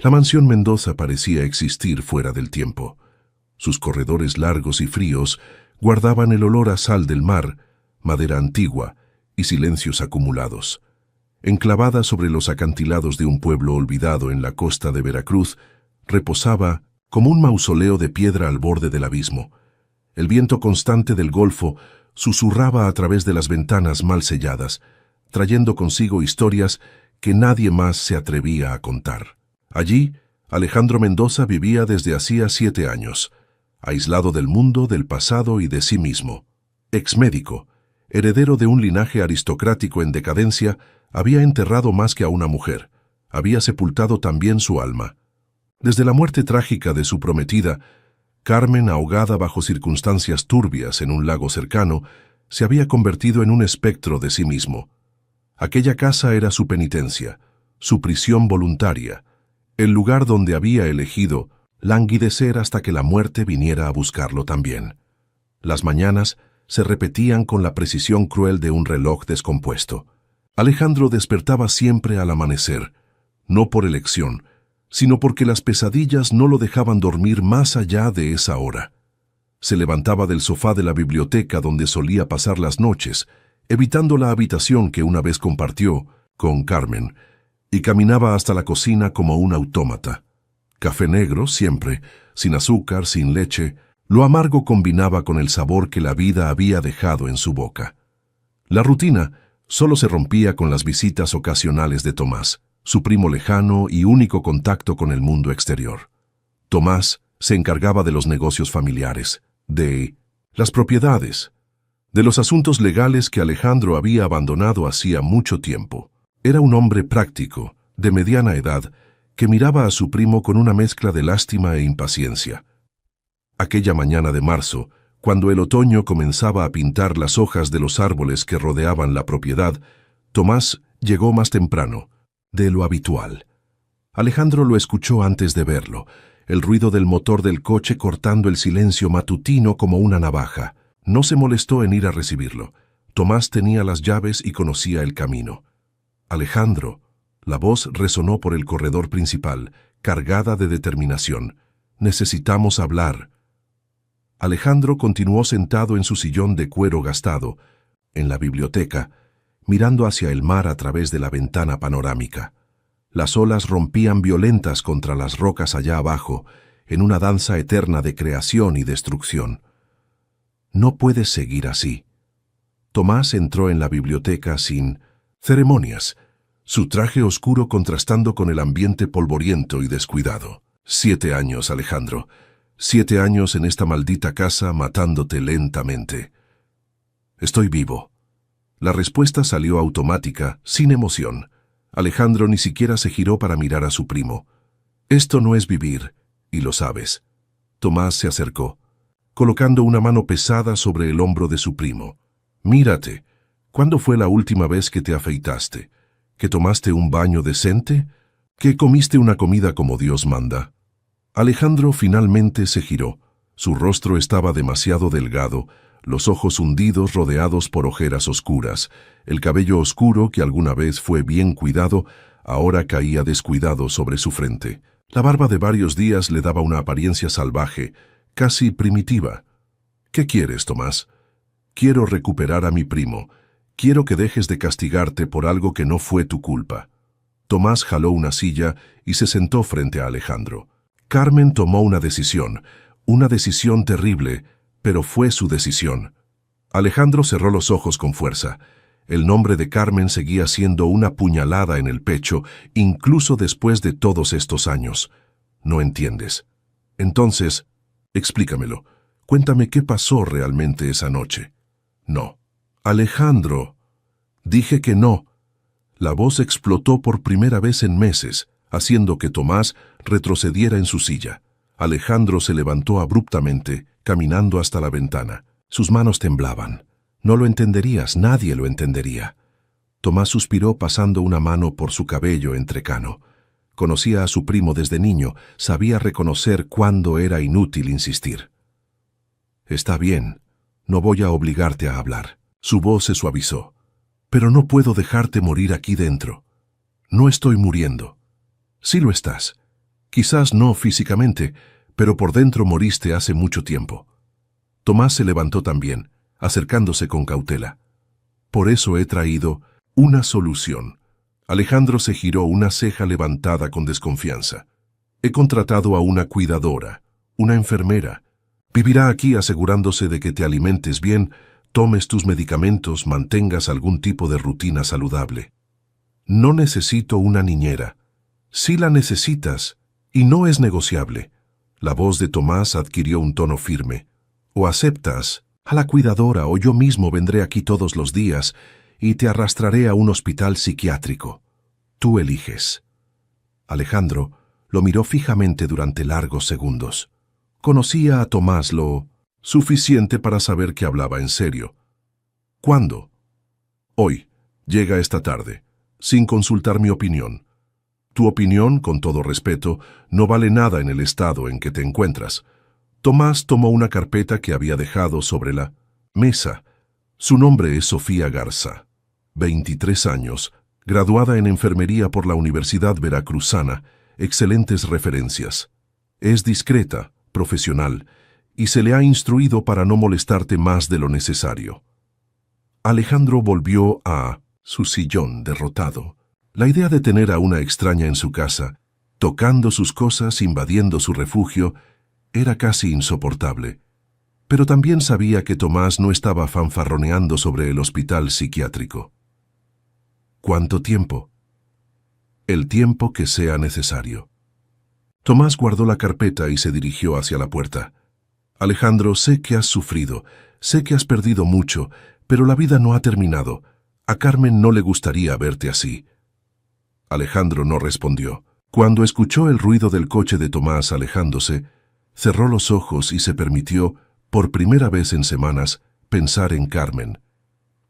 La mansión Mendoza parecía existir fuera del tiempo. Sus corredores largos y fríos guardaban el olor a sal del mar, madera antigua y silencios acumulados. Enclavada sobre los acantilados de un pueblo olvidado en la costa de Veracruz, reposaba como un mausoleo de piedra al borde del abismo. El viento constante del Golfo susurraba a través de las ventanas mal selladas, trayendo consigo historias que nadie más se atrevía a contar. Allí, Alejandro Mendoza vivía desde hacía 7 años, aislado del mundo, del pasado y de sí mismo. Exmédico, heredero de un linaje aristocrático en decadencia, había enterrado más que a una mujer, había sepultado también su alma. Desde la muerte trágica de su prometida, Carmen, ahogada bajo circunstancias turbias en un lago cercano, se había convertido en un espectro de sí mismo. Aquella casa era su penitencia, su prisión voluntaria, el lugar donde había elegido languidecer hasta que la muerte viniera a buscarlo también. Las mañanas se repetían con la precisión cruel de un reloj descompuesto. Alejandro despertaba siempre al amanecer, no por elección, sino porque las pesadillas no lo dejaban dormir más allá de esa hora. Se levantaba del sofá de la biblioteca donde solía pasar las noches, evitando la habitación que una vez compartió con Carmen, y caminaba hasta la cocina como un autómata. Café negro siempre, sin azúcar, sin leche, lo amargo combinaba con el sabor que la vida había dejado en su boca. La rutina solo se rompía con las visitas ocasionales de Tomás, su primo lejano y único contacto con el mundo exterior. Tomás se encargaba de los negocios familiares, de las propiedades, de los asuntos legales que Alejandro había abandonado hacía mucho tiempo. Era un hombre práctico, de mediana edad, que miraba a su primo con una mezcla de lástima e impaciencia. Aquella mañana de marzo, cuando el otoño comenzaba a pintar las hojas de los árboles que rodeaban la propiedad, Tomás llegó más temprano de lo habitual. Alejandro lo escuchó antes de verlo, el ruido del motor del coche cortando el silencio matutino como una navaja. No se molestó en ir a recibirlo. Tomás tenía las llaves y conocía el camino. Alejandro, la voz resonó por el corredor principal, cargada de determinación. Necesitamos hablar. Alejandro continuó sentado en su sillón de cuero gastado, en la biblioteca, mirando hacia el mar a través de la ventana panorámica. Las olas rompían violentas contra las rocas allá abajo, en una danza eterna de creación y destrucción. No puedes seguir así. Tomás entró en la biblioteca sin ceremonias, su traje oscuro contrastando con el ambiente polvoriento y descuidado. 7 años, Alejandro. 7 años en esta maldita casa matándote lentamente. Estoy vivo. La respuesta salió automática, sin emoción. Alejandro ni siquiera se giró para mirar a su primo. Esto no es vivir, y lo sabes. Tomás se acercó, colocando una mano pesada sobre el hombro de su primo. Mírate, ¿cuándo fue la última vez que te afeitaste? ¿Que tomaste un baño decente? ¿Que comiste una comida como Dios manda? Alejandro finalmente se giró. Su rostro estaba demasiado delgado, los ojos hundidos rodeados por ojeras oscuras, el cabello oscuro que alguna vez fue bien cuidado, ahora caía descuidado sobre su frente. La barba de varios días le daba una apariencia salvaje, casi primitiva. ¿Qué quieres, Tomás? Quiero recuperar a mi primo. Quiero que dejes de castigarte por algo que no fue tu culpa. Tomás jaló una silla y se sentó frente a Alejandro. Carmen tomó una decisión terrible, pero fue su decisión. Alejandro cerró los ojos con fuerza. El nombre de Carmen seguía siendo una puñalada en el pecho, incluso después de todos estos años. No entiendes. Entonces, explícamelo. Cuéntame qué pasó realmente esa noche. No. Alejandro. Dije que no. La voz explotó por primera vez en meses, haciendo que Tomás retrocediera en su silla. Alejandro se levantó abruptamente, caminando hasta la ventana. Sus manos temblaban. No lo entenderías, nadie lo entendería. Tomás suspiró pasando una mano por su cabello entrecano. Conocía a su primo desde niño, sabía reconocer cuándo era inútil insistir. Está bien, no voy a obligarte a hablar. Su voz se suavizó. Pero no puedo dejarte morir aquí dentro. No estoy muriendo. Sí lo estás. Quizás no físicamente, pero por dentro moriste hace mucho tiempo. Tomás se levantó también, acercándose con cautela. Por eso he traído una solución. Alejandro se giró, una ceja levantada con desconfianza. He contratado a una cuidadora, una enfermera. Vivirá aquí asegurándose de que te alimentes bien, tomes tus medicamentos, mantengas algún tipo de rutina saludable. No necesito una niñera. Sí la necesitas, y no es negociable. La voz de Tomás adquirió un tono firme. O aceptas a la cuidadora o yo mismo vendré aquí todos los días y te arrastraré a un hospital psiquiátrico. Tú eliges. Alejandro lo miró fijamente durante largos segundos. Conocía a Tomás lo suficiente para saber que hablaba en serio. ¿Cuándo? Hoy. Llega esta tarde, sin consultar mi opinión. Tu opinión, con todo respeto, no vale nada en el estado en que te encuentras. Tomás tomó una carpeta que había dejado sobre la mesa. Su nombre es Sofía Garza, 23 años, graduada en enfermería por la Universidad Veracruzana, excelentes referencias. Es discreta, profesional, y se le ha instruido para no molestarte más de lo necesario. Alejandro volvió a su sillón derrotado. La idea de tener a una extraña en su casa, tocando sus cosas, invadiendo su refugio, era casi insoportable. Pero también sabía que Tomás no estaba fanfarroneando sobre el hospital psiquiátrico. ¿Cuánto tiempo? El tiempo que sea necesario. Tomás guardó la carpeta y se dirigió hacia la puerta. Alejandro, sé que has sufrido, sé que has perdido mucho, pero la vida no ha terminado. A Carmen no le gustaría verte así. Alejandro no respondió. Cuando escuchó el ruido del coche de Tomás alejándose, cerró los ojos y se permitió, por primera vez en semanas, pensar en Carmen.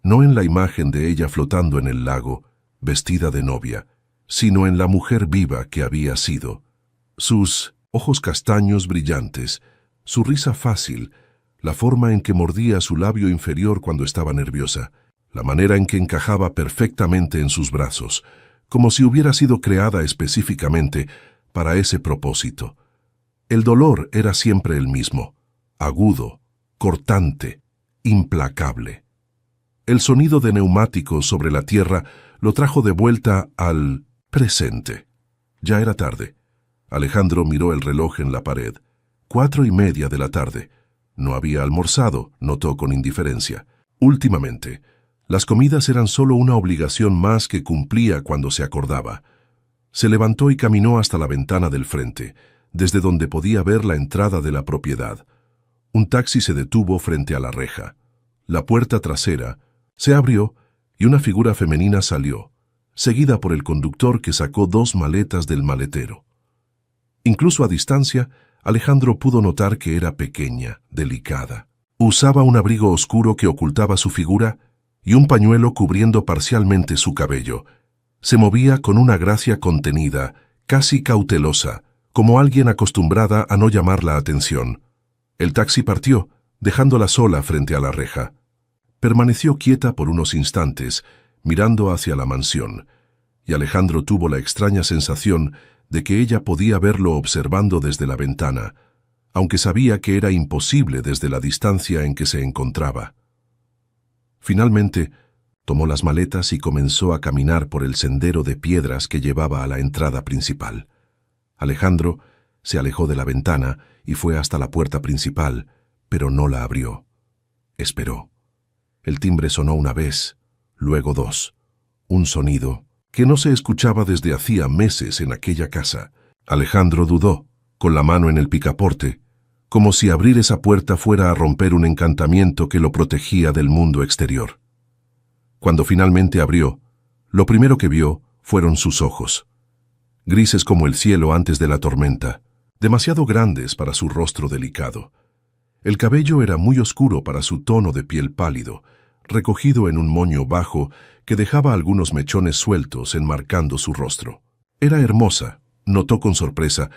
No en la imagen de ella flotando en el lago, vestida de novia, sino en la mujer viva que había sido. Sus ojos castaños brillantes, su risa fácil, la forma en que mordía su labio inferior cuando estaba nerviosa, la manera en que encajaba perfectamente en sus brazos, como si hubiera sido creada específicamente para ese propósito. El dolor era siempre el mismo, agudo, cortante, implacable. El sonido de neumáticos sobre la tierra lo trajo de vuelta al presente. Ya era tarde. Alejandro miró el reloj en la pared. 4:30 de la tarde. No había almorzado, notó con indiferencia. Últimamente, las comidas eran solo una obligación más que cumplía cuando se acordaba. Se levantó y caminó hasta la ventana del frente, desde donde podía ver la entrada de la propiedad. Un taxi se detuvo frente a la reja. La puerta trasera se abrió y una figura femenina salió, seguida por el conductor que sacó 2 maletas del maletero. Incluso a distancia, Alejandro pudo notar que era pequeña, delicada. Usaba un abrigo oscuro que ocultaba su figura y un pañuelo cubriendo parcialmente su cabello. Se movía con una gracia contenida, casi cautelosa, como alguien acostumbrada a no llamar la atención. El taxi partió, dejándola sola frente a la reja. Permaneció quieta por unos instantes, mirando hacia la mansión, y Alejandro tuvo la extraña sensación de que ella podía verlo observando desde la ventana, aunque sabía que era imposible desde la distancia en que se encontraba. Finalmente, tomó las maletas y comenzó a caminar por el sendero de piedras que llevaba a la entrada principal. Alejandro se alejó de la ventana y fue hasta la puerta principal, pero no la abrió. Esperó. El timbre sonó una vez, luego 2. Un sonido que no se escuchaba desde hacía meses en aquella casa. Alejandro dudó, con la mano en el picaporte, como si abrir esa puerta fuera a romper un encantamiento que lo protegía del mundo exterior. Cuando finalmente abrió, lo primero que vio fueron sus ojos, grises como el cielo antes de la tormenta, demasiado grandes para su rostro delicado. El cabello era muy oscuro para su tono de piel pálido, recogido en un moño bajo que dejaba algunos mechones sueltos enmarcando su rostro. Era hermosa, notó con sorpresa,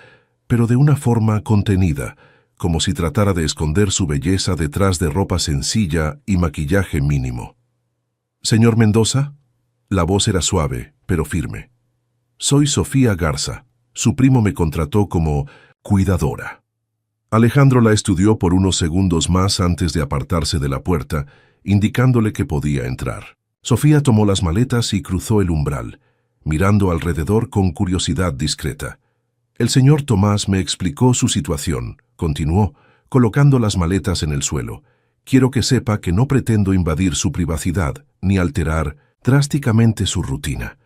pero de una forma contenida, como si tratara de esconder su belleza detrás de ropa sencilla y maquillaje mínimo. «Señor Mendoza», la voz era suave, pero firme. «Soy Sofía Garza». Su primo me contrató como cuidadora. Alejandro la estudió por unos segundos más antes de apartarse de la puerta, indicándole que podía entrar. Sofía tomó las maletas y cruzó el umbral, mirando alrededor con curiosidad discreta. El señor Tomás me explicó su situación, continuó, colocando las maletas en el suelo. Quiero que sepa que no pretendo invadir su privacidad ni alterar drásticamente su rutina.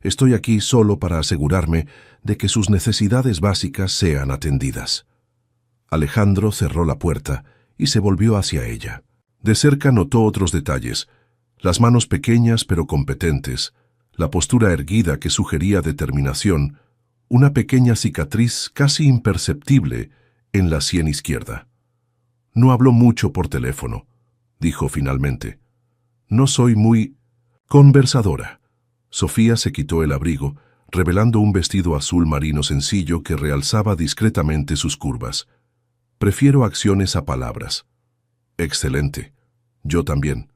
Estoy aquí solo para asegurarme de que sus necesidades básicas sean atendidas. Alejandro cerró la puerta y se volvió hacia ella. De cerca notó otros detalles, las manos pequeñas pero competentes, la postura erguida que sugería determinación, una pequeña cicatriz casi imperceptible en la sien izquierda. No habló mucho por teléfono, dijo finalmente. No soy muy conversadora. Sofía se quitó el abrigo, revelando un vestido azul marino sencillo que realzaba discretamente sus curvas. Prefiero acciones a palabras. Excelente. Yo también.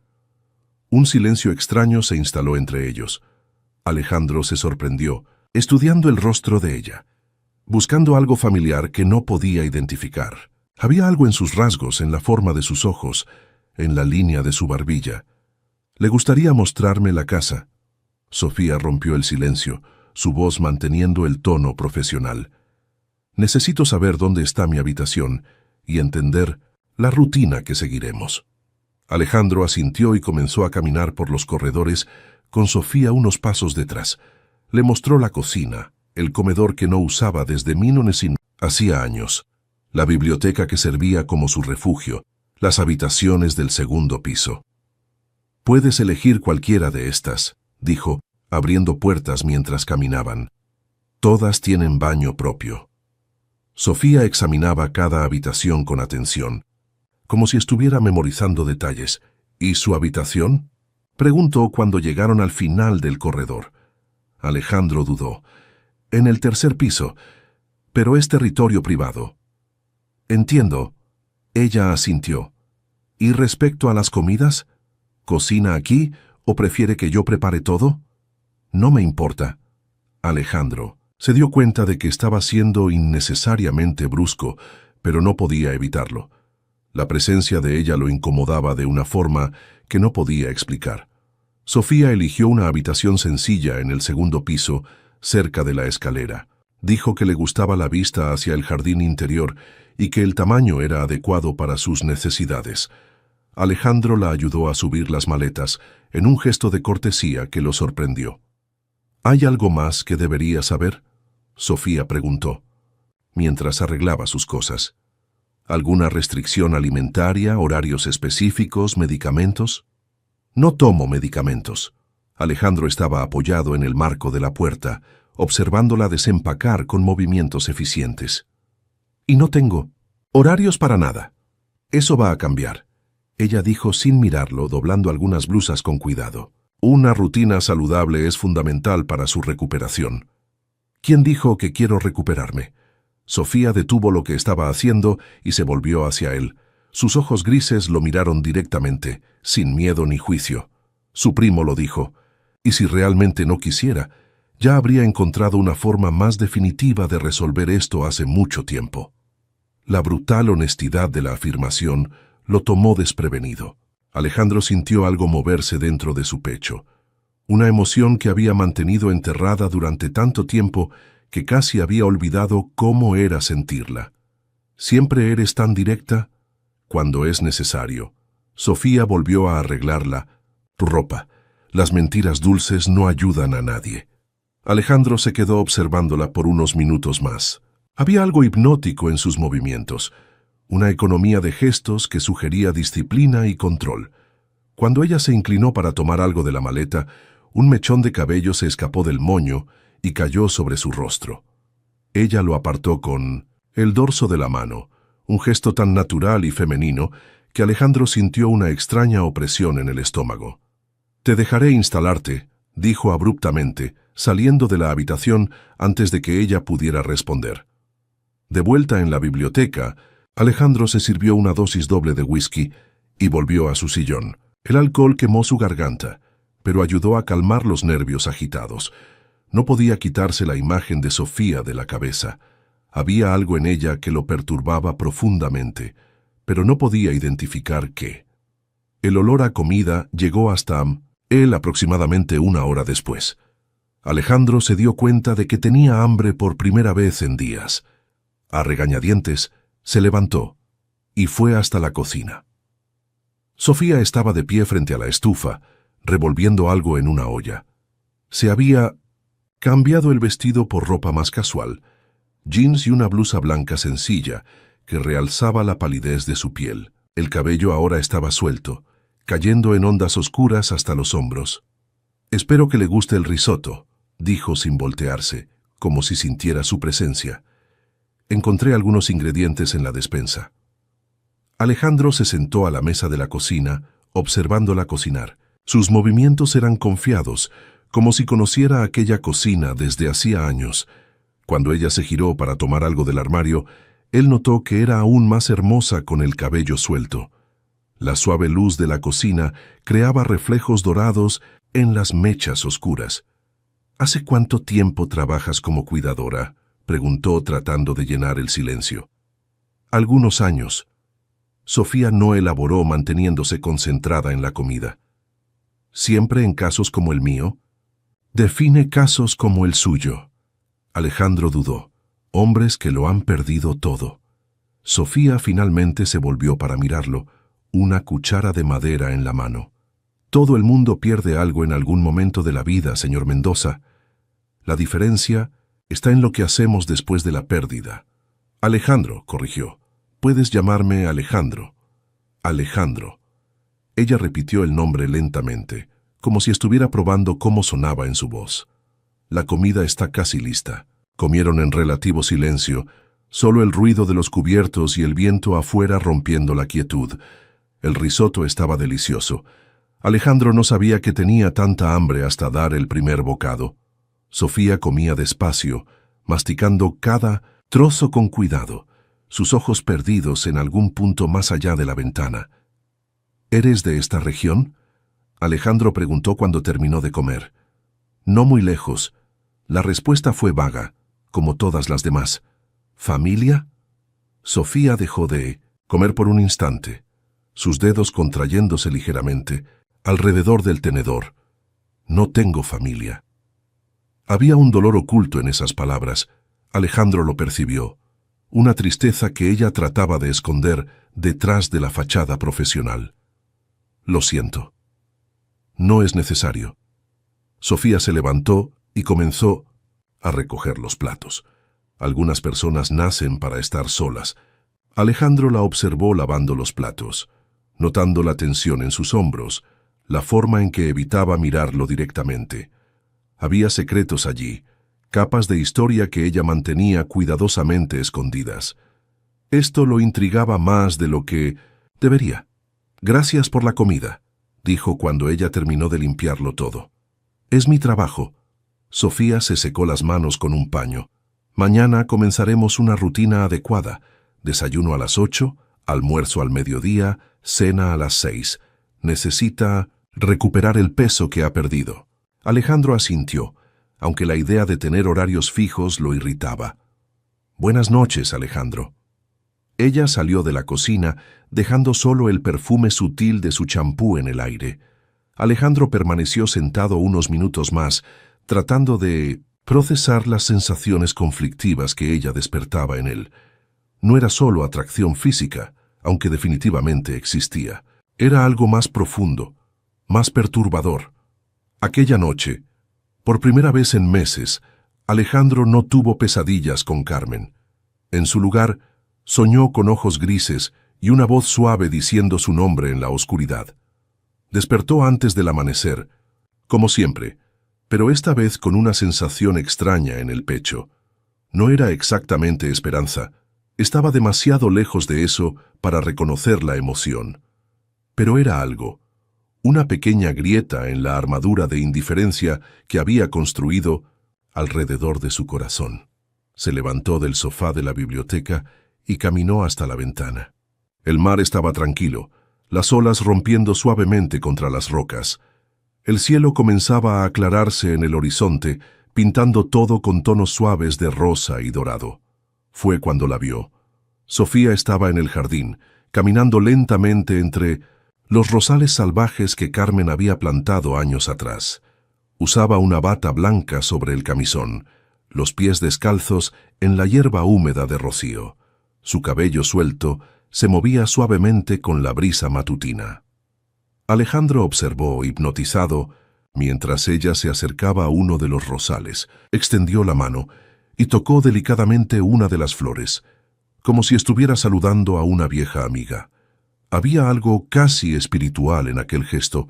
Un silencio extraño se instaló entre ellos. Alejandro se sorprendió, estudiando el rostro de ella, buscando algo familiar que no podía identificar. Había algo en sus rasgos, en la forma de sus ojos, en la línea de su barbilla. ¿Le gustaría mostrarme la casa? Sofía rompió el silencio, su voz manteniendo el tono profesional. Necesito saber dónde está mi habitación y entender la rutina que seguiremos. Alejandro asintió y comenzó a caminar por los corredores con Sofía unos pasos detrás. Le mostró la cocina, el comedor que no usaba desde 1900 hacía años, la biblioteca que servía como su refugio, las habitaciones del segundo piso. Puedes elegir cualquiera de estas, dijo, abriendo puertas mientras caminaban. Todas tienen baño propio. Sofía examinaba cada habitación con atención, como si estuviera memorizando detalles. ¿Y su habitación? Preguntó cuando llegaron al final del corredor. Alejandro dudó. En el tercer piso, pero es territorio privado. Entiendo. Ella asintió. ¿Y respecto a las comidas? ¿Cocina aquí o prefiere que yo prepare todo? No me importa. Alejandro se dio cuenta de que estaba siendo innecesariamente brusco, pero no podía evitarlo. La presencia de ella lo incomodaba de una forma que no podía explicar. Sofía eligió una habitación sencilla en el segundo piso, cerca de la escalera. Dijo que le gustaba la vista hacia el jardín interior y que el tamaño era adecuado para sus necesidades. Alejandro la ayudó a subir las maletas, en un gesto de cortesía que lo sorprendió. ¿Hay algo más que debería saber? Sofía preguntó, mientras arreglaba sus cosas. ¿Alguna restricción alimentaria, horarios específicos, medicamentos? No tomo medicamentos. Alejandro estaba apoyado en el marco de la puerta, observándola desempacar con movimientos eficientes. Y no tengo horarios para nada. Eso va a cambiar, ella dijo sin mirarlo, doblando algunas blusas con cuidado. Una rutina saludable es fundamental para su recuperación. ¿Quién dijo que quiero recuperarme? Sofía detuvo lo que estaba haciendo y se volvió hacia él. Sus ojos grises lo miraron directamente, sin miedo ni juicio. Su primo lo dijo. Y si realmente no quisiera, ya habría encontrado una forma más definitiva de resolver esto hace mucho tiempo. La brutal honestidad de la afirmación lo tomó desprevenido. Alejandro sintió algo moverse dentro de su pecho, una emoción que había mantenido enterrada durante tanto tiempo que casi había olvidado cómo era sentirla. ¿Siempre eres tan directa? Cuando es necesario. Sofía volvió a arreglarla. Tu ropa. Las mentiras dulces no ayudan a nadie. Alejandro se quedó observándola por unos minutos más. Había algo hipnótico en sus movimientos, una economía de gestos que sugería disciplina y control. Cuando ella se inclinó para tomar algo de la maleta, un mechón de cabello se escapó del moño y cayó sobre su rostro. Ella lo apartó con el dorso de la mano, un gesto tan natural y femenino que Alejandro sintió una extraña opresión en el estómago. «Te dejaré instalarte», dijo abruptamente, saliendo de la habitación antes de que ella pudiera responder. De vuelta en la biblioteca, Alejandro se sirvió una dosis doble de whisky y volvió a su sillón. El alcohol quemó su garganta, pero ayudó a calmar los nervios agitados. No podía quitarse la imagen de Sofía de la cabeza. Había algo en ella que lo perturbaba profundamente, pero no podía identificar qué. El olor a comida llegó hasta él aproximadamente 1 hora después. Alejandro se dio cuenta de que tenía hambre por primera vez en días. A regañadientes, se levantó y fue hasta la cocina. Sofía estaba de pie frente a la estufa, revolviendo algo en una olla. Se había cambiado el vestido por ropa más casual, jeans y una blusa blanca sencilla que realzaba la palidez de su piel. El cabello ahora estaba suelto, cayendo en ondas oscuras hasta los hombros. «Espero que le guste el risotto», dijo sin voltearse, como si sintiera su presencia. «Encontré algunos ingredientes en la despensa». Alejandro se sentó a la mesa de la cocina, observándola cocinar. Sus movimientos eran confiados, como si conociera aquella cocina desde hacía años. Cuando ella se giró para tomar algo del armario, él notó que era aún más hermosa con el cabello suelto. La suave luz de la cocina creaba reflejos dorados en las mechas oscuras. «¿Hace cuánto tiempo trabajas como cuidadora?», preguntó tratando de llenar el silencio. «Algunos años». Sofía no elaboró manteniéndose concentrada en la comida. «¿Siempre en casos como el mío?». «Define casos como el suyo». Alejandro dudó. Hombres que lo han perdido todo. Sofía finalmente se volvió para mirarlo, una cuchara de madera en la mano. «Todo el mundo pierde algo en algún momento de la vida, señor Mendoza. La diferencia está en lo que hacemos después de la pérdida». «Alejandro», corrigió. «Puedes llamarme Alejandro». «Alejandro». Ella repitió el nombre lentamente, como si estuviera probando cómo sonaba en su voz. «La comida está casi lista». Comieron en relativo silencio, solo el ruido de los cubiertos y el viento afuera rompiendo la quietud. El risotto estaba delicioso. Alejandro no sabía que tenía tanta hambre hasta dar el primer bocado. Sofía comía despacio, masticando cada trozo con cuidado, sus ojos perdidos en algún punto más allá de la ventana. «¿Eres de esta región?», Alejandro preguntó cuando terminó de comer. «No muy lejos». La respuesta fue vaga, como todas las demás. «¿Familia?». Sofía dejó de comer por un instante, sus dedos contrayéndose ligeramente, alrededor del tenedor. «No tengo familia». Había un dolor oculto en esas palabras. Alejandro lo percibió, una tristeza que ella trataba de esconder detrás de la fachada profesional. «Lo siento». «No es necesario». Sofía se levantó y comenzó a recoger los platos. Algunas personas nacen para estar solas. Alejandro la observó lavando los platos, notando la tensión en sus hombros, la forma en que evitaba mirarlo directamente. Había secretos allí, capas de historia que ella mantenía cuidadosamente escondidas. Esto lo intrigaba más de lo que debería. «Gracias por la comida», dijo cuando ella terminó de limpiarlo todo. «Es mi trabajo». Sofía se secó las manos con un paño. «Mañana comenzaremos una rutina adecuada. Desayuno a las 8, almuerzo al mediodía, cena a las 6. Necesita recuperar el peso que ha perdido». Alejandro asintió, aunque la idea de tener horarios fijos lo irritaba. «Buenas noches, Alejandro». Ella salió de la cocina, dejando solo el perfume sutil de su champú en el aire. Alejandro permaneció sentado unos minutos más, tratando de procesar las sensaciones conflictivas que ella despertaba en él. No era solo atracción física, aunque definitivamente existía. Era algo más profundo, más perturbador. Aquella noche, por primera vez en meses, Alejandro no tuvo pesadillas con Carmen. En su lugar, soñó con ojos grises y una voz suave diciendo su nombre en la oscuridad. Despertó antes del amanecer, como siempre, pero esta vez con una sensación extraña en el pecho. No era exactamente esperanza, estaba demasiado lejos de eso para reconocer la emoción. Pero era algo, una pequeña grieta en la armadura de indiferencia que había construido alrededor de su corazón. Se levantó del sofá de la biblioteca y caminó hasta la ventana. El mar estaba tranquilo, las olas rompiendo suavemente contra las rocas. El cielo comenzaba a aclararse en el horizonte, pintando todo con tonos suaves de rosa y dorado. Fue cuando la vio. Sofía estaba en el jardín, caminando lentamente entre los rosales salvajes que Carmen había plantado años atrás. Usaba una bata blanca sobre el camisón, los pies descalzos en la hierba húmeda de rocío. Su cabello suelto se movía suavemente con la brisa matutina. Alejandro observó, hipnotizado, mientras ella se acercaba a uno de los rosales. Extendió la mano y tocó delicadamente una de las flores, como si estuviera saludando a una vieja amiga. Había algo casi espiritual en aquel gesto,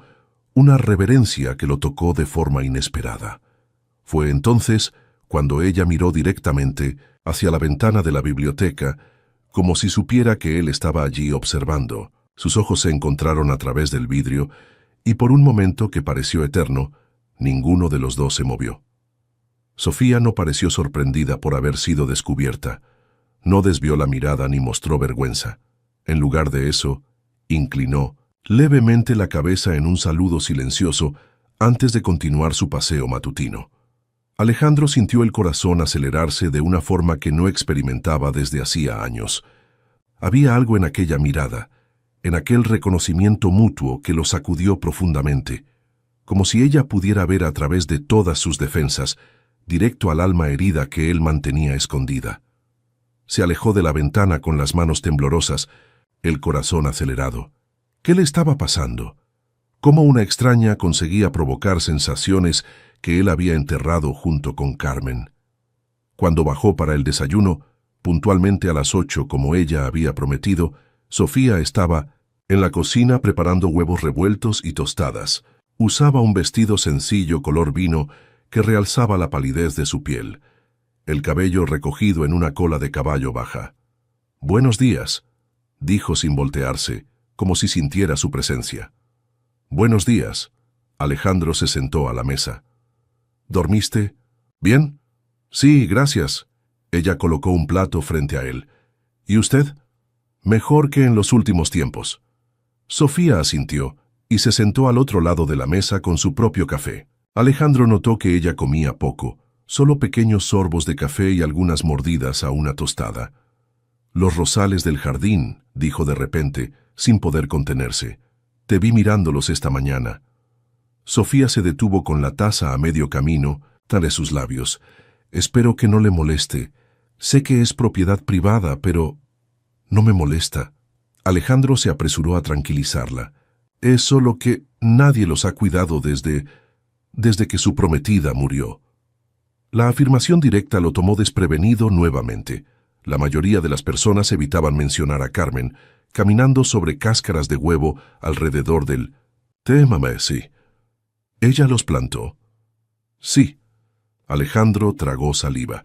una reverencia que lo tocó de forma inesperada. Fue entonces cuando ella miró directamente hacia la ventana de la biblioteca, como si supiera que él estaba allí observando. Sus ojos se encontraron a través del vidrio y por un momento que pareció eterno, ninguno de los dos se movió. Sofía no pareció sorprendida por haber sido descubierta. No desvió la mirada ni mostró vergüenza. En lugar de eso, inclinó levemente la cabeza en un saludo silencioso antes de continuar su paseo matutino. Alejandro sintió el corazón acelerarse de una forma que no experimentaba desde hacía años. Había algo en aquella mirada, en aquel reconocimiento mutuo que lo sacudió profundamente, como si ella pudiera ver a través de todas sus defensas, directo al alma herida que él mantenía escondida. Se alejó de la ventana con las manos temblorosas, el corazón acelerado. ¿Qué le estaba pasando? ¿Cómo una extraña conseguía provocar sensaciones que él había enterrado junto con Carmen? Cuando bajó para el desayuno, puntualmente a las 8 como ella había prometido, Sofía estaba en la cocina preparando huevos revueltos y tostadas. Usaba un vestido sencillo color vino que realzaba la palidez de su piel, el cabello recogido en una cola de caballo baja. «Buenos días», dijo sin voltearse, como si sintiera su presencia. «Buenos días». Alejandro se sentó a la mesa. «¿Dormiste? ¿Bien?» «Sí, gracias». Ella colocó un plato frente a él. «¿Y usted?» «Mejor que en los últimos tiempos». Sofía asintió y se sentó al otro lado de la mesa con su propio café. Alejandro notó que ella comía poco, solo pequeños sorbos de café y algunas mordidas a una tostada. «Los rosales del jardín», dijo de repente, sin poder contenerse. «Te vi mirándolos esta mañana». Sofía se detuvo con la taza a medio camino, tras sus labios. «Espero que no le moleste. Sé que es propiedad privada, pero no me molesta». Alejandro se apresuró a tranquilizarla. «Es solo que nadie los ha cuidado desde que su prometida murió». La afirmación directa lo tomó desprevenido nuevamente. La mayoría de las personas evitaban mencionar a Carmen, caminando sobre cáscaras de huevo alrededor del «Témame, sí». «¿Ella los plantó?» «Sí». Alejandro tragó saliva.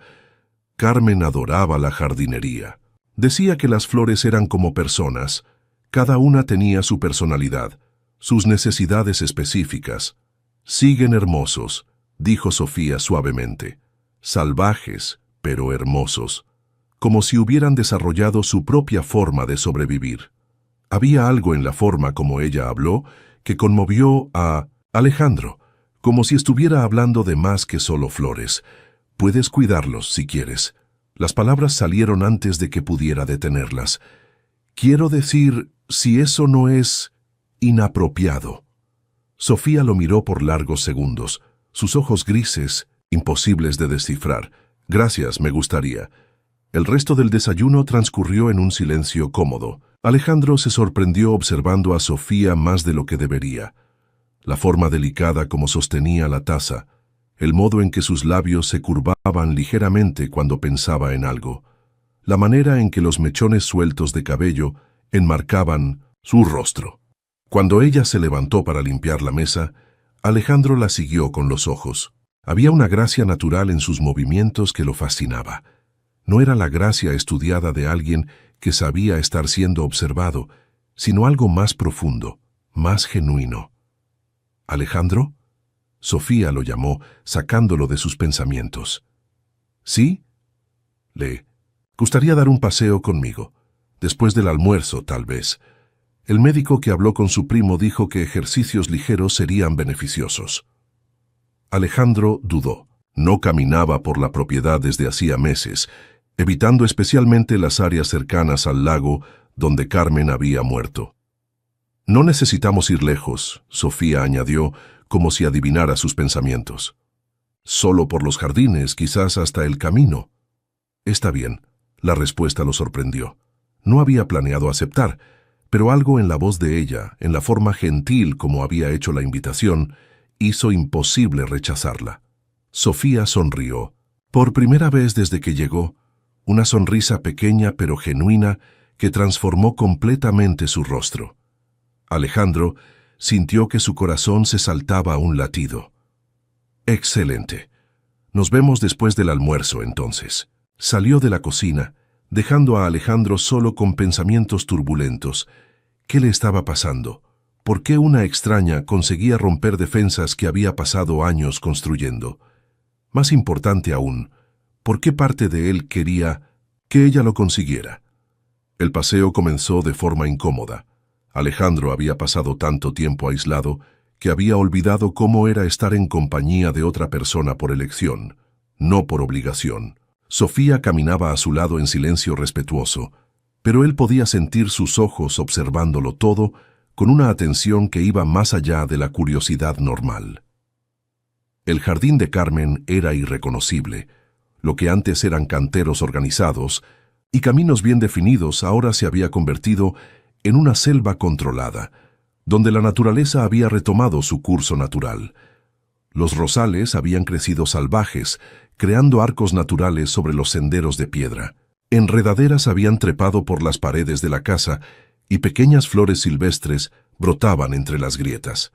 Carmen adoraba la jardinería. Decía que las flores eran como personas. Cada una tenía su personalidad, sus necesidades específicas. «Siguen hermosos», dijo Sofía suavemente. «Salvajes, pero hermosos. Como si hubieran desarrollado su propia forma de sobrevivir». Había algo en la forma como ella habló que conmovió a Alejandro, como si estuviera hablando de más que solo flores. «Puedes cuidarlos si quieres». Las palabras salieron antes de que pudiera detenerlas. «Quiero decir, si eso no es inapropiado». Sofía lo miró por largos segundos, sus ojos grises, imposibles de descifrar. «Gracias, me gustaría». El resto del desayuno transcurrió en un silencio cómodo. Alejandro se sorprendió observando a Sofía más de lo que debería. La forma delicada como sostenía la taza, el modo en que sus labios se curvaban ligeramente cuando pensaba en algo, la manera en que los mechones sueltos de cabello enmarcaban su rostro. Cuando ella se levantó para limpiar la mesa, Alejandro la siguió con los ojos. Había una gracia natural en sus movimientos que lo fascinaba. No era la gracia estudiada de alguien que sabía estar siendo observado, sino algo más profundo, más genuino. «¿Alejandro?» Sofía lo llamó, sacándolo de sus pensamientos. «¿Sí?» «Le gustaría dar un paseo conmigo. Después del almuerzo, tal vez. El médico que habló con su primo dijo que ejercicios ligeros serían beneficiosos». Alejandro dudó. No caminaba por la propiedad desde hacía meses, evitando especialmente las áreas cercanas al lago donde Carmen había muerto. No necesitamos ir lejos, Sofía añadió, como si adivinara sus pensamientos. Solo por los jardines, quizás hasta el camino. Está bien, la respuesta lo sorprendió. No había planeado aceptar, pero algo en la voz de ella, en la forma gentil como había hecho la invitación, hizo imposible rechazarla. Sofía sonrió. Por primera vez desde que llegó, una sonrisa pequeña pero genuina que transformó completamente su rostro. Alejandro sintió que su corazón se saltaba a un latido. «Excelente. Nos vemos después del almuerzo, entonces». Salió de la cocina, dejando a Alejandro solo con pensamientos turbulentos. ¿Qué le estaba pasando? ¿Por qué una extraña conseguía romper defensas que había pasado años construyendo? Más importante aún, ¿por qué parte de él quería que ella lo consiguiera? El paseo comenzó de forma incómoda. Alejandro había pasado tanto tiempo aislado que había olvidado cómo era estar en compañía de otra persona por elección, no por obligación. Sofía caminaba a su lado en silencio respetuoso, pero él podía sentir sus ojos observándolo todo con una atención que iba más allá de la curiosidad normal. El jardín de Carmen era irreconocible. Lo que antes eran canteros organizados y caminos bien definidos ahora se había convertido en una selva controlada, donde la naturaleza había retomado su curso natural. Los rosales habían crecido salvajes, creando arcos naturales sobre los senderos de piedra. Enredaderas habían trepado por las paredes de la casa y pequeñas flores silvestres brotaban entre las grietas.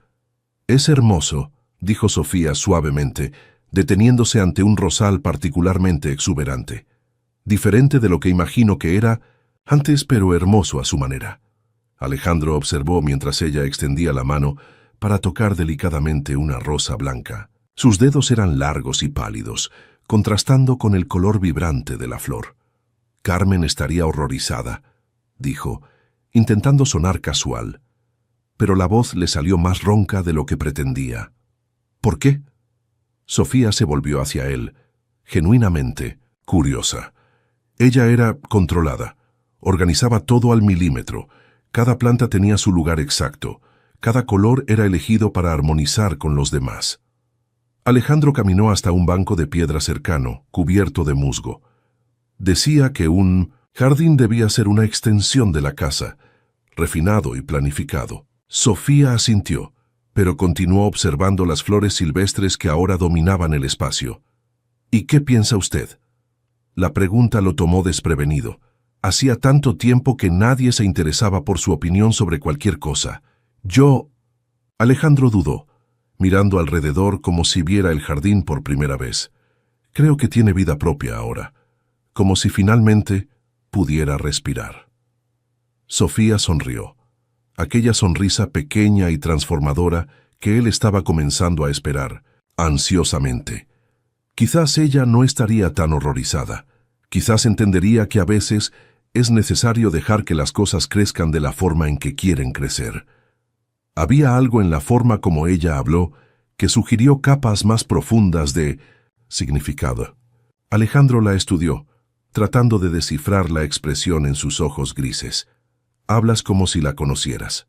«Es hermoso», dijo Sofía suavemente, deteniéndose ante un rosal particularmente exuberante. Diferente de lo que imagino que era antes, pero hermoso a su manera. Alejandro observó mientras ella extendía la mano para tocar delicadamente una rosa blanca. Sus dedos eran largos y pálidos, contrastando con el color vibrante de la flor. «Carmen estaría horrorizada», dijo, intentando sonar casual, pero la voz le salió más ronca de lo que pretendía. «¿Por qué?» Sofía se volvió hacia él, genuinamente curiosa. Ella era controlada, organizaba todo al milímetro. Cada planta tenía su lugar exacto, cada color era elegido para armonizar con los demás. Alejandro caminó hasta un banco de piedra cercano, cubierto de musgo. Decía que un jardín debía ser una extensión de la casa, refinado y planificado. Sofía asintió, pero continuó observando las flores silvestres que ahora dominaban el espacio. «¿Y qué piensa usted?» La pregunta lo tomó desprevenido. Hacía tanto tiempo que nadie se interesaba por su opinión sobre cualquier cosa. «Yo...» Alejandro dudó, mirando alrededor como si viera el jardín por primera vez. «Creo que tiene vida propia ahora, como si finalmente pudiera respirar». Sofía sonrió. Aquella sonrisa pequeña y transformadora que él estaba comenzando a esperar, ansiosamente. Quizás ella no estaría tan horrorizada. Quizás entendería que a veces es necesario dejar que las cosas crezcan de la forma en que quieren crecer. Había algo en la forma como ella habló que sugirió capas más profundas de significado. Alejandro la estudió, tratando de descifrar la expresión en sus ojos grises. «Hablas como si la conocieras».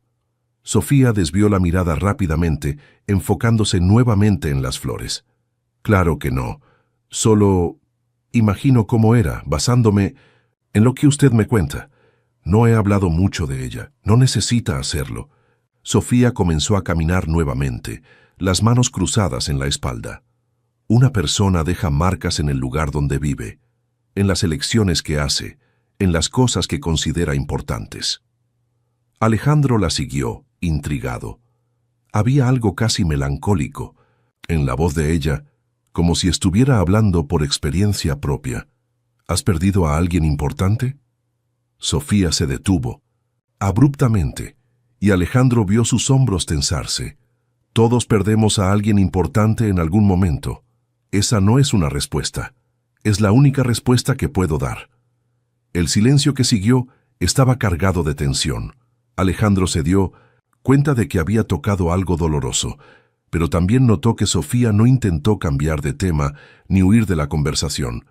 Sofía desvió la mirada rápidamente, enfocándose nuevamente en las flores. «Claro que no. Solo imagino cómo era, basándome en lo que usted me cuenta. No he hablado mucho de ella. No necesita hacerlo». Sofía comenzó a caminar nuevamente, las manos cruzadas en la espalda. Una persona deja marcas en el lugar donde vive, en las elecciones que hace, en las cosas que considera importantes. Alejandro la siguió, intrigado. Había algo casi melancólico en la voz de ella, como si estuviera hablando por experiencia propia. ¿Has perdido a alguien importante? Sofía se detuvo, abruptamente, y Alejandro vio sus hombros tensarse. Todos perdemos a alguien importante en algún momento. Esa no es una respuesta. Es la única respuesta que puedo dar. El silencio que siguió estaba cargado de tensión. Alejandro se dio cuenta de que había tocado algo doloroso, pero también notó que Sofía no intentó cambiar de tema ni huir de la conversación.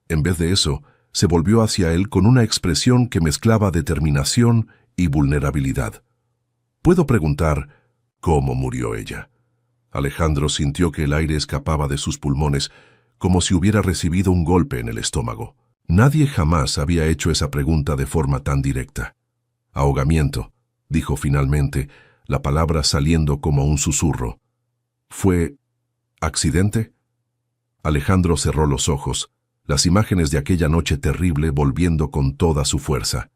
En vez de eso, se volvió hacia él con una expresión que mezclaba determinación y vulnerabilidad. «¿Puedo preguntar cómo murió ella?» Alejandro sintió que el aire escapaba de sus pulmones, como si hubiera recibido un golpe en el estómago. Nadie jamás había hecho esa pregunta de forma tan directa. «Ahogamiento», dijo finalmente, la palabra saliendo como un susurro. «¿Fue accidente?» Alejandro cerró los ojos, las imágenes de aquella noche terrible volviendo con toda su fuerza.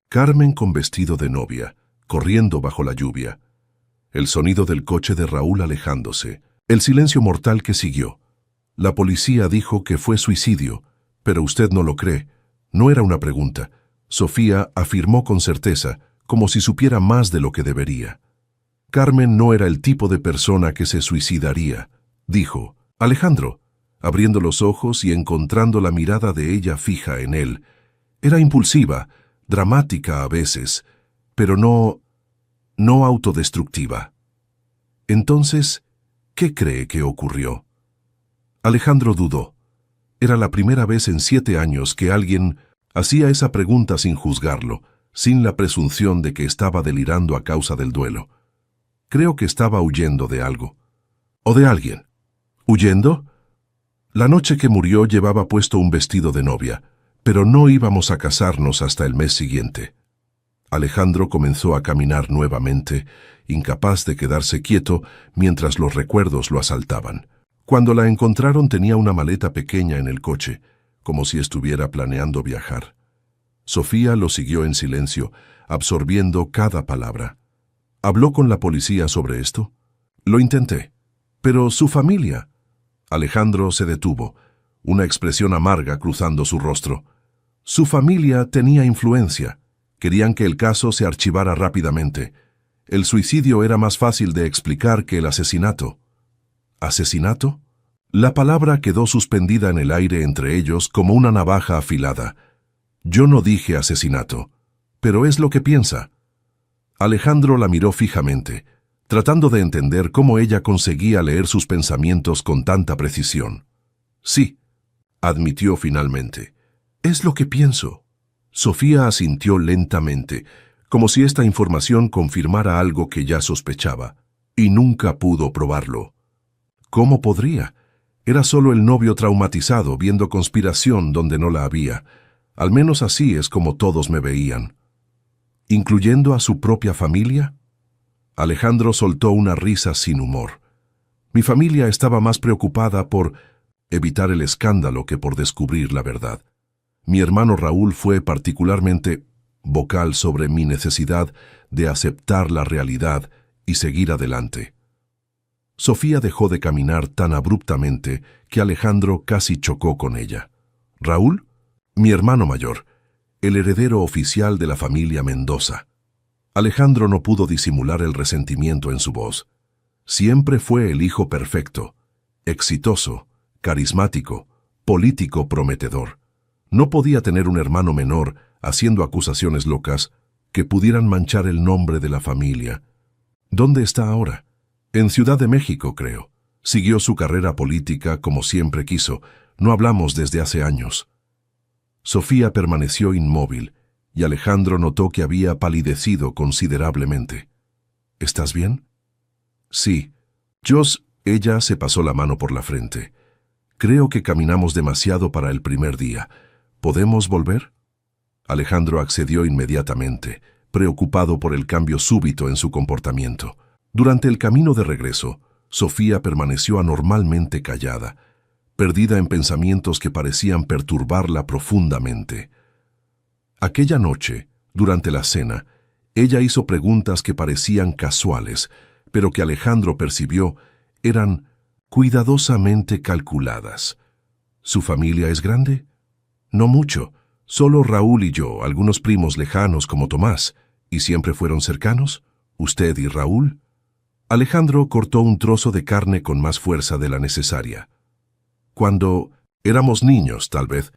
Carmen con vestido de novia, corriendo bajo la lluvia. El sonido del coche de Raúl alejándose. El silencio mortal que siguió. La policía dijo que fue suicidio, pero usted no lo cree. No era una pregunta. Sofía afirmó con certeza, como si supiera más de lo que debería. Carmen no era el tipo de persona que se suicidaría, dijo. Alejandro, abriendo los ojos y encontrando la mirada de ella fija en él. Era impulsiva, dramática a veces, pero no autodestructiva. Entonces, ¿qué cree que ocurrió? Alejandro dudó. Era la primera vez en 7 años que alguien hacía esa pregunta sin juzgarlo, sin la presunción de que estaba delirando a causa del duelo. Creo que estaba huyendo de algo. ¿O de alguien? ¿Huyendo? La noche que murió llevaba puesto un vestido de novia, pero no íbamos a casarnos hasta el mes siguiente. Alejandro comenzó a caminar nuevamente, incapaz de quedarse quieto mientras los recuerdos lo asaltaban. Cuando la encontraron tenía una maleta pequeña en el coche, como si estuviera planeando viajar. Sofía lo siguió en silencio, absorbiendo cada palabra. ¿Habló con la policía sobre esto? Lo intenté. Pero su familia. Alejandro se detuvo, una expresión amarga cruzando su rostro. Su familia tenía influencia. Querían que el caso se archivara rápidamente. El suicidio era más fácil de explicar que el asesinato. ¿Asesinato? La palabra quedó suspendida en el aire entre ellos como una navaja afilada. Yo no dije asesinato, pero es lo que piensa. Alejandro la miró fijamente, tratando de entender cómo ella conseguía leer sus pensamientos con tanta precisión. Sí, admitió finalmente. Es lo que pienso. Sofía asintió lentamente, como si esta información confirmara algo que ya sospechaba, y nunca pudo probarlo. ¿Cómo podría? Era solo el novio traumatizado viendo conspiración donde no la había. Al menos así es como todos me veían. ¿Incluyendo a su propia familia? Alejandro soltó una risa sin humor. Mi familia estaba más preocupada por evitar el escándalo que por descubrir la verdad. Mi hermano Raúl fue particularmente vocal sobre mi necesidad de aceptar la realidad y seguir adelante. Sofía dejó de caminar tan abruptamente que Alejandro casi chocó con ella. ¿Raúl? Mi hermano mayor, el heredero oficial de la familia Mendoza. Alejandro no pudo disimular el resentimiento en su voz. Siempre fue el hijo perfecto, exitoso, carismático, político prometedor. No podía tener un hermano menor haciendo acusaciones locas que pudieran manchar el nombre de la familia. ¿Dónde está ahora? En Ciudad de México, creo. Siguió su carrera política como siempre quiso. No hablamos desde hace años. Sofía permaneció inmóvil y Alejandro notó que había palidecido considerablemente. ¿Estás bien? Sí. Ella se pasó la mano por la frente. Creo que caminamos demasiado para el primer día. ¿Podemos volver? Alejandro accedió inmediatamente, preocupado por el cambio súbito en su comportamiento. Durante el camino de regreso, Sofía permaneció anormalmente callada, perdida en pensamientos que parecían perturbarla profundamente. Aquella noche, durante la cena, ella hizo preguntas que parecían casuales, pero que Alejandro percibió eran cuidadosamente calculadas. ¿Su familia es grande? No mucho, solo Raúl y yo, algunos primos lejanos como Tomás. ¿Y siempre fueron cercanos? ¿Usted y Raúl? Alejandro cortó un trozo de carne con más fuerza de la necesaria. Cuando éramos niños, tal vez,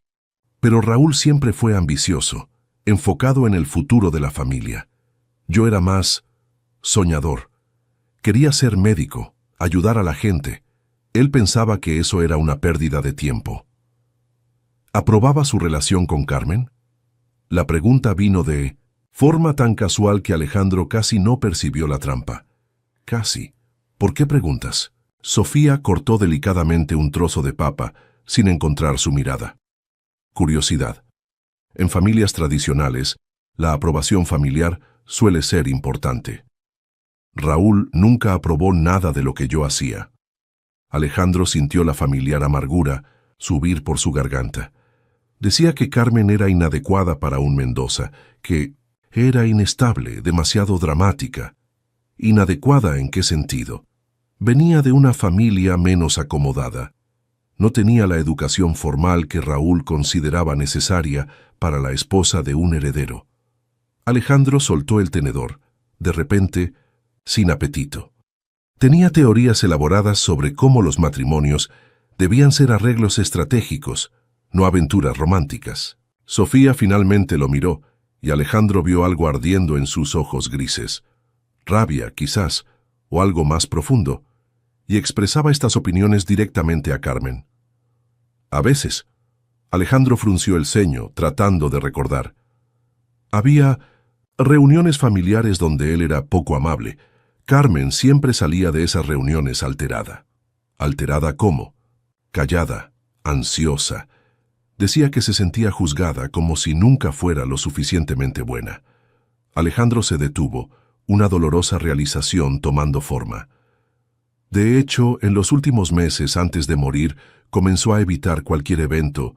pero Raúl siempre fue ambicioso, enfocado en el futuro de la familia. Yo era más soñador. Quería ser médico, ayudar a la gente. Él pensaba que eso era una pérdida de tiempo. ¿Aprobaba su relación con Carmen? La pregunta vino de forma tan casual que Alejandro casi no percibió la trampa. Casi. ¿Por qué preguntas? Sofía cortó delicadamente un trozo de papa sin encontrar su mirada. Curiosidad. En familias tradicionales, la aprobación familiar suele ser importante. Raúl nunca aprobó nada de lo que yo hacía. Alejandro sintió la familiar amargura subir por su garganta. Decía que Carmen era inadecuada para un Mendoza, que era inestable, demasiado dramática. ¿Inadecuada en qué sentido? Venía de una familia menos acomodada. No tenía la educación formal que Raúl consideraba necesaria para la esposa de un heredero. Alejandro soltó el tenedor, de repente, sin apetito. Tenía teorías elaboradas sobre cómo los matrimonios debían ser arreglos estratégicos, no aventuras románticas. Sofía finalmente lo miró, y Alejandro vio algo ardiendo en sus ojos grises. Rabia, quizás, o algo más profundo, y expresaba estas opiniones directamente a Carmen. A veces, Alejandro frunció el ceño, tratando de recordar. Había reuniones familiares donde él era poco amable. Carmen siempre salía de esas reuniones alterada. ¿Alterada cómo? Callada, ansiosa. Decía que se sentía juzgada como si nunca fuera lo suficientemente buena. Alejandro se detuvo, una dolorosa realización tomando forma. De hecho, en los últimos meses antes de morir, comenzó a evitar cualquier evento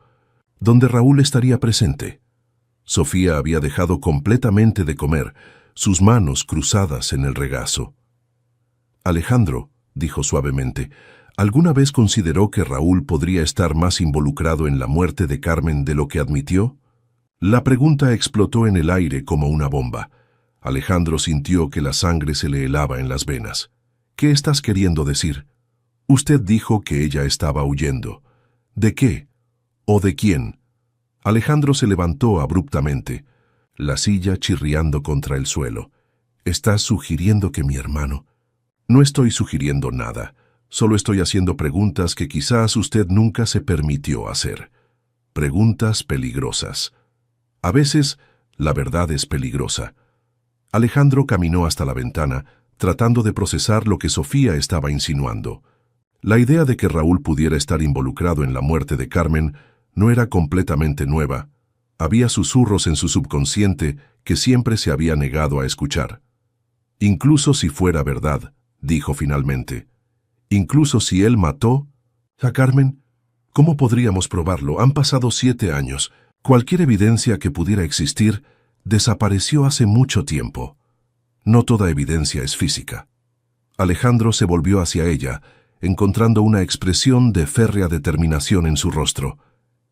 donde Raúl estaría presente. Sofía había dejado completamente de comer, sus manos cruzadas en el regazo. Alejandro, dijo suavemente, ¿alguna vez consideró que Raúl podría estar más involucrado en la muerte de Carmen de lo que admitió? La pregunta explotó en el aire como una bomba. Alejandro sintió que la sangre se le helaba en las venas. ¿Qué estás queriendo decir? Usted dijo que ella estaba huyendo. ¿De qué? ¿O de quién? Alejandro se levantó abruptamente, la silla chirriando contra el suelo. ¿Estás sugiriendo que mi hermano? No estoy sugiriendo nada. Solo estoy haciendo preguntas que quizás usted nunca se permitió hacer. Preguntas peligrosas. A veces, la verdad es peligrosa. Alejandro caminó hasta la ventana, tratando de procesar lo que Sofía estaba insinuando. La idea de que Raúl pudiera estar involucrado en la muerte de Carmen no era completamente nueva. Había susurros en su subconsciente que siempre se había negado a escuchar. Incluso si fuera verdad, dijo finalmente. Incluso si él mató a Carmen, ¿cómo podríamos probarlo? Han pasado 7 años. Cualquier evidencia que pudiera existir desapareció hace mucho tiempo. No toda evidencia es física. Alejandro se volvió hacia ella, encontrando una expresión de férrea determinación en su rostro.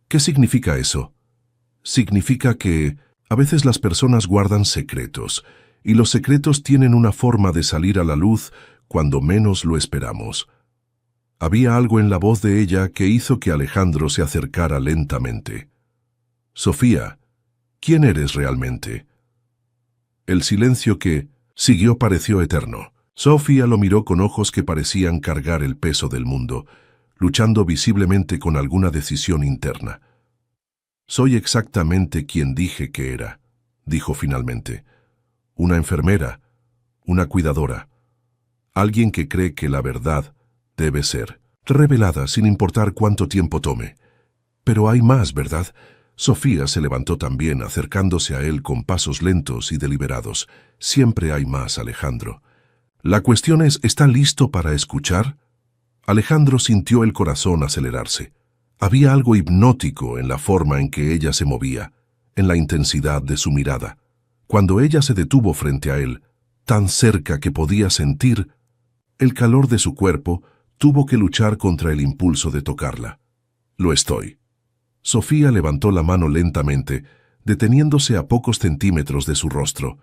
¿Qué significa eso? Significa que a veces las personas guardan secretos, y los secretos tienen una forma de salir a la luz cuando menos lo esperamos. Había algo en la voz de ella que hizo que Alejandro se acercara lentamente. Sofía, ¿quién eres realmente? El silencio que siguió pareció eterno. Sofía lo miró con ojos que parecían cargar el peso del mundo, luchando visiblemente con alguna decisión interna. Soy exactamente quien dije que era, dijo finalmente. Una enfermera, una cuidadora, alguien que cree que la verdad debe ser revelada sin importar cuánto tiempo tome. Pero hay más, ¿verdad? Sofía se levantó también, acercándose a él con pasos lentos y deliberados. Siempre hay más, Alejandro. La cuestión es, ¿está listo para escuchar? Alejandro sintió el corazón acelerarse. Había algo hipnótico en la forma en que ella se movía, en la intensidad de su mirada. Cuando ella se detuvo frente a él, tan cerca que podía sentir el calor de su cuerpo, tuvo que luchar contra el impulso de tocarla. Lo estoy. Sofía levantó la mano lentamente, deteniéndose a pocos centímetros de su rostro.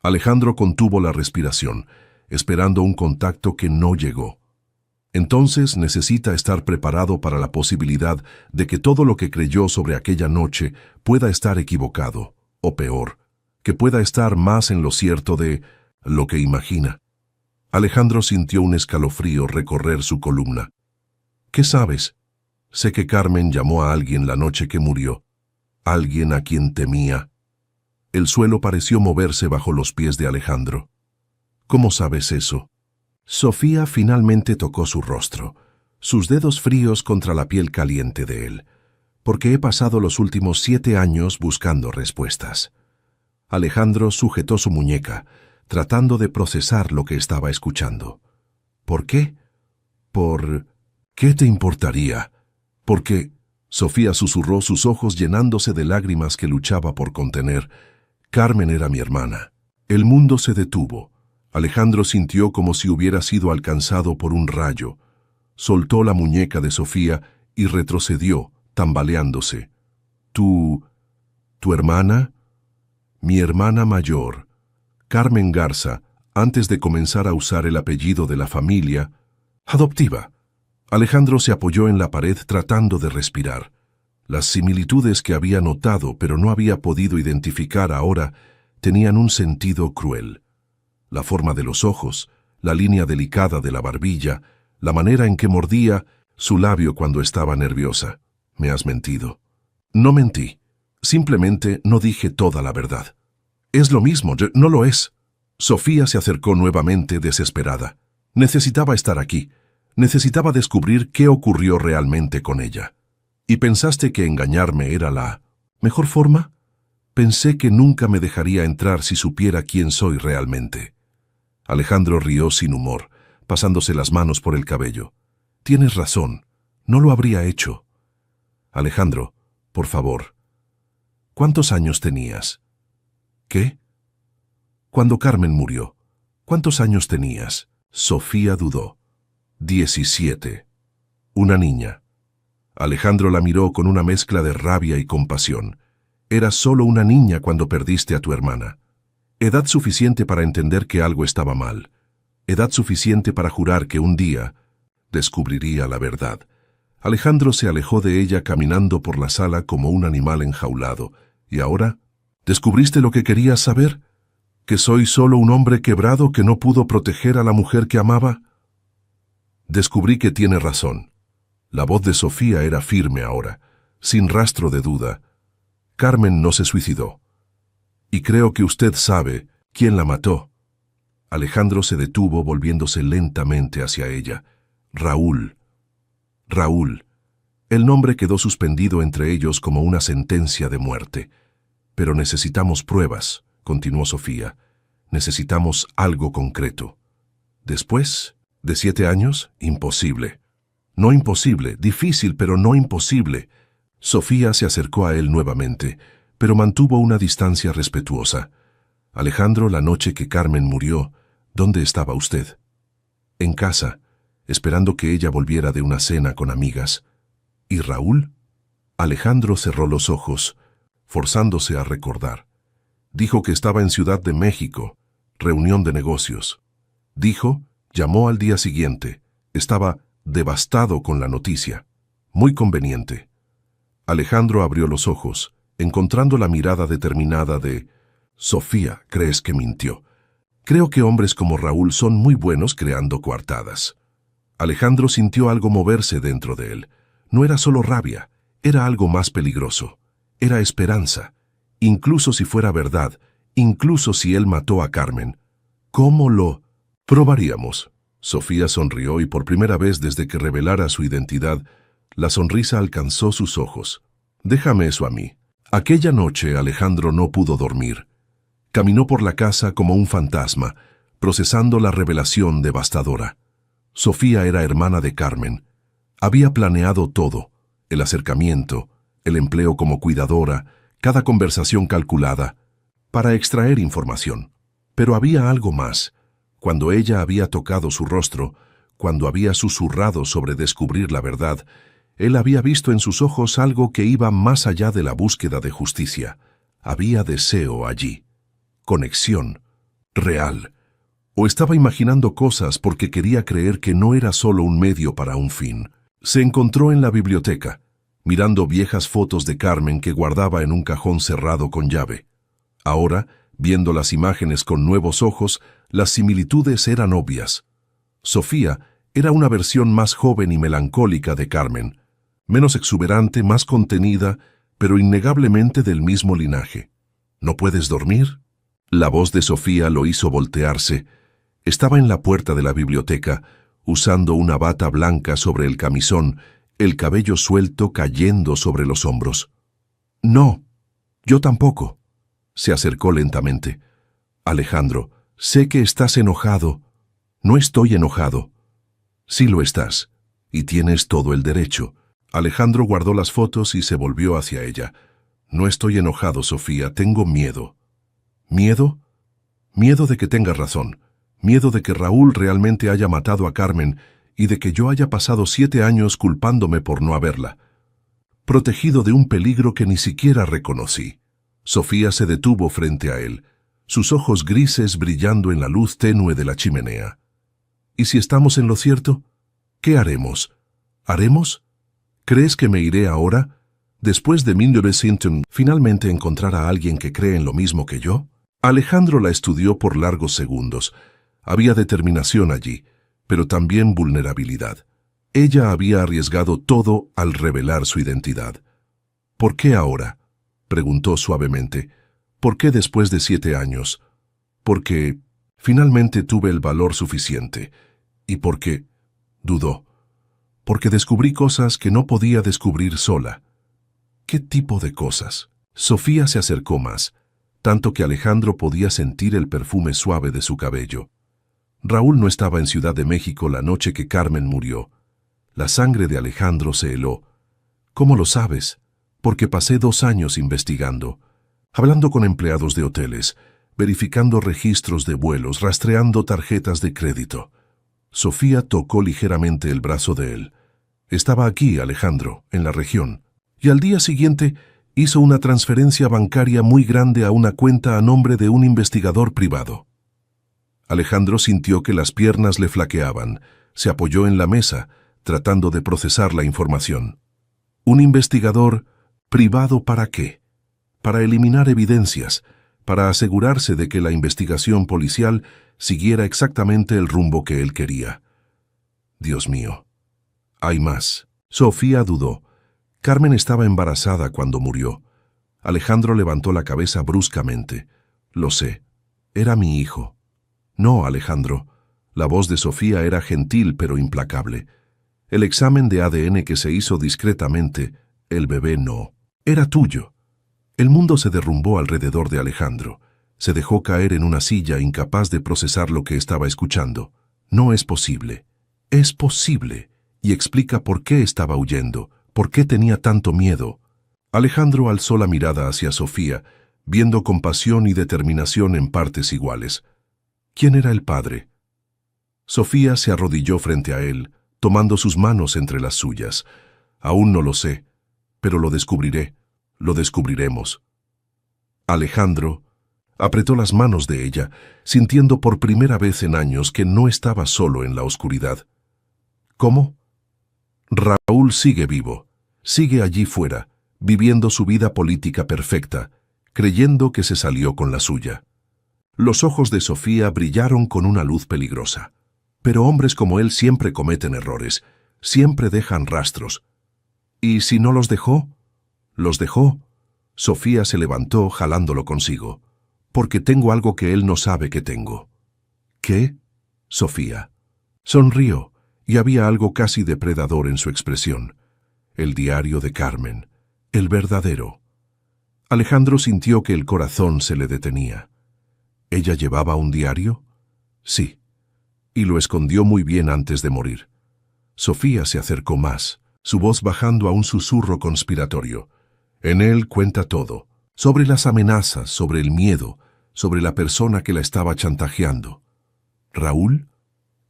Alejandro contuvo la respiración, esperando un contacto que no llegó. Entonces necesita estar preparado para la posibilidad de que todo lo que creyó sobre aquella noche pueda estar equivocado, o peor, que pueda estar más en lo cierto de lo que imagina. Alejandro sintió un escalofrío recorrer su columna. ¿Qué sabes? Sé que Carmen llamó a alguien la noche que murió. Alguien a quien temía. El suelo pareció moverse bajo los pies de Alejandro. ¿Cómo sabes eso? Sofía finalmente tocó su rostro, sus dedos fríos contra la piel caliente de él, porque he pasado los últimos 7 años buscando respuestas. Alejandro sujetó su muñeca, tratando de procesar lo que estaba escuchando. ¿Por qué? ¿Por qué te importaría? Porque Sofía susurró, sus ojos llenándose de lágrimas que luchaba por contener. Carmen era mi hermana. El mundo se detuvo. Alejandro sintió como si hubiera sido alcanzado por un rayo. Soltó la muñeca de Sofía y retrocedió, tambaleándose. ¿Tu hermana? Mi hermana mayor, Carmen Garza, antes de comenzar a usar el apellido de la familia, adoptiva. Alejandro se apoyó en la pared tratando de respirar. Las similitudes que había notado pero no había podido identificar ahora tenían un sentido cruel. La forma de los ojos, la línea delicada de la barbilla, la manera en que mordía su labio cuando estaba nerviosa. Me has mentido. No mentí. Simplemente no dije toda la verdad. Es lo mismo, no lo es. Sofía se acercó nuevamente desesperada. Necesitaba estar aquí. Necesitaba descubrir qué ocurrió realmente con ella. ¿Y pensaste que engañarme era la mejor forma? Pensé que nunca me dejaría entrar si supiera quién soy realmente. Alejandro rió sin humor, pasándose las manos por el cabello. Tienes razón, no lo habría hecho. Alejandro, por favor. ¿Cuántos años tenías? ¿Qué? Cuando Carmen murió, ¿cuántos años tenías? Sofía dudó. 17. Una niña. Alejandro la miró con una mezcla de rabia y compasión. Eras solo una niña cuando perdiste a tu hermana. Edad suficiente para entender que algo estaba mal. Edad suficiente para jurar que un día descubriría la verdad. Alejandro se alejó de ella caminando por la sala como un animal enjaulado. ¿Y ahora? ¿Descubriste lo que querías saber? ¿Que soy solo un hombre quebrado que no pudo proteger a la mujer que amaba? Descubrí que tiene razón. La voz de Sofía era firme ahora, sin rastro de duda. Carmen no se suicidó. Y creo que usted sabe quién la mató. Alejandro se detuvo volviéndose lentamente hacia ella. Raúl. Raúl. El nombre quedó suspendido entre ellos como una sentencia de muerte. Pero necesitamos pruebas, continuó Sofía. Necesitamos algo concreto. Después de 7 años, imposible. No imposible, difícil, pero no imposible. Sofía se acercó a él nuevamente, pero mantuvo una distancia respetuosa. Alejandro, la noche que Carmen murió, ¿dónde estaba usted? En casa, esperando que ella volviera de una cena con amigas. ¿Y Raúl? Alejandro cerró los ojos, forzándose a recordar. Dijo que estaba en Ciudad de México, reunión de negocios. Dijo, llamó al día siguiente. Estaba devastado con la noticia. Muy conveniente. Alejandro abrió los ojos, encontrando la mirada determinada de Sofía. ¿Crees que mintió? Creo que hombres como Raúl son muy buenos creando coartadas. Alejandro sintió algo moverse dentro de él. No era solo rabia, era algo más peligroso. Era esperanza. Incluso si fuera verdad, incluso si él mató a Carmen. ¿Cómo lo probaríamos? Sofía sonrió y por primera vez desde que revelara su identidad, la sonrisa alcanzó sus ojos. Déjame eso a mí. Aquella noche Alejandro no pudo dormir. Caminó por la casa como un fantasma, procesando la revelación devastadora. Sofía era hermana de Carmen. Había planeado todo, el acercamiento, el empleo como cuidadora, cada conversación calculada, para extraer información. Pero había algo más. Cuando ella había tocado su rostro, cuando había susurrado sobre descubrir la verdad, él había visto en sus ojos algo que iba más allá de la búsqueda de justicia. Había deseo allí. Conexión. Real. O estaba imaginando cosas porque quería creer que no era solo un medio para un fin. Se encontró en la biblioteca, mirando viejas fotos de Carmen que guardaba en un cajón cerrado con llave. Ahora, Viendo las imágenes con nuevos ojos, las similitudes eran obvias. Sofía era una versión más joven y melancólica de Carmen, menos exuberante, más contenida, pero innegablemente del mismo linaje. ¿No puedes dormir? La voz de Sofía lo hizo voltearse. Estaba en la puerta de la biblioteca, usando una bata blanca sobre el camisón, el cabello suelto cayendo sobre los hombros. No, yo tampoco. Se acercó lentamente. Alejandro, sé que estás enojado. No estoy enojado. Sí lo estás, y tienes todo el derecho. Alejandro guardó las fotos y se volvió hacia ella. No estoy enojado, Sofía, tengo miedo. ¿Miedo? Miedo de que tengas razón. Miedo de que Raúl realmente haya matado a Carmen y de que yo haya pasado 7 años culpándome por no haberla. Protegido de un peligro que ni siquiera reconocí. Sofía se detuvo frente a él, sus ojos grises brillando en la luz tenue de la chimenea. ¿Y si estamos en lo cierto? ¿Qué haremos? ¿Haremos? ¿Crees que me iré ahora? Después de 1900, ¿finalmente encontrar a alguien que cree en lo mismo que yo? Alejandro la estudió por largos segundos. Había determinación allí, pero también vulnerabilidad. Ella había arriesgado todo al revelar su identidad. ¿Por qué ahora?, preguntó suavemente. ¿Por qué después de 7 años? Porque finalmente tuve el valor suficiente. ¿Y por qué? Dudó. Porque descubrí cosas que no podía descubrir sola. ¿Qué tipo de cosas? Sofía se acercó más, tanto que Alejandro podía sentir el perfume suave de su cabello. Raúl no estaba en Ciudad de México la noche que Carmen murió. La sangre de Alejandro se heló. ¿Cómo lo sabes? Porque pasé 2 años investigando, hablando con empleados de hoteles, verificando registros de vuelos, rastreando tarjetas de crédito. Sofía tocó ligeramente el brazo de él. Estaba aquí, Alejandro, en la región, y al día siguiente hizo una transferencia bancaria muy grande a una cuenta a nombre de un investigador privado. Alejandro sintió que las piernas le flaqueaban. Se apoyó en la mesa, tratando de procesar la información. ¿Un investigador privado para qué? Para eliminar evidencias, para asegurarse de que la investigación policial siguiera exactamente el rumbo que él quería. Dios mío. Hay más. Sofía dudó. Carmen estaba embarazada cuando murió. Alejandro levantó la cabeza bruscamente. Lo sé. Era mi hijo. No, Alejandro. La voz de Sofía era gentil pero implacable. El examen de ADN que se hizo discretamente, el bebé no. Era tuyo. El mundo se derrumbó alrededor de Alejandro. Se dejó caer en una silla, incapaz de procesar lo que estaba escuchando. No es posible. Es posible. Y explica por qué estaba huyendo, por qué tenía tanto miedo. Alejandro alzó la mirada hacia Sofía, viendo compasión y determinación en partes iguales. ¿Quién era el padre? Sofía se arrodilló frente a él, tomando sus manos entre las suyas. Aún no lo sé, pero lo descubriré, lo descubriremos. Alejandro apretó las manos de ella, sintiendo por primera vez en años que no estaba solo en la oscuridad. ¿Cómo? Raúl sigue vivo, sigue allí fuera, viviendo su vida política perfecta, creyendo que se salió con la suya. Los ojos de Sofía brillaron con una luz peligrosa. Pero hombres como él siempre cometen errores, siempre dejan rastros. ¿Y si no los dejó? ¿Los dejó? Sofía se levantó jalándolo consigo. Porque tengo algo que él no sabe que tengo. ¿Qué? Sofía. Sonrió, y había algo casi depredador en su expresión. El diario de Carmen, el verdadero. Alejandro sintió que el corazón se le detenía. ¿Ella llevaba un diario? Sí. Y lo escondió muy bien antes de morir. Sofía se acercó más, su voz bajando a un susurro conspiratorio. En él cuenta todo, sobre las amenazas, sobre el miedo, sobre la persona que la estaba chantajeando. ¿Raúl?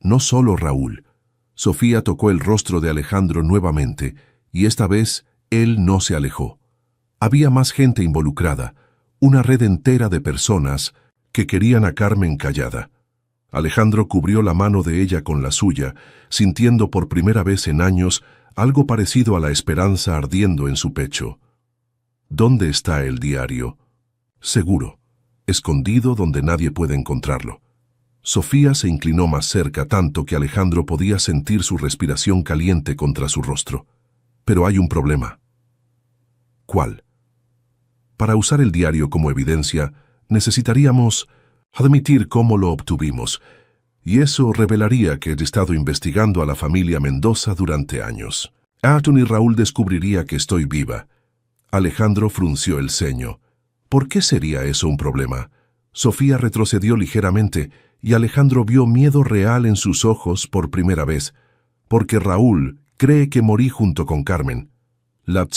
No solo Raúl. Sofía tocó el rostro de Alejandro nuevamente, y esta vez él no se alejó. Había más gente involucrada, una red entera de personas que querían a Carmen callada. Alejandro cubrió la mano de ella con la suya, sintiendo por primera vez en años algo parecido a la esperanza ardiendo en su pecho. ¿Dónde está el diario? Seguro. escondido donde nadie puede encontrarlo. Sofía se inclinó más cerca, tanto que Alejandro podía sentir su respiración caliente contra su rostro. Pero hay un problema. ¿Cuál? Para usar el diario como evidencia, necesitaríamos admitir cómo lo obtuvimos, y eso revelaría que he estado investigando a la familia Mendoza durante años. Ayrton y Raúl descubriría que estoy viva. Alejandro frunció el ceño. ¿Por qué sería eso un problema? Sofía retrocedió ligeramente y Alejandro vio miedo real en sus ojos por primera vez, porque Raúl cree que morí junto con Carmen. La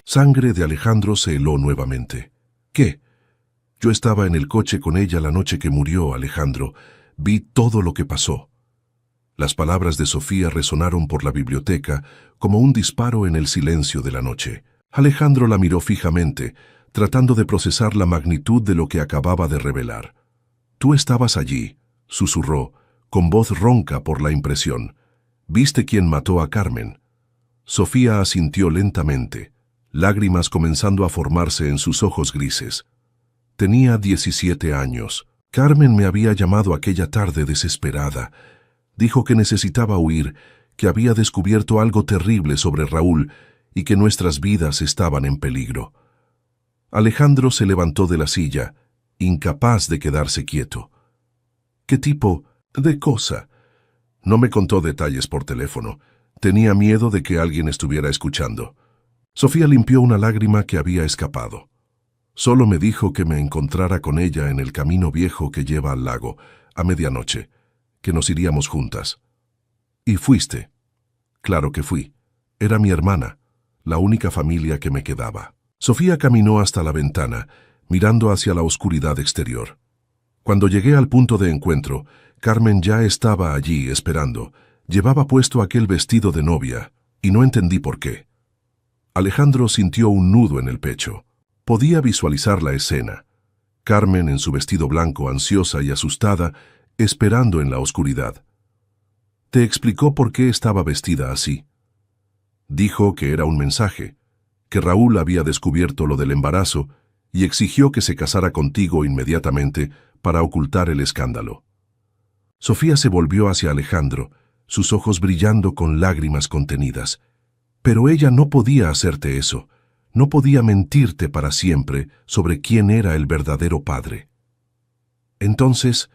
sangre de Alejandro se heló nuevamente. ¿Qué? Yo estaba en el coche con ella la noche que murió, Alejandro. Vi todo lo que pasó. Las palabras de Sofía resonaron por la biblioteca como un disparo en el silencio de la noche. Alejandro la miró fijamente, tratando de procesar la magnitud de lo que acababa de revelar. «Tú estabas allí», susurró, con voz ronca por la impresión. «¿Viste quién mató a Carmen?» Sofía asintió lentamente, lágrimas comenzando a formarse en sus ojos grises. Tenía 17 años. Carmen me había llamado aquella tarde desesperada. Dijo que necesitaba huir, que había descubierto algo terrible sobre Raúl y que nuestras vidas estaban en peligro. Alejandro se levantó de la silla, incapaz de quedarse quieto. ¿Qué tipo de cosa? No me contó detalles por teléfono. Tenía miedo de que alguien estuviera escuchando. Sofía limpió una lágrima que había escapado. Solo me dijo que me encontrara con ella en el camino viejo que lleva al lago, a medianoche, que nos iríamos juntas. ¿Y fuiste? Claro que fui. Era mi hermana, la única familia que me quedaba. Sofía caminó hasta la ventana, mirando hacia la oscuridad exterior. Cuando llegué al punto de encuentro, Carmen ya estaba allí esperando. Llevaba puesto aquel vestido de novia, y no entendí por qué. Alejandro sintió un nudo en el pecho. Podía visualizar la escena. Carmen en su vestido blanco, ansiosa y asustada, esperando en la oscuridad. ¿Te explicó por qué estaba vestida así? Dijo que era un mensaje, que Raúl había descubierto lo del embarazo y exigió que se casara contigo inmediatamente para ocultar el escándalo. Sofía se volvió hacia Alejandro, sus ojos brillando con lágrimas contenidas. Pero ella no podía hacerte eso, no podía mentirte para siempre sobre quién era el verdadero padre. Entonces,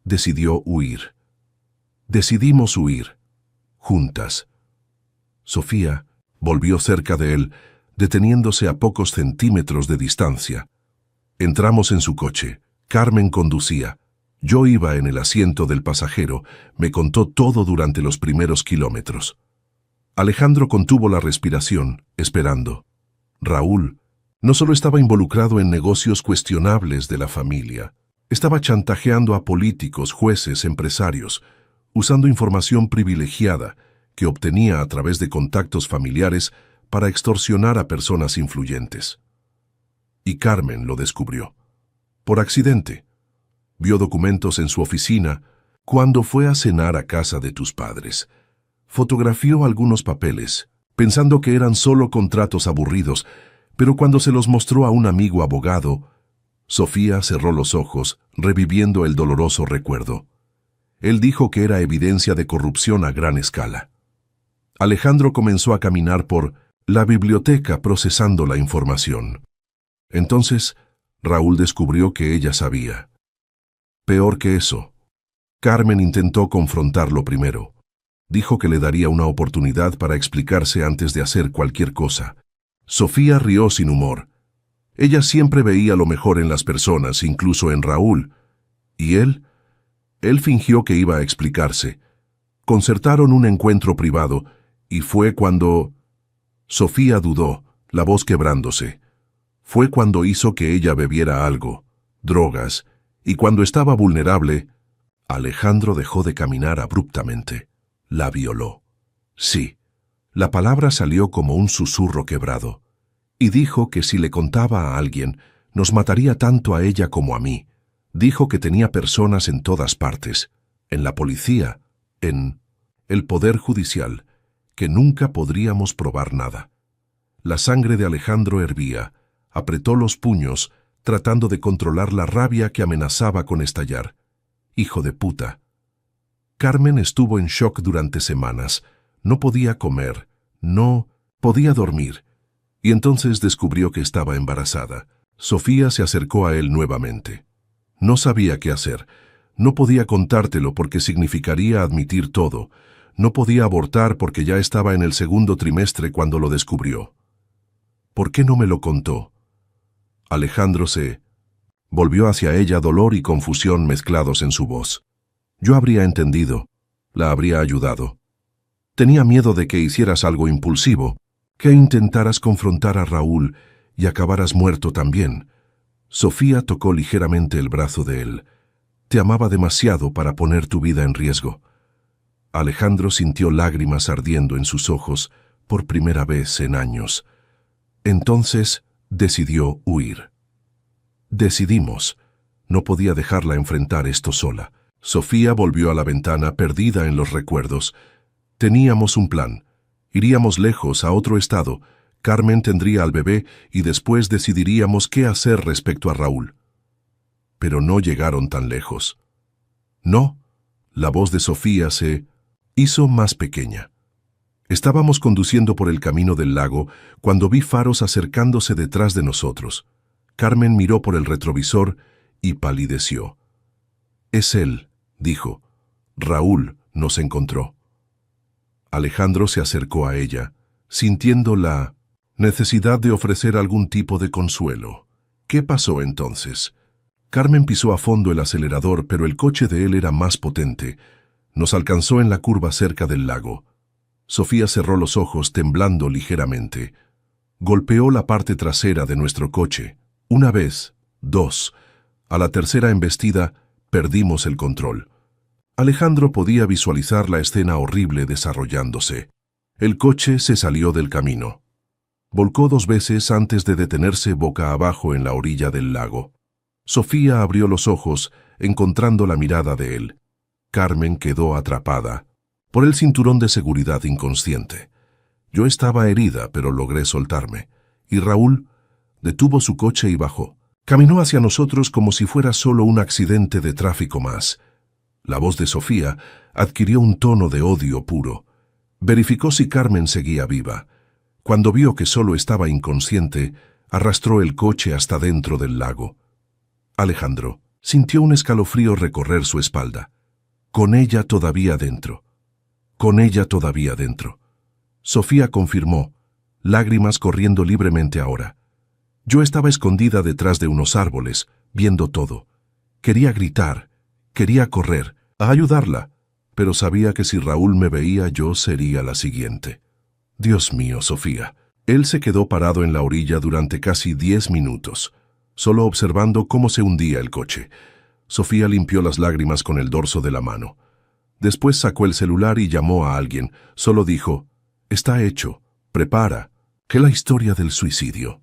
decidió huir. Decidimos huir, juntas. Sofía volvió cerca de él, deteniéndose a pocos centímetros de distancia. Entramos en su coche. Carmen conducía. Yo iba en el asiento del pasajero. Me contó todo durante los primeros kilómetros. Alejandro contuvo la respiración, esperando. Raúl no solo estaba involucrado en negocios cuestionables de la familia, estaba chantajeando a políticos, jueces, empresarios, usando información privilegiada que obtenía a través de contactos familiares para extorsionar a personas influyentes. Y Carmen lo descubrió. Por accidente. Vio documentos en su oficina cuando fue a cenar a casa de tus padres. Fotografió algunos papeles, pensando que eran solo contratos aburridos, pero cuando se los mostró a un amigo abogado, Sofía cerró los ojos, reviviendo el doloroso recuerdo. Él dijo que era evidencia de corrupción a gran escala. Alejandro comenzó a caminar por la biblioteca procesando la información. Entonces, Raúl descubrió que ella sabía. Peor que eso. Carmen intentó confrontarlo primero. Dijo que le daría una oportunidad para explicarse antes de hacer cualquier cosa. Sofía rió sin humor. Ella siempre veía lo mejor en las personas, incluso en Raúl. ¿Y él? Él fingió que iba a explicarse. Concertaron un encuentro privado, y fue cuando... Sofía dudó, la voz quebrándose. Fue cuando hizo que ella bebiera algo, drogas, y cuando estaba vulnerable, Alejandro dejó de caminar abruptamente. La violó. Sí, la palabra salió como un susurro quebrado, y dijo que si le contaba a alguien, nos mataría tanto a ella como a mí. Dijo que tenía personas en todas partes, en la policía, en el poder judicial, que nunca podríamos probar nada. La sangre de Alejandro hervía, apretó los puños, tratando de controlar la rabia que amenazaba con estallar. «Hijo de puta». Carmen estuvo en shock durante semanas. No podía comer, no podía dormir. Y entonces descubrió que estaba embarazada. Sofía se acercó a él nuevamente. No sabía qué hacer. No podía contártelo porque significaría admitir todo. No podía abortar porque ya estaba en el segundo trimestre cuando lo descubrió. ¿Por qué no me lo contó? Alejandro se volvió hacia ella, dolor y confusión mezclados en su voz. Yo habría entendido, la habría ayudado. Tenía miedo de que hicieras algo impulsivo, que intentaras confrontar a Raúl y acabaras muerto también. Sofía tocó ligeramente el brazo de él. Te amaba demasiado para poner tu vida en riesgo. Alejandro sintió lágrimas ardiendo en sus ojos por primera vez en años. Entonces decidió huir. Decidimos. No podía dejarla enfrentar esto sola. Sofía volvió a la ventana, perdida en los recuerdos. Teníamos un plan. Iríamos lejos, a otro estado. Carmen tendría al bebé y después decidiríamos qué hacer respecto a Raúl. Pero no llegaron tan lejos. No, la voz de Sofía se hizo más pequeña. Estábamos conduciendo por el camino del lago cuando vi faros acercándose detrás de nosotros. Carmen miró por el retrovisor y palideció. «Es él», dijo. «Raúl nos encontró». Alejandro se acercó a ella, sintiendo la necesidad de ofrecer algún tipo de consuelo. ¿Qué pasó entonces? Carmen pisó a fondo el acelerador, pero el coche de él era más potente. Nos alcanzó en la curva cerca del lago. Sofía cerró los ojos, temblando ligeramente. Golpeó la parte trasera de nuestro coche. Una vez, dos. A la tercera embestida, perdimos el control. Alejandro podía visualizar la escena horrible desarrollándose. El coche se salió del camino. Volcó 2 veces antes de detenerse boca abajo en la orilla del lago. Sofía abrió los ojos, encontrando la mirada de él. Carmen quedó atrapada por el cinturón de seguridad inconsciente. Yo estaba herida, pero logré soltarme. Y Raúl detuvo su coche y bajó. Caminó hacia nosotros como si fuera solo un accidente de tráfico más. La voz de Sofía adquirió un tono de odio puro. Verificó si Carmen seguía viva. Cuando vio que solo estaba inconsciente, arrastró el coche hasta dentro del lago. Alejandro sintió un escalofrío recorrer su espalda. Con ella todavía dentro. Con ella todavía dentro. Sofía confirmó, lágrimas corriendo libremente ahora. Yo estaba escondida detrás de unos árboles, viendo todo. Quería gritar, quería correr, a ayudarla, pero sabía que si Raúl me veía yo sería la siguiente. Dios mío, Sofía. Él se quedó parado en la orilla durante casi 10 minutos, solo observando cómo se hundía el coche. Sofía limpió las lágrimas con el dorso de la mano. Después sacó el celular y llamó a alguien. Solo dijo, «Está hecho, prepara». ¿Qué la historia del suicidio?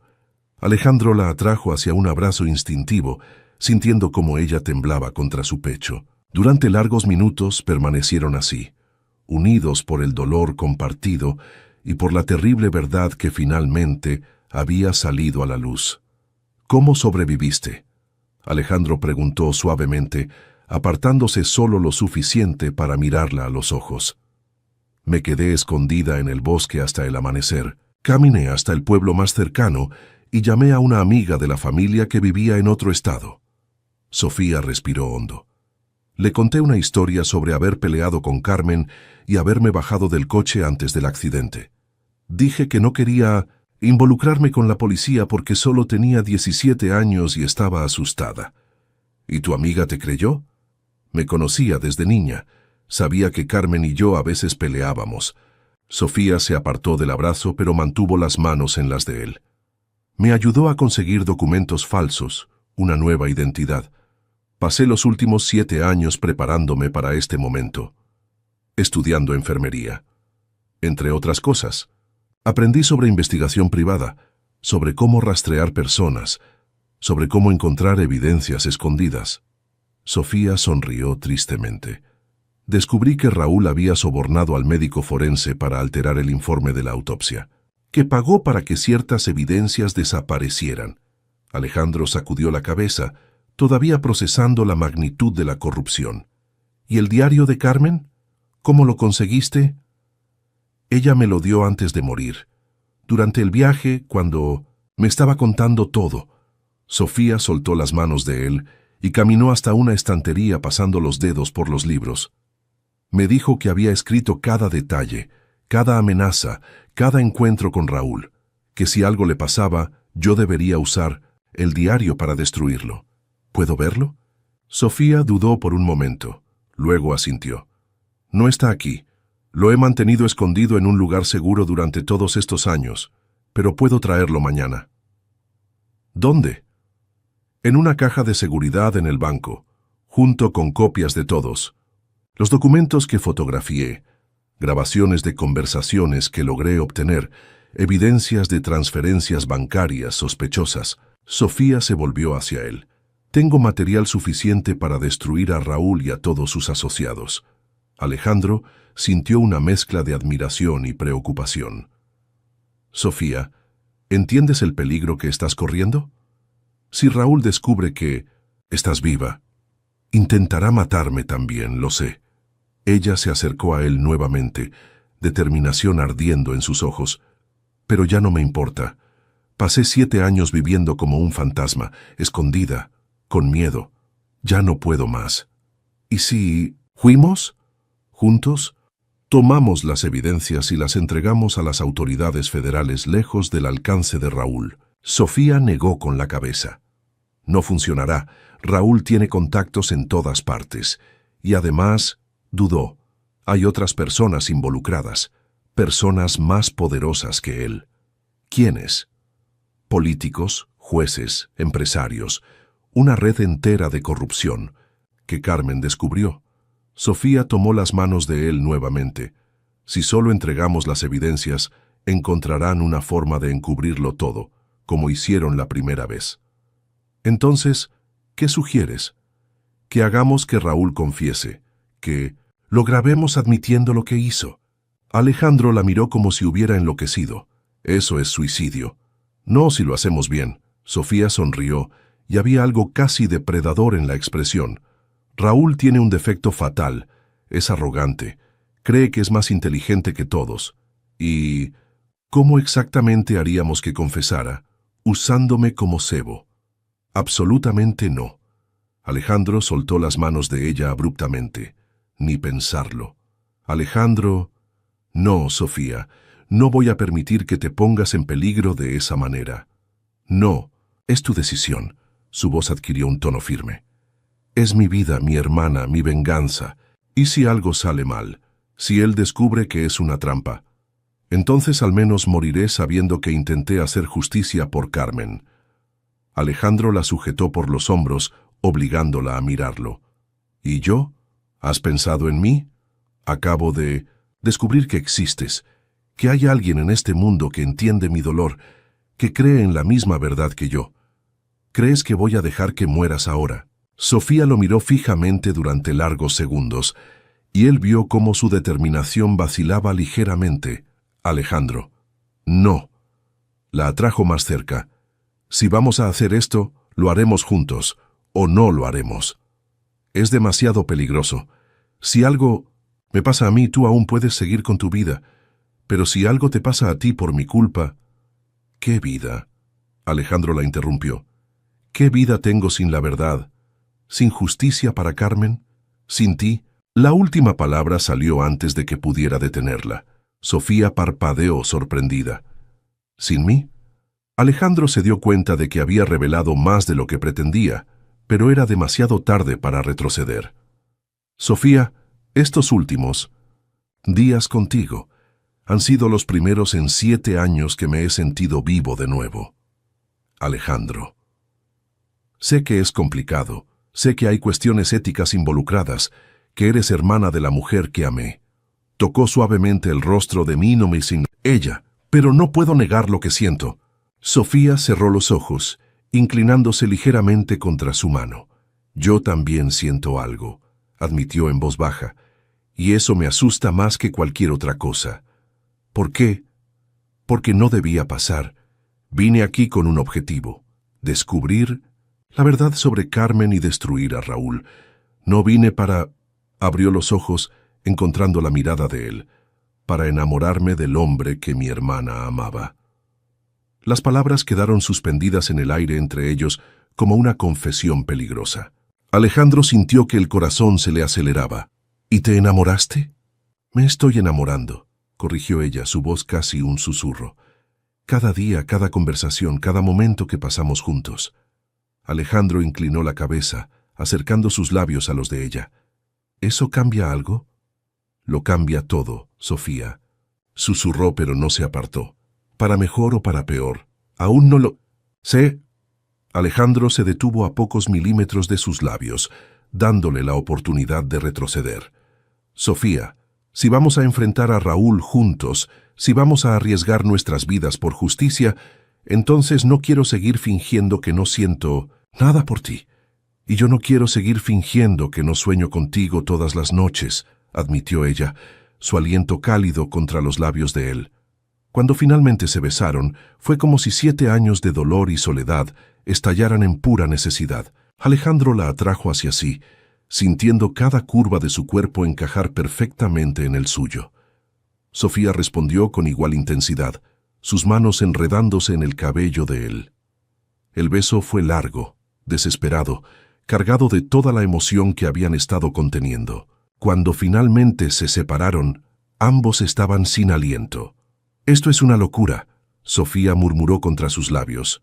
Alejandro la atrajo hacia un abrazo instintivo, sintiendo cómo ella temblaba contra su pecho. Durante largos minutos permanecieron así, unidos por el dolor compartido y por la terrible verdad que finalmente había salido a la luz. «¿Cómo sobreviviste?», Alejandro preguntó suavemente, apartándose solo lo suficiente para mirarla a los ojos. Me quedé escondida en el bosque hasta el amanecer. Caminé hasta el pueblo más cercano y llamé a una amiga de la familia que vivía en otro estado. Sofía respiró hondo. Le conté una historia sobre haber peleado con Carmen y haberme bajado del coche antes del accidente. Dije que no quería involucrarme con la policía porque solo tenía 17 años y estaba asustada. ¿Y tu amiga te creyó? Me conocía desde niña. Sabía que Carmen y yo a veces peleábamos. Sofía se apartó del abrazo, pero mantuvo las manos en las de él. Me ayudó a conseguir documentos falsos, una nueva identidad. Pasé los últimos 7 años preparándome para este momento, estudiando enfermería. Entre otras cosas, aprendí sobre investigación privada, sobre cómo rastrear personas, sobre cómo encontrar evidencias escondidas. Sofía sonrió tristemente. Descubrí que Raúl había sobornado al médico forense para alterar el informe de la autopsia, que pagó para que ciertas evidencias desaparecieran. Alejandro sacudió la cabeza, todavía procesando la magnitud de la corrupción. ¿Y el diario de Carmen? ¿Cómo lo conseguiste? Ella me lo dio antes de morir. Durante el viaje, cuando me estaba contando todo. Sofía soltó las manos de él y caminó hasta una estantería pasando los dedos por los libros. Me dijo que había escrito cada detalle, cada amenaza, cada encuentro con Raúl, que si algo le pasaba, yo debería usar el diario para destruirlo. ¿Puedo verlo? Sofía dudó por un momento, luego asintió. No está aquí. Lo he mantenido escondido en un lugar seguro durante todos estos años, pero puedo traerlo mañana. ¿Dónde? En una caja de seguridad en el banco, junto con copias de todos. Los documentos que fotografié, grabaciones de conversaciones que logré obtener, evidencias de transferencias bancarias sospechosas. Sofía se volvió hacia él. Tengo material suficiente para destruir a Raúl y a todos sus asociados. Alejandro sintió una mezcla de admiración y preocupación. Sofía, ¿entiendes el peligro que estás corriendo? Si Raúl descubre que estás viva, intentará matarme también, lo sé. Ella se acercó a él nuevamente, determinación ardiendo en sus ojos. Pero ya no me importa. Pasé 7 años viviendo como un fantasma, escondida, con miedo. Ya no puedo más. ¿Y si fuimos? ¿Juntos? Tomamos las evidencias y las entregamos a las autoridades federales lejos del alcance de Raúl. Sofía negó con la cabeza. No funcionará. Raúl tiene contactos en todas partes. Y además, dudó, hay otras personas involucradas, personas más poderosas que él. ¿Quiénes? Políticos, jueces, empresarios, una red entera de corrupción, que Carmen descubrió. Sofía tomó las manos de él nuevamente. Si solo entregamos las evidencias, encontrarán una forma de encubrirlo todo, como hicieron la primera vez. Entonces, ¿qué sugieres? Que hagamos que Raúl confiese, que lo grabemos admitiendo lo que hizo. Alejandro la miró como si hubiera enloquecido. Eso es suicidio. No si lo hacemos bien. Sofía sonrió, y había algo casi depredador en la expresión. Raúl tiene un defecto fatal. Es arrogante. Cree que es más inteligente que todos. ¿Y cómo exactamente haríamos que confesara? Usándome como cebo. Absolutamente no. Alejandro soltó las manos de ella abruptamente. Ni pensarlo. Alejandro... No, Sofía, no voy a permitir que te pongas en peligro de esa manera. No, es tu decisión. Su voz adquirió un tono firme. Es mi vida, mi hermana, mi venganza. ¿Y si algo sale mal? Si él descubre que es una trampa. Entonces al menos moriré sabiendo que intenté hacer justicia por Carmen. Alejandro la sujetó por los hombros, obligándola a mirarlo. ¿Y yo? ¿Has pensado en mí? Acabo de descubrir que existes, que hay alguien en este mundo que entiende mi dolor, que cree en la misma verdad que yo. ¿Crees que voy a dejar que mueras ahora? Sofía lo miró fijamente durante largos segundos, y él vio cómo su determinación vacilaba ligeramente. Alejandro. No. La atrajo más cerca. Si vamos a hacer esto, lo haremos juntos, o no lo haremos. Es demasiado peligroso. Si algo me pasa a mí, tú aún puedes seguir con tu vida. Pero si algo te pasa a ti por mi culpa... ¿Qué vida? Alejandro la interrumpió. ¿Qué vida tengo sin la verdad? ¿Sin justicia para Carmen? ¿Sin ti? La última palabra salió antes de que pudiera detenerla. Sofía parpadeó sorprendida. ¿Sin mí? Alejandro se dio cuenta de que había revelado más de lo que pretendía, pero era demasiado tarde para retroceder. Sofía, estos últimos días contigo han sido los primeros en 7 años que me he sentido vivo de nuevo. Alejandro. Sé que es complicado, sé que hay cuestiones éticas involucradas, que eres hermana de la mujer que amé. Tocó suavemente el rostro de mí, no me sin ella, pero no puedo negar lo que siento. Sofía cerró los ojos, inclinándose ligeramente contra su mano. Yo también siento algo, admitió en voz baja, y eso me asusta más que cualquier otra cosa. ¿Por qué? Porque no debía pasar. Vine aquí con un objetivo. descubrir la verdad sobre Carmen y destruir a Raúl. No vine para... Abrió los ojos, encontrando la mirada de él, para enamorarme del hombre que mi hermana amaba. Las palabras quedaron suspendidas en el aire entre ellos como una confesión peligrosa. Alejandro sintió que el corazón se le aceleraba. ¿Y te enamoraste? Me estoy enamorando, corrigió ella, su voz casi un susurro. Cada día, cada conversación, cada momento que pasamos juntos. Alejandro inclinó la cabeza, acercando sus labios a los de ella. ¿Eso cambia algo? Lo cambia todo, Sofía. Susurró, pero no se apartó. ¿Para mejor o para peor? Aún no lo sé. Alejandro se detuvo a pocos milímetros de sus labios, dándole la oportunidad de retroceder. Sofía, si vamos a enfrentar a Raúl juntos, si vamos a arriesgar nuestras vidas por justicia, entonces no quiero seguir fingiendo que no siento nada por ti. Y yo no quiero seguir fingiendo que no sueño contigo todas las noches, admitió ella, su aliento cálido contra los labios de él. Cuando finalmente se besaron, fue como si 7 años de dolor y soledad estallaran en pura necesidad. Alejandro la atrajo hacia sí, sintiendo cada curva de su cuerpo encajar perfectamente en el suyo. Sofía respondió con igual intensidad, sus manos enredándose en el cabello de él. El beso fue largo, desesperado, cargado de toda la emoción que habían estado conteniendo. Cuando finalmente se separaron, ambos estaban sin aliento. «Esto es una locura», Sofía murmuró contra sus labios.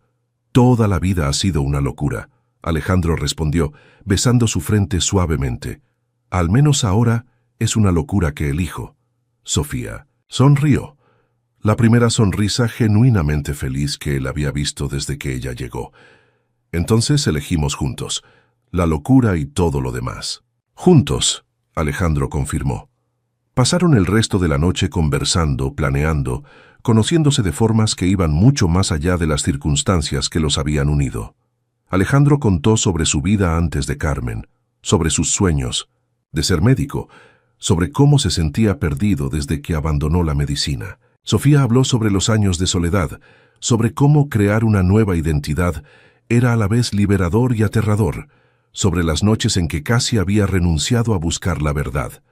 «Toda la vida ha sido una locura», Alejandro respondió, besando su frente suavemente. «Al menos ahora es una locura que elijo». Sofía sonrió, la primera sonrisa genuinamente feliz que él había visto desde que ella llegó. «Entonces elegimos juntos, la locura y todo lo demás». «Juntos», Alejandro confirmó. Pasaron el resto de la noche conversando, planeando, conociéndose de formas que iban mucho más allá de las circunstancias que los habían unido. Alejandro contó sobre su vida antes de Carmen, sobre sus sueños, de ser médico, sobre cómo se sentía perdido desde que abandonó la medicina. Sofía habló sobre los años de soledad, sobre cómo crear una nueva identidad era a la vez liberador y aterrador, sobre las noches en que casi había renunciado a buscar la verdad.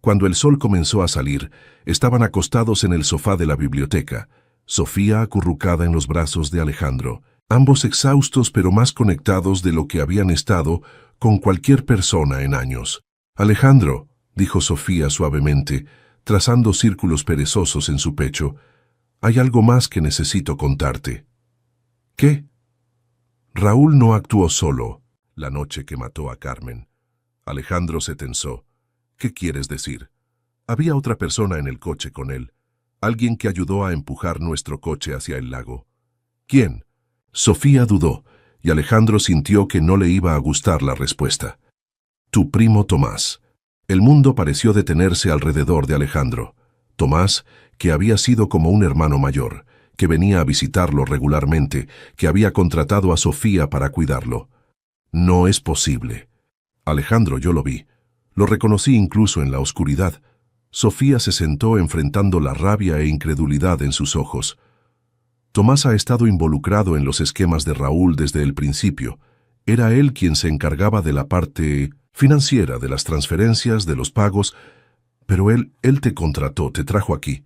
Cuando el sol comenzó a salir, estaban acostados en el sofá de la biblioteca, Sofía acurrucada en los brazos de Alejandro, ambos exhaustos pero más conectados de lo que habían estado con cualquier persona en años. «Alejandro», dijo Sofía suavemente, trazando círculos perezosos en su pecho, «hay algo más que necesito contarte». «¿Qué?» Raúl no actuó solo la noche que mató a Carmen. Alejandro se tensó. «¿Qué quieres decir?» Había otra persona en el coche con él, alguien que ayudó a empujar nuestro coche hacia el lago. ¿Quién? Sofía dudó, y Alejandro sintió que no le iba a gustar la respuesta. Tu primo Tomás. El mundo pareció detenerse alrededor de Alejandro. Tomás, que había sido como un hermano mayor, que venía a visitarlo regularmente, que había contratado a Sofía para cuidarlo. No es posible. Alejandro, yo lo vi. Lo reconocí incluso en la oscuridad. Sofía se sentó enfrentando la rabia e incredulidad en sus ojos. Tomás ha estado involucrado en los esquemas de Raúl desde el principio. Era él quien se encargaba de la parte financiera, de las transferencias, de los pagos. Pero él te contrató, te trajo aquí.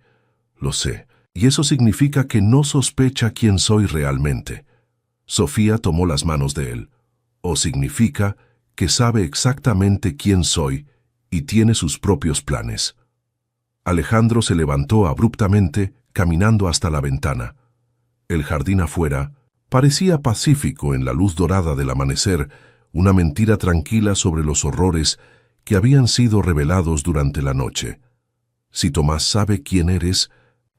Lo sé. Y eso significa que no sospecha quién soy realmente. Sofía tomó las manos de él. O significa que sabe exactamente quién soy y tiene sus propios planes. Alejandro se levantó abruptamente, caminando hasta la ventana. El jardín afuera parecía pacífico en la luz dorada del amanecer, una mentira tranquila sobre los horrores que habían sido revelados durante la noche. Si Tomás sabe quién eres,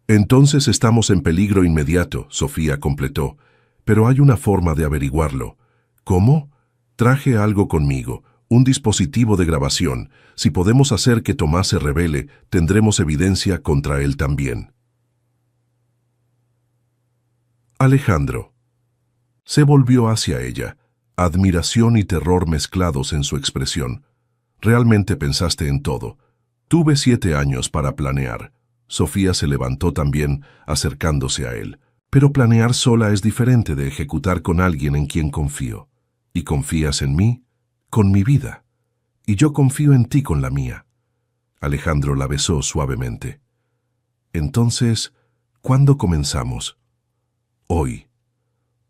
entonces estamos en peligro inmediato, Sofía completó, pero hay una forma de averiguarlo. ¿Cómo? Traje algo conmigo, un dispositivo de grabación. Si podemos hacer que Tomás se revele, tendremos evidencia contra él también. Alejandro. Se volvió hacia ella, admiración y terror mezclados en su expresión. Realmente pensaste en todo. Tuve 7 años para planear. Sofía se levantó también, acercándose a él. Pero planear sola es diferente de ejecutar con alguien en quien confío. ¿Y confías en mí? Con mi vida. Y yo confío en ti con la mía. Alejandro la besó suavemente. Entonces, ¿cuándo comenzamos? Hoy.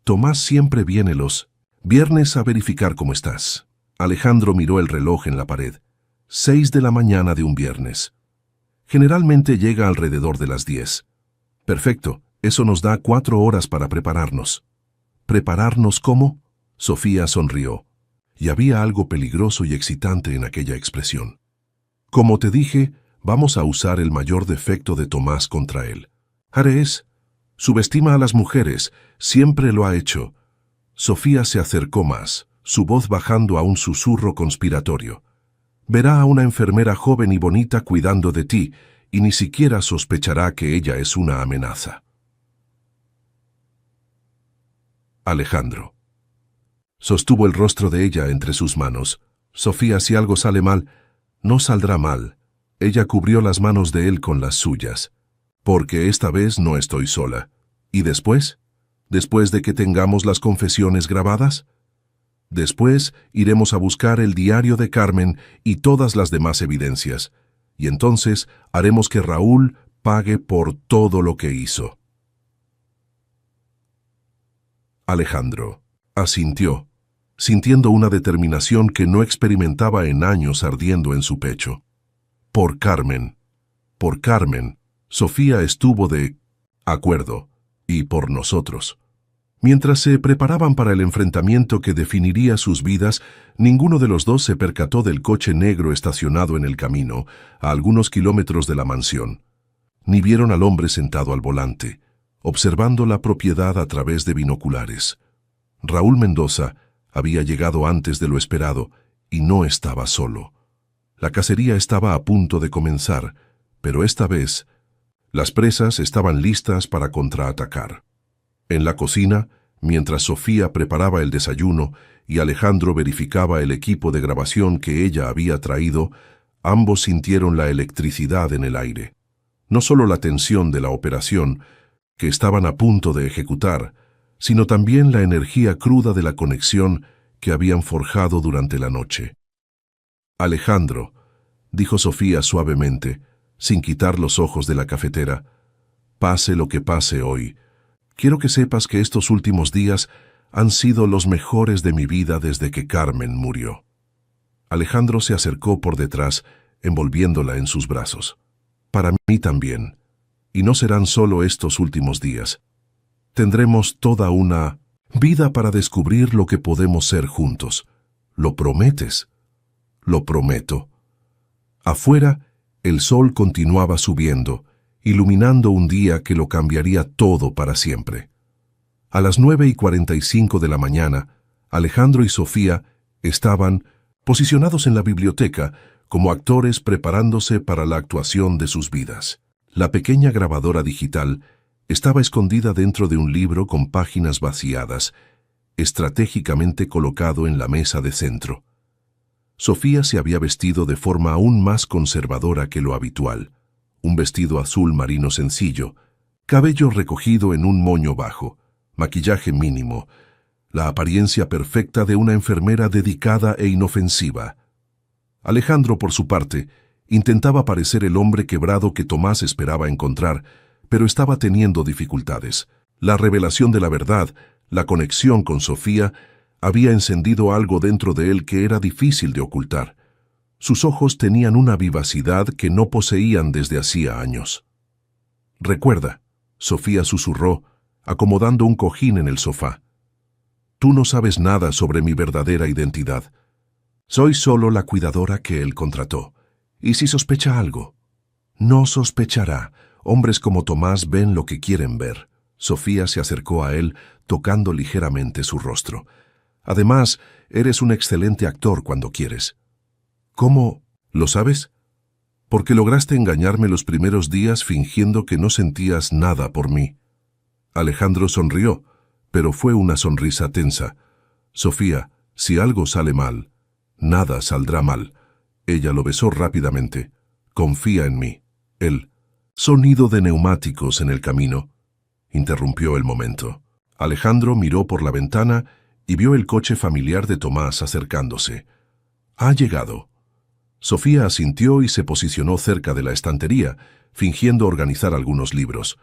Tomás siempre viene los viernes a verificar cómo estás. Alejandro miró el reloj en la pared. 6 de la mañana de un viernes. Generalmente llega alrededor de las 10. Perfecto, eso nos da 4 horas para prepararnos. ¿Prepararnos cómo? Sofía sonrió. Y había algo peligroso y excitante en aquella expresión. Como te dije, vamos a usar el mayor defecto de Tomás contra él. Ares subestima a las mujeres, siempre lo ha hecho. Sofía se acercó más, su voz bajando a un susurro conspiratorio. Verá a una enfermera joven y bonita cuidando de ti, y ni siquiera sospechará que ella es una amenaza. Alejandro. Sostuvo el rostro de ella entre sus manos. Sofía, si algo sale mal, no saldrá mal. Ella cubrió las manos de él con las suyas. Porque esta vez no estoy sola. ¿Y después? ¿Después de que tengamos las confesiones grabadas? Después iremos a buscar el diario de Carmen y todas las demás evidencias. Y entonces haremos que Raúl pague por todo lo que hizo. Alejandro asintió, sintiendo una determinación que no experimentaba en años ardiendo en su pecho. Por Carmen. Por Carmen. Sofía estuvo de acuerdo, y por nosotros. Mientras se preparaban para el enfrentamiento que definiría sus vidas, ninguno de los dos se percató del coche negro estacionado en el camino, a algunos kilómetros de la mansión. Ni vieron al hombre sentado al volante, observando la propiedad a través de binoculares. Raúl Mendoza había llegado antes de lo esperado y no estaba solo. La cacería estaba a punto de comenzar, pero esta vez las presas estaban listas para contraatacar. En la cocina, mientras Sofía preparaba el desayuno y Alejandro verificaba el equipo de grabación que ella había traído, ambos sintieron la electricidad en el aire. No solo la tensión de la operación, que estaban a punto de ejecutar, sino también la energía cruda de la conexión que habían forjado durante la noche. Alejandro, dijo Sofía suavemente, sin quitar los ojos de la cafetera, pase lo que pase hoy, quiero que sepas que estos últimos días han sido los mejores de mi vida desde que Carmen murió. Alejandro se acercó por detrás, envolviéndola en sus brazos. Para mí también. Y no serán solo estos últimos días. Tendremos toda una vida para descubrir lo que podemos ser juntos. ¿Lo prometes? Lo prometo. Afuera, el sol continuaba subiendo, iluminando un día que lo cambiaría todo para siempre. A las 9:45 de la mañana, Alejandro y Sofía estaban posicionados en la biblioteca como actores preparándose para la actuación de sus vidas. La pequeña grabadora digital estaba escondida dentro de un libro con páginas vaciadas, estratégicamente colocado en la mesa de centro. Sofía se había vestido de forma aún más conservadora que lo habitual. Un vestido azul marino sencillo, cabello recogido en un moño bajo, maquillaje mínimo, la apariencia perfecta de una enfermera dedicada e inofensiva. Alejandro, por su parte, intentaba parecer el hombre quebrado que Tomás esperaba encontrar, pero estaba teniendo dificultades. La revelación de la verdad, la conexión con Sofía, había encendido algo dentro de él que era difícil de ocultar. Sus ojos tenían una vivacidad que no poseían desde hacía años. «Recuerda», Sofía susurró, acomodando un cojín en el sofá. «Tú no sabes nada sobre mi verdadera identidad. Soy solo la cuidadora que él contrató. ¿Y si sospecha algo?» «No sospechará. Hombres como Tomás ven lo que quieren ver». Sofía se acercó a él, tocando ligeramente su rostro. «Además, eres un excelente actor cuando quieres». «¿Cómo? ¿Lo sabes?» «Porque lograste engañarme los primeros días fingiendo que no sentías nada por mí». Alejandro sonrió, pero fue una sonrisa tensa. «Sofía, si algo sale mal, nada saldrá mal». Ella lo besó rápidamente. «Confía en mí». El sonido de neumáticos en el camino. interrumpió el momento. Alejandro miró por la ventana y vio el coche familiar de Tomás acercándose. «Ha llegado». Sofía asintió y se posicionó cerca de la estantería, fingiendo organizar algunos libros.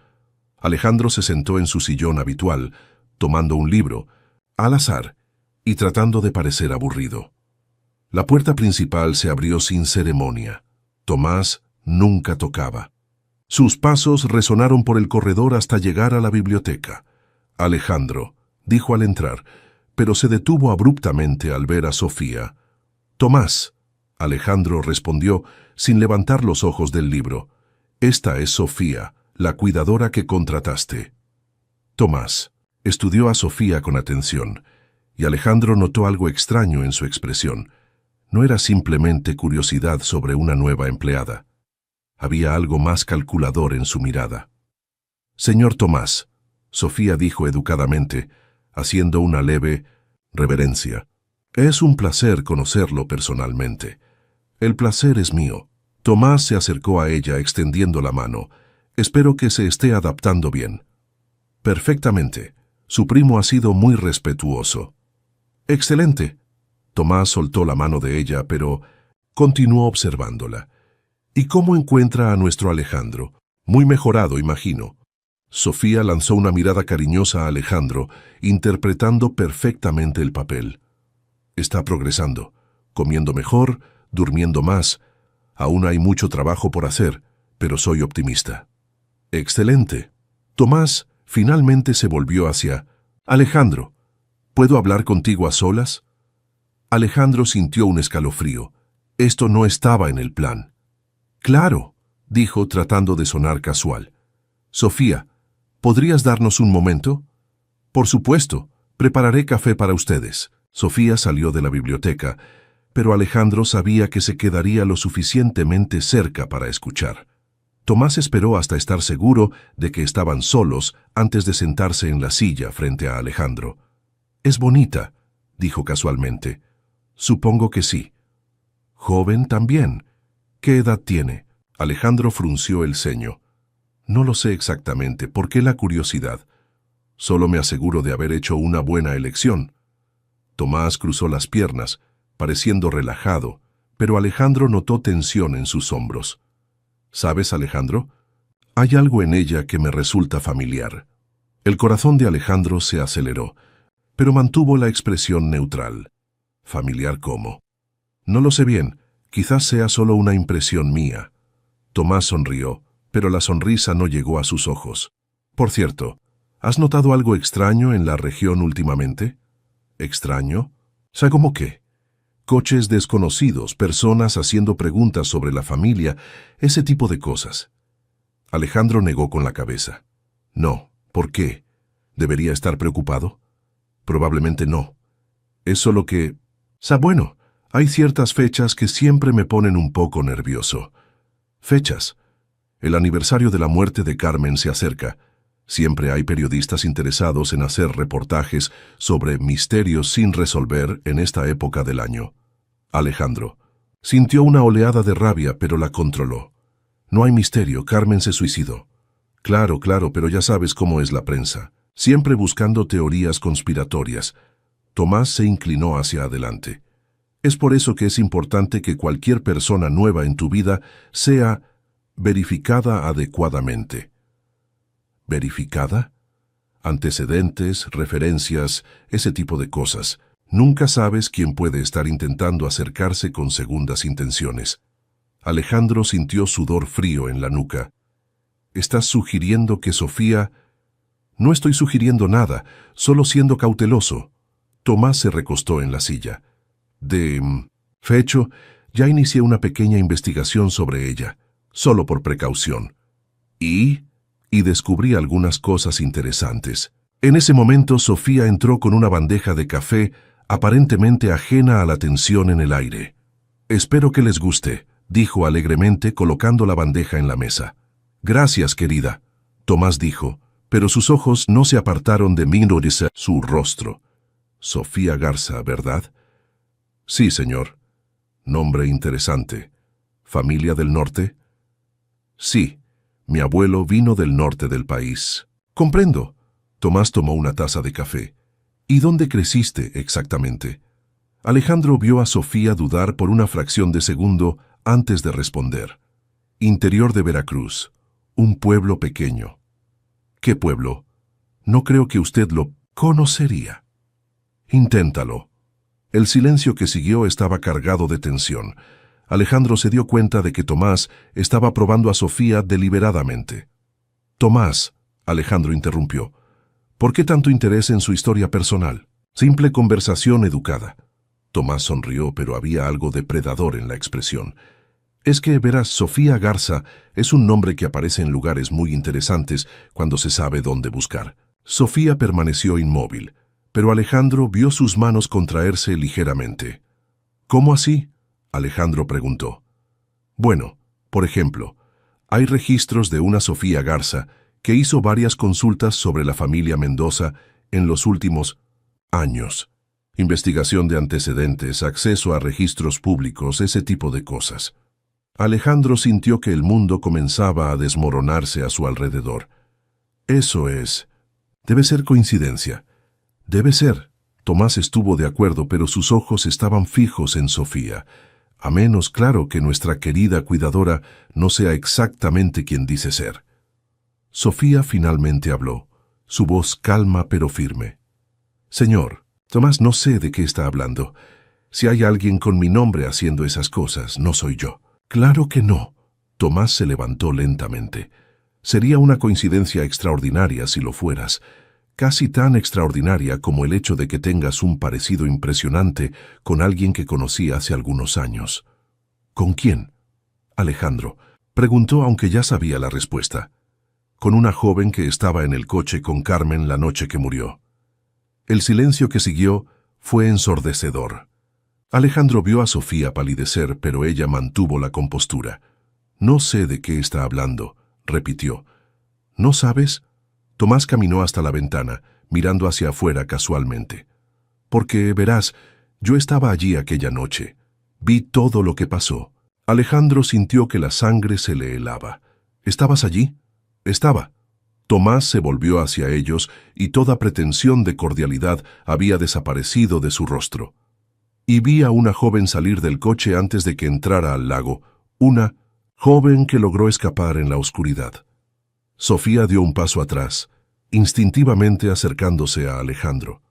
Alejandro se sentó en su sillón habitual, tomando un libro, al azar, y tratando de parecer aburrido. La puerta principal se abrió sin ceremonia. Tomás nunca tocaba. Sus pasos resonaron por el corredor hasta llegar a la biblioteca. «Alejandro», dijo al entrar, pero se detuvo abruptamente al ver a Sofía. «Tomás», Alejandro respondió sin levantar los ojos del libro. «Esta es Sofía, la cuidadora que contrataste». Tomás estudió a Sofía con atención, y Alejandro notó algo extraño en su expresión. No era simplemente curiosidad sobre una nueva empleada. Había algo más calculador en su mirada. «Señor Tomás», Sofía dijo educadamente, haciendo una leve reverencia. «Es un placer conocerlo personalmente». «El placer es mío». Tomás se acercó a ella extendiendo la mano. «Espero que se esté adaptando bien». «Perfectamente. Su primo ha sido muy respetuoso». «Excelente». Tomás soltó la mano de ella, pero continuó observándola. «¿Y cómo encuentra a nuestro Alejandro? Muy mejorado, imagino». Sofía lanzó una mirada cariñosa a Alejandro, interpretando perfectamente el papel. «Está progresando, comiendo mejor, durmiendo más. Aún hay mucho trabajo por hacer, pero soy optimista». «Excelente». Tomás finalmente se volvió hacia Alejandro. «¿Puedo hablar contigo a solas?» Alejandro sintió un escalofrío. Esto no estaba en el plan. «Claro», dijo tratando de sonar casual. «Sofía, ¿podrías darnos un momento?» «Por supuesto, prepararé café para ustedes». Sofía salió de la biblioteca, pero Alejandro sabía que se quedaría lo suficientemente cerca para escuchar. Tomás esperó hasta estar seguro de que estaban solos antes de sentarse en la silla frente a Alejandro. «Es bonita», dijo casualmente. «Supongo que sí». «Joven también. ¿Qué edad tiene?» Alejandro frunció el ceño. «No lo sé exactamente. ¿Por qué la curiosidad? Solo me aseguro de haber hecho una buena elección». Tomás cruzó las piernas, pareciendo relajado, pero Alejandro notó tensión en sus hombros. «¿Sabes, Alejandro? Hay algo en ella que me resulta familiar». El corazón de Alejandro se aceleró, pero mantuvo la expresión neutral. «¿Familiar cómo?» «No lo sé bien. Quizás sea solo una impresión mía». Tomás sonrió, pero la sonrisa no llegó a sus ojos. «Por cierto, ¿has notado algo extraño en la región últimamente?» «¿Extraño? ¿Cómo qué?» «Coches desconocidos, personas haciendo preguntas sobre la familia, ese tipo de cosas». Alejandro negó con la cabeza. «No, ¿por qué? ¿Debería estar preocupado?» «Probablemente no. Es solo que... Bueno, hay ciertas fechas que siempre me ponen un poco nervioso». «¿Fechas?» «El aniversario de la muerte de Carmen se acerca. Siempre hay periodistas interesados en hacer reportajes sobre misterios sin resolver en esta época del año». Alejandro sintió una oleada de rabia, pero la controló. «No hay misterio, Carmen se suicidó». Claro, pero ya sabes cómo es la prensa. Siempre buscando teorías conspiratorias». Tomás se inclinó hacia adelante. «Es por eso que es importante que cualquier persona nueva en tu vida sea verificada adecuadamente». ¿Verificada? Antecedentes, referencias, ese tipo de cosas. Nunca sabes quién puede estar intentando acercarse con segundas intenciones. Alejandro sintió sudor frío en la nuca. «¿Estás sugiriendo que Sofía...?» «No estoy sugiriendo nada, solo siendo cauteloso». Tomás se recostó en la silla. Fecho, ya inicié una pequeña investigación sobre ella, solo por precaución. Y descubrí algunas cosas interesantes. En ese momento Sofía entró con una bandeja de café aparentemente ajena a la tensión en el aire. «Espero que les guste», dijo alegremente colocando la bandeja en la mesa. «Gracias, querida», Tomás dijo, pero sus ojos no se apartaron de minorizar su rostro. «Sofía Garza, ¿verdad?» «Sí, señor». «Nombre interesante. ¿Familia del norte?» «Sí, mi abuelo vino del norte del país». Comprendo. Tomás tomó una taza de café. ¿Y dónde creciste exactamente? Alejandro vio a Sofía dudar por una fracción de segundo antes de responder. Interior de Veracruz, un pueblo pequeño. ¿Qué pueblo? No creo que usted lo conocería. Inténtalo. El silencio que siguió estaba cargado de tensión. Alejandro se dio cuenta de que Tomás estaba probando a Sofía deliberadamente. Tomás, Alejandro interrumpió, ¿por qué tanto interés en su historia personal? Simple conversación educada. Tomás sonrió, pero había algo depredador en la expresión. Es que, verás, Sofía Garza es un nombre que aparece en lugares muy interesantes cuando se sabe dónde buscar. Sofía permaneció inmóvil, pero Alejandro vio sus manos contraerse ligeramente. ¿Cómo así? Alejandro preguntó. Bueno, por ejemplo, hay registros de una Sofía Garza que hizo varias consultas sobre la familia Mendoza en los últimos años. Investigación de antecedentes, acceso a registros públicos, ese tipo de cosas. Alejandro sintió que el mundo comenzaba a desmoronarse a su alrededor. Eso es. Debe ser coincidencia. Debe ser. Tomás estuvo de acuerdo, pero sus ojos estaban fijos en Sofía. A menos, claro, que nuestra querida cuidadora no sea exactamente quien dice ser. Sofía finalmente habló, su voz calma pero firme. Señor, Tomás, no sé de qué está hablando. Si hay alguien con mi nombre haciendo esas cosas, no soy yo. Claro que no. Tomás se levantó lentamente. Sería una coincidencia extraordinaria si lo fueras, casi tan extraordinaria como el hecho de que tengas un parecido impresionante con alguien que conocí hace algunos años. ¿Con quién? Alejandro preguntó, aunque ya sabía la respuesta. Con una joven que estaba en el coche con Carmen la noche que murió. El silencio que siguió fue ensordecedor. Alejandro vio a Sofía palidecer, pero ella mantuvo la compostura. No sé de qué está hablando, repitió. ¿No sabes? Tomás caminó hasta la ventana, mirando hacia afuera casualmente. Porque, verás, yo estaba allí aquella noche. Vi todo lo que pasó. Alejandro sintió que la sangre se le helaba. ¿Estabas allí? Estaba. Tomás se volvió hacia ellos y toda pretensión de cordialidad había desaparecido de su rostro. Y vi a una joven salir del coche antes de que entrara al lago, una joven que logró escapar en la oscuridad. Sofía dio un paso atrás, instintivamente acercándose a Alejandro.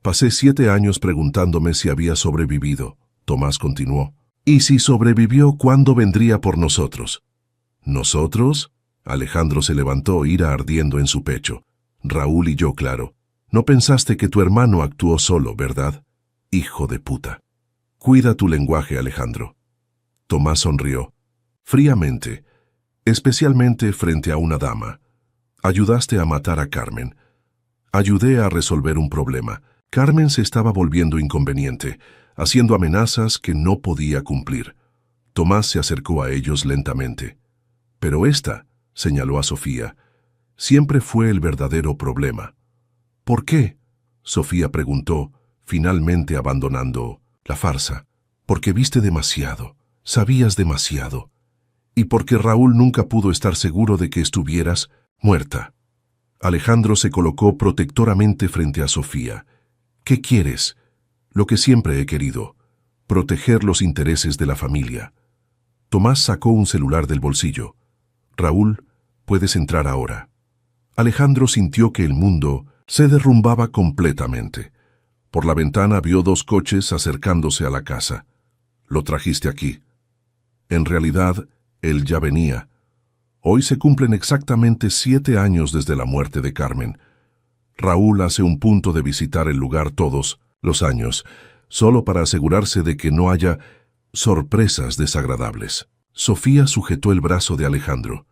Pasé 7 años preguntándome si había sobrevivido, Tomás continuó. ¿Y si sobrevivió, cuándo vendría por nosotros? ¿Nosotros? Alejandro se levantó, ira ardiendo en su pecho. Raúl y yo, claro. No pensaste que tu hermano actuó solo, ¿verdad? Hijo de puta. Cuida tu lenguaje, Alejandro. Tomás sonrió. Fríamente, especialmente frente a una dama. Ayudaste a matar a Carmen. Ayudé a resolver un problema. Carmen se estaba volviendo inconveniente, haciendo amenazas que no podía cumplir. Tomás se acercó a ellos lentamente. Pero esta, señaló a Sofía, siempre fue el verdadero problema. ¿Por qué? Sofía preguntó, finalmente abandonando la farsa. Porque viste demasiado, sabías demasiado. Y porque Raúl nunca pudo estar seguro de que estuvieras muerta. Alejandro se colocó protectoramente frente a Sofía. ¿Qué quieres? Lo que siempre he querido, proteger los intereses de la familia. Tomás sacó un celular del bolsillo. Raúl, puedes entrar ahora. Alejandro sintió que el mundo se derrumbaba completamente. Por la ventana vio 2 coches acercándose a la casa. Lo trajiste aquí. En realidad, él ya venía. Hoy se cumplen exactamente 7 años desde la muerte de Carmen. Raúl hace un punto de visitar el lugar todos los años, solo para asegurarse de que no haya sorpresas desagradables. Sofía sujetó el brazo de Alejandro.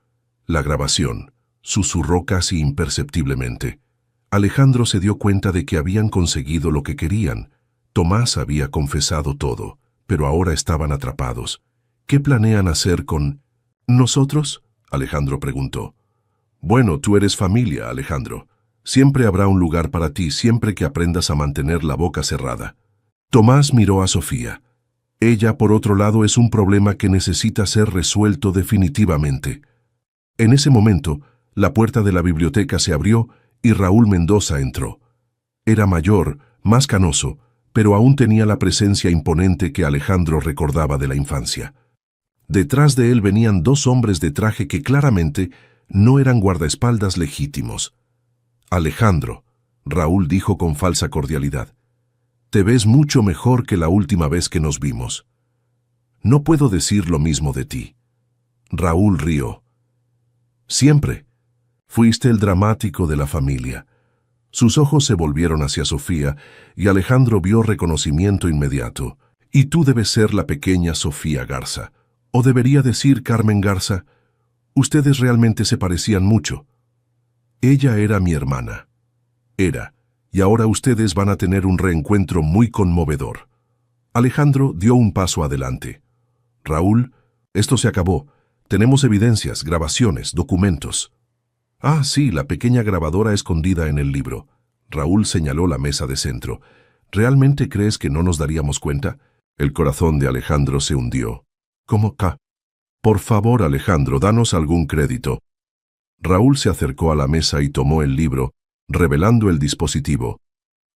La grabación, susurró casi imperceptiblemente. Alejandro se dio cuenta de que habían conseguido lo que querían. Tomás había confesado todo, pero ahora estaban atrapados. ¿Qué planean hacer con nosotros? Alejandro preguntó. Bueno, tú eres familia, Alejandro. Siempre habrá un lugar para ti siempre que aprendas a mantener la boca cerrada. Tomás miró a Sofía. Ella, por otro lado, es un problema que necesita ser resuelto definitivamente. En ese momento, La puerta de la biblioteca se abrió y Raúl Mendoza entró. Era mayor, más canoso, pero aún tenía la presencia imponente que Alejandro recordaba de la infancia. Detrás de él venían dos hombres de traje que claramente no eran guardaespaldas legítimos. «Alejandro», Raúl dijo con falsa cordialidad, «te ves mucho mejor que la última vez que nos vimos». «No puedo decir lo mismo de ti». Raúl rió. «Siempre. Fuiste el dramático de la familia». Sus ojos se volvieron hacia Sofía y Alejandro vio reconocimiento inmediato. «Y tú debes ser la pequeña Sofía Garza. O debería decir Carmen Garza. Ustedes realmente se parecían mucho». «Ella era mi hermana». «Era. Y ahora ustedes van a tener un reencuentro muy conmovedor». Alejandro dio un paso adelante. «Raúl, esto se acabó. Tenemos evidencias, grabaciones, documentos». «Ah, sí, la pequeña grabadora escondida en el libro». Raúl señaló la mesa de centro. «¿Realmente crees que no nos daríamos cuenta?» El corazón de Alejandro se hundió. «¿Cómo ca? Por favor, Alejandro, danos algún crédito». Raúl se acercó a la mesa y tomó el libro, revelando el dispositivo.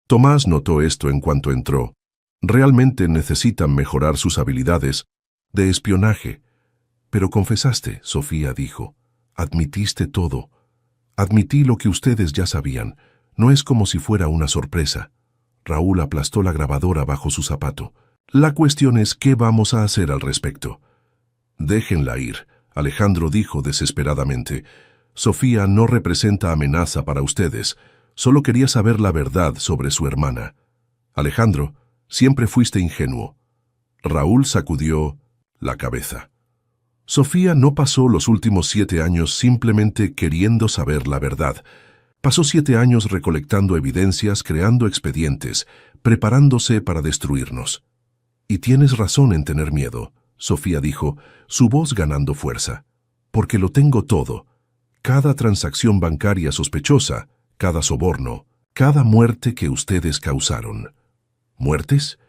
Tomás notó esto en cuanto entró. «Realmente necesitan mejorar sus habilidades de espionaje». «Pero confesaste», Sofía dijo. «Admitiste todo». «Admití lo que ustedes ya sabían. No es como si fuera una sorpresa». Raúl aplastó la grabadora bajo su zapato. «La cuestión es qué vamos a hacer al respecto». «Déjenla ir», Alejandro dijo desesperadamente. «Sofía no representa amenaza para ustedes. Solo quería saber la verdad sobre su hermana». «Alejandro, siempre fuiste ingenuo». Raúl sacudió la cabeza. Sofía no pasó los últimos 7 años simplemente queriendo saber la verdad. Pasó 7 años recolectando evidencias, creando expedientes, preparándose para destruirnos. «Y tienes razón en tener miedo», Sofía dijo, su voz ganando fuerza. «Porque lo tengo todo. Cada transacción bancaria sospechosa, cada soborno, cada muerte que ustedes causaron». «¿Muertes?»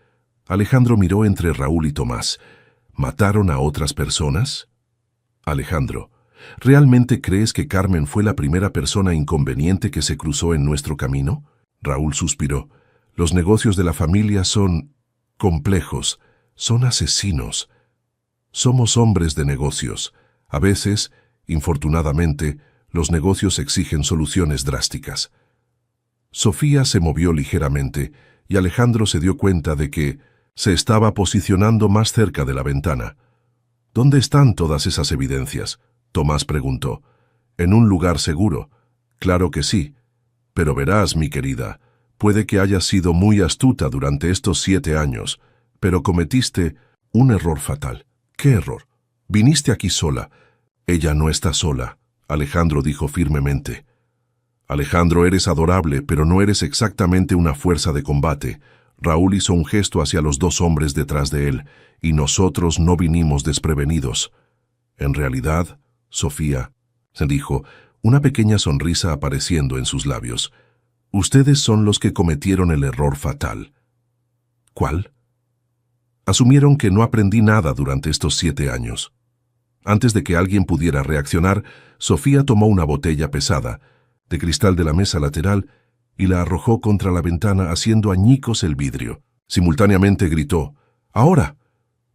Alejandro miró entre Raúl y Tomás. «¿Mataron a otras personas?» «Alejandro, ¿realmente crees que Carmen fue la primera persona inconveniente que se cruzó en nuestro camino?» Raúl suspiró. «Los negocios de la familia son complejos, son asesinos. Somos hombres de negocios. A veces, infortunadamente, los negocios exigen soluciones drásticas». Sofía se movió ligeramente y Alejandro se dio cuenta de que se estaba posicionando más cerca de la ventana. «¿Dónde están todas esas evidencias?», Tomás preguntó. «¿En un lugar seguro?» «Claro que sí. Pero verás, mi querida, puede que hayas sido muy astuta durante estos 7 años, pero cometiste un error fatal». «¿Qué error?» «Viniste aquí sola». «Ella no está sola», Alejandro dijo firmemente. «Alejandro, eres adorable, pero no eres exactamente una fuerza de combate». Raúl hizo un gesto hacia los dos hombres detrás de él, y nosotros no vinimos desprevenidos. «En realidad, Sofía», se dijo, una pequeña sonrisa apareciendo en sus labios, «ustedes son los que cometieron el error fatal». «¿Cuál?» «Asumieron que no aprendí nada durante estos 7 años». Antes de que alguien pudiera reaccionar, Sofía tomó una botella pesada, de cristal de la mesa lateral, y la arrojó contra la ventana haciendo añicos el vidrio. Simultáneamente gritó, «¡Ahora!».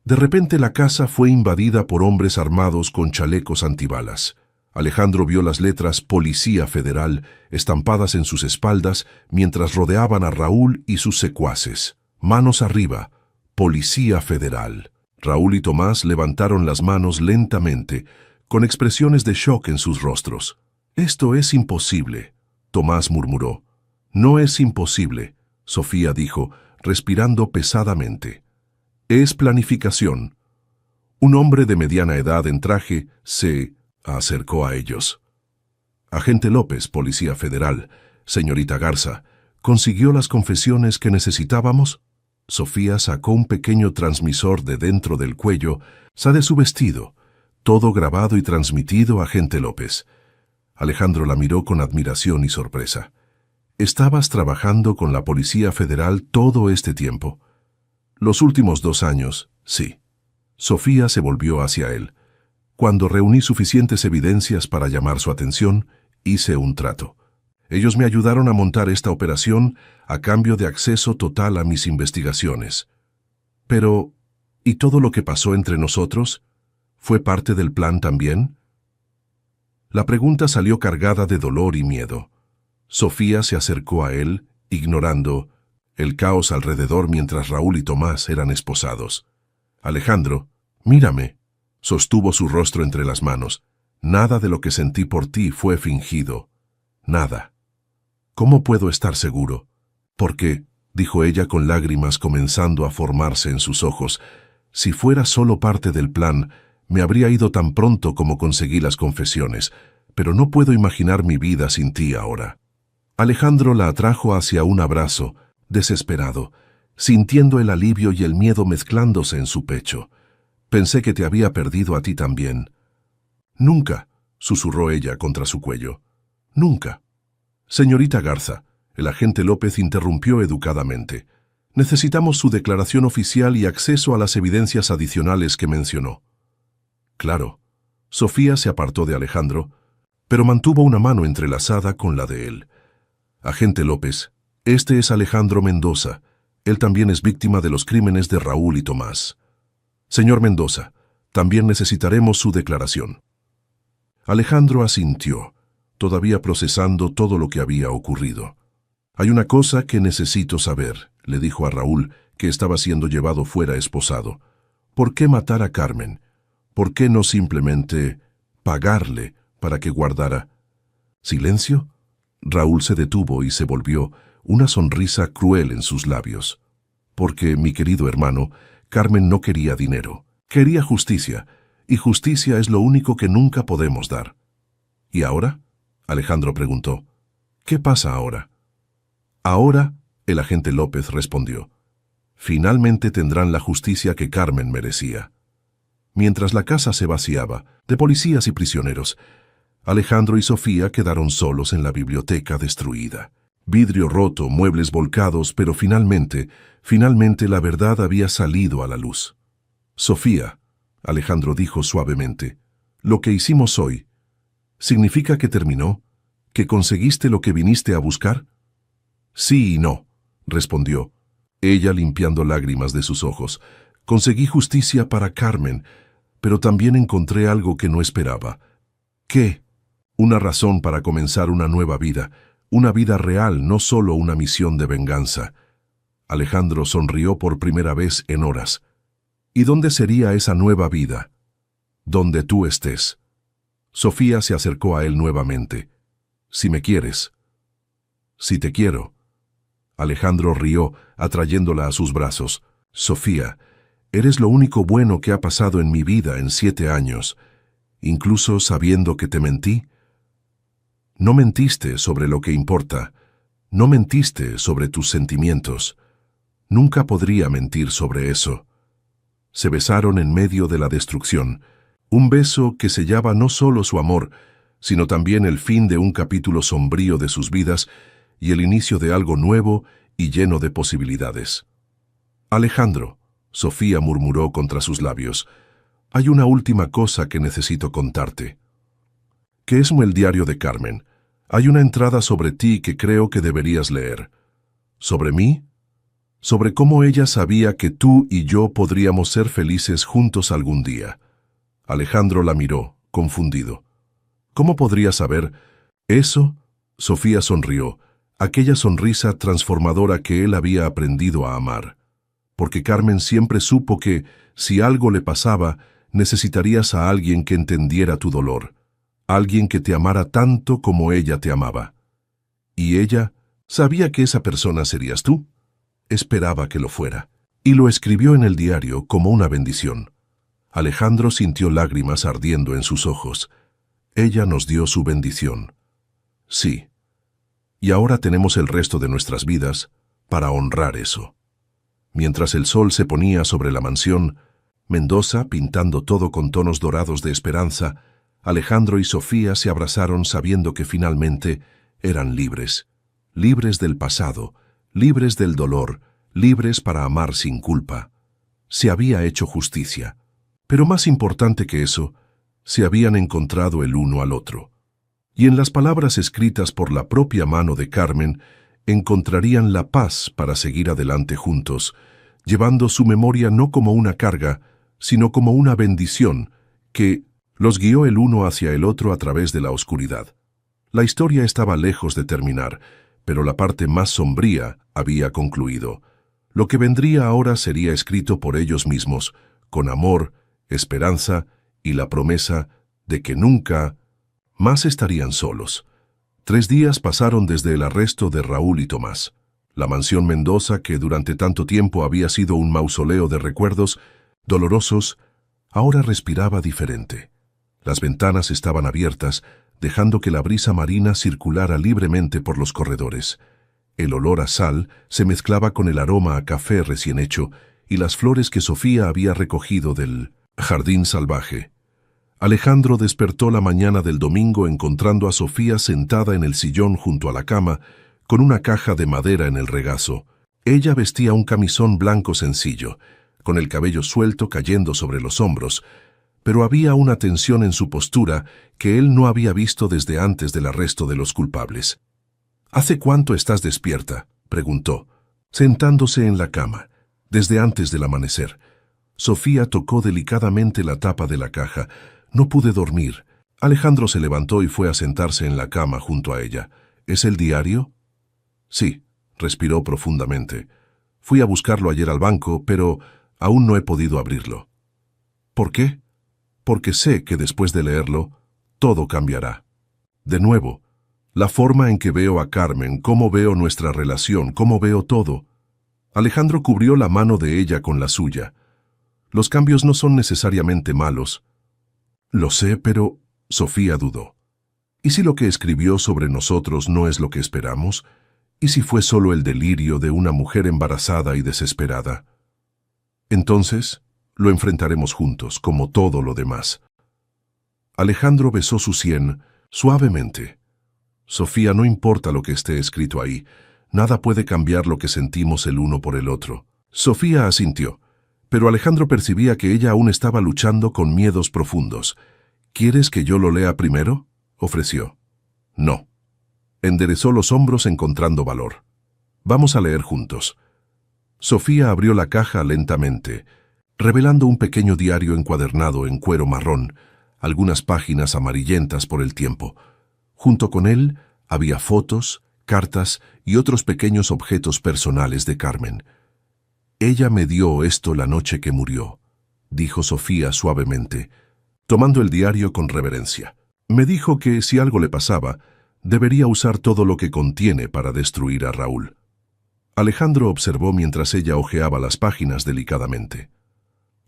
De repente la casa fue invadida por hombres armados con chalecos antibalas. Alejandro vio las letras Policía Federal estampadas en sus espaldas mientras rodeaban a Raúl y sus secuaces. «Manos arriba, Policía Federal». Raúl y Tomás levantaron las manos lentamente, con expresiones de shock en sus rostros. «Esto es imposible», Tomás murmuró. «No es imposible», Sofía dijo, respirando pesadamente. «Es planificación». Un hombre de mediana edad en traje se acercó a ellos. «Agente López, Policía Federal, señorita Garza, ¿consiguió las confesiones que necesitábamos?» Sofía sacó un pequeño transmisor de dentro del cuello, de su vestido, todo grabado y transmitido a Agente López. Alejandro la miró con admiración y sorpresa. «¿Estabas trabajando con la Policía Federal todo este tiempo?» «Los últimos 2 años, sí». Sofía se volvió hacia él. «Cuando reuní suficientes evidencias para llamar su atención, Hice un trato. Ellos me ayudaron a montar esta operación a cambio de acceso total a mis investigaciones. Pero, ¿y todo lo que pasó entre nosotros? ¿Fue parte del plan también? La pregunta salió cargada de dolor y miedo. Sofía se acercó a él, ignorando el caos alrededor mientras Raúl y Tomás eran esposados. Alejandro, mírame, sostuvo su rostro entre las manos. Nada de lo que sentí por ti fue fingido. Nada. ¿Cómo puedo estar seguro? Porque, dijo ella con lágrimas comenzando a formarse en sus ojos, si fuera solo parte del plan, me habría ido tan pronto como conseguí las confesiones, pero no puedo imaginar mi vida sin ti ahora. Alejandro la atrajo hacia un abrazo, desesperado, sintiendo el alivio y el miedo mezclándose en su pecho. Pensé que te había perdido a ti también. Nunca, susurró ella contra su cuello. Nunca. Señorita Garza, el agente López interrumpió educadamente. Necesitamos su declaración oficial y acceso a las evidencias adicionales que mencionó. Claro. Sofía se apartó de Alejandro, pero mantuvo una mano entrelazada con la de él. Agente López, este es Alejandro Mendoza. Él también es víctima de los crímenes de Raúl y Tomás. Señor Mendoza, también necesitaremos su declaración. Alejandro asintió, todavía procesando todo lo que había ocurrido. Hay una cosa que necesito saber, le dijo a Raúl, que estaba siendo llevado fuera esposado. ¿Por qué matar a Carmen? ¿Por qué no simplemente pagarle para que guardara? ¿Silencio? Raúl se detuvo y se volvió, una sonrisa cruel en sus labios. Porque, mi querido hermano, Carmen no quería dinero, quería justicia, y justicia es lo único que nunca podemos dar. ¿Y ahora? Alejandro preguntó. ¿Qué pasa ahora? Ahora, el agente López respondió. Finalmente tendrán la justicia que Carmen merecía. Mientras la casa se vaciaba, de policías y prisioneros, Alejandro y Sofía quedaron solos en la biblioteca destruida. Vidrio roto, muebles volcados, pero finalmente la verdad había salido a la luz. Sofía, Alejandro dijo suavemente, lo que hicimos hoy, ¿significa que terminó? ¿Que conseguiste lo que viniste a buscar? Sí y no, respondió, ella limpiando lágrimas de sus ojos. Conseguí justicia para Carmen, pero también encontré algo que no esperaba. ¿Qué? Una razón para comenzar una nueva vida, una vida real, no solo una misión de venganza. Alejandro sonrió por primera vez en horas. ¿Y dónde sería esa nueva vida? Donde tú estés. Sofía se acercó a él nuevamente. Si me quieres. Si te quiero. Alejandro rió, atrayéndola a sus brazos. Sofía, eres lo único bueno que ha pasado en mi vida en 7 años, incluso sabiendo que te mentí. No mentiste sobre lo que importa, no mentiste sobre tus sentimientos. Nunca podría mentir sobre eso. Se besaron en medio de la destrucción, un beso que sellaba no solo su amor, sino también el fin de un capítulo sombrío de sus vidas y el inicio de algo nuevo y lleno de posibilidades. Alejandro, Sofía murmuró contra sus labios, hay una última cosa que necesito contarte. ¿Qué es el diario de Carmen? Hay una entrada sobre ti que creo que deberías leer. ¿Sobre mí? Sobre cómo ella sabía que tú y yo podríamos ser felices juntos algún día. Alejandro la miró, confundido. ¿Cómo podría saber eso? Sofía sonrió, aquella sonrisa transformadora que él había aprendido a amar. Porque Carmen siempre supo que, si algo le pasaba, necesitarías a alguien que entendiera tu dolor, alguien que te amara tanto como ella te amaba. ¿Y ella sabía que esa persona serías tú? Esperaba que lo fuera, y lo escribió en el diario como una bendición. Alejandro sintió lágrimas ardiendo en sus ojos. Ella nos dio su bendición. Sí. Y ahora tenemos el resto de nuestras vidas para honrar eso. Mientras el sol se ponía sobre la mansión, Mendoza, pintando todo con tonos dorados de esperanza, Alejandro y Sofía se abrazaron sabiendo que finalmente eran libres. Libres del pasado, libres del dolor, libres para amar sin culpa. Se había hecho justicia. Pero más importante que eso, se habían encontrado el uno al otro. y en las palabras escritas por la propia mano de Carmen encontrarían la paz para seguir adelante juntos, llevando su memoria no como una carga, sino como una bendición que los guió el uno hacia el otro a través de la oscuridad. La historia estaba lejos de terminar, pero la parte más sombría había concluido. Lo que vendría ahora sería escrito por ellos mismos, con amor, esperanza y la promesa de que nunca más estarían solos. 3 días pasaron desde el arresto de Raúl y Tomás. La mansión Mendoza, que durante tanto tiempo había sido un mausoleo de recuerdos dolorosos, ahora respiraba diferente. Las ventanas estaban abiertas, dejando que la brisa marina circulara libremente por los corredores. El olor a sal se mezclaba con el aroma a café recién hecho y las flores que Sofía había recogido del jardín salvaje. Alejandro despertó la mañana del domingo encontrando a Sofía sentada en el sillón junto a la cama, con una caja de madera en el regazo. Ella vestía un camisón blanco sencillo, con el cabello suelto cayendo sobre los hombros, pero había una tensión en su postura que él no había visto desde antes del arresto de los culpables. «¿Hace cuánto estás despierta?», preguntó, sentándose en la cama. «Desde antes del amanecer». Sofía tocó delicadamente la tapa de la caja. «No pude dormir». Alejandro se levantó y fue a sentarse en la cama junto a ella. «¿Es el diario?». «Sí», respiró profundamente. «Fui a buscarlo ayer al banco, pero aún no he podido abrirlo». «¿Por qué?». «Porque sé que después de leerlo, todo cambiará. De nuevo, la forma en que veo a Carmen, cómo veo nuestra relación, cómo veo todo». Alejandro cubrió la mano de ella con la suya. «Los cambios no son necesariamente malos». «Lo sé, pero…» Sofía dudó. «¿Y si lo que escribió sobre nosotros no es lo que esperamos? ¿Y si fue solo el delirio de una mujer embarazada y desesperada? Entonces, lo enfrentaremos juntos, como todo lo demás». Alejandro besó su sien suavemente. «Sofía, no importa lo que esté escrito ahí, nada puede cambiar lo que sentimos el uno por el otro». Sofía asintió, pero Alejandro percibía que ella aún estaba luchando con miedos profundos. «¿Quieres que yo lo lea primero?», ofreció. «No». Enderezó los hombros encontrando valor. «Vamos a leer juntos». Sofía abrió la caja lentamente, revelando un pequeño diario encuadernado en cuero marrón, algunas páginas amarillentas por el tiempo. Junto con él había fotos, cartas y otros pequeños objetos personales de Carmen. «Ella me dio esto la noche que murió», dijo Sofía suavemente, tomando el diario con reverencia. «Me dijo que si algo le pasaba, debería usar todo lo que contiene para destruir a Raúl». Alejandro observó mientras ella hojeaba las páginas delicadamente.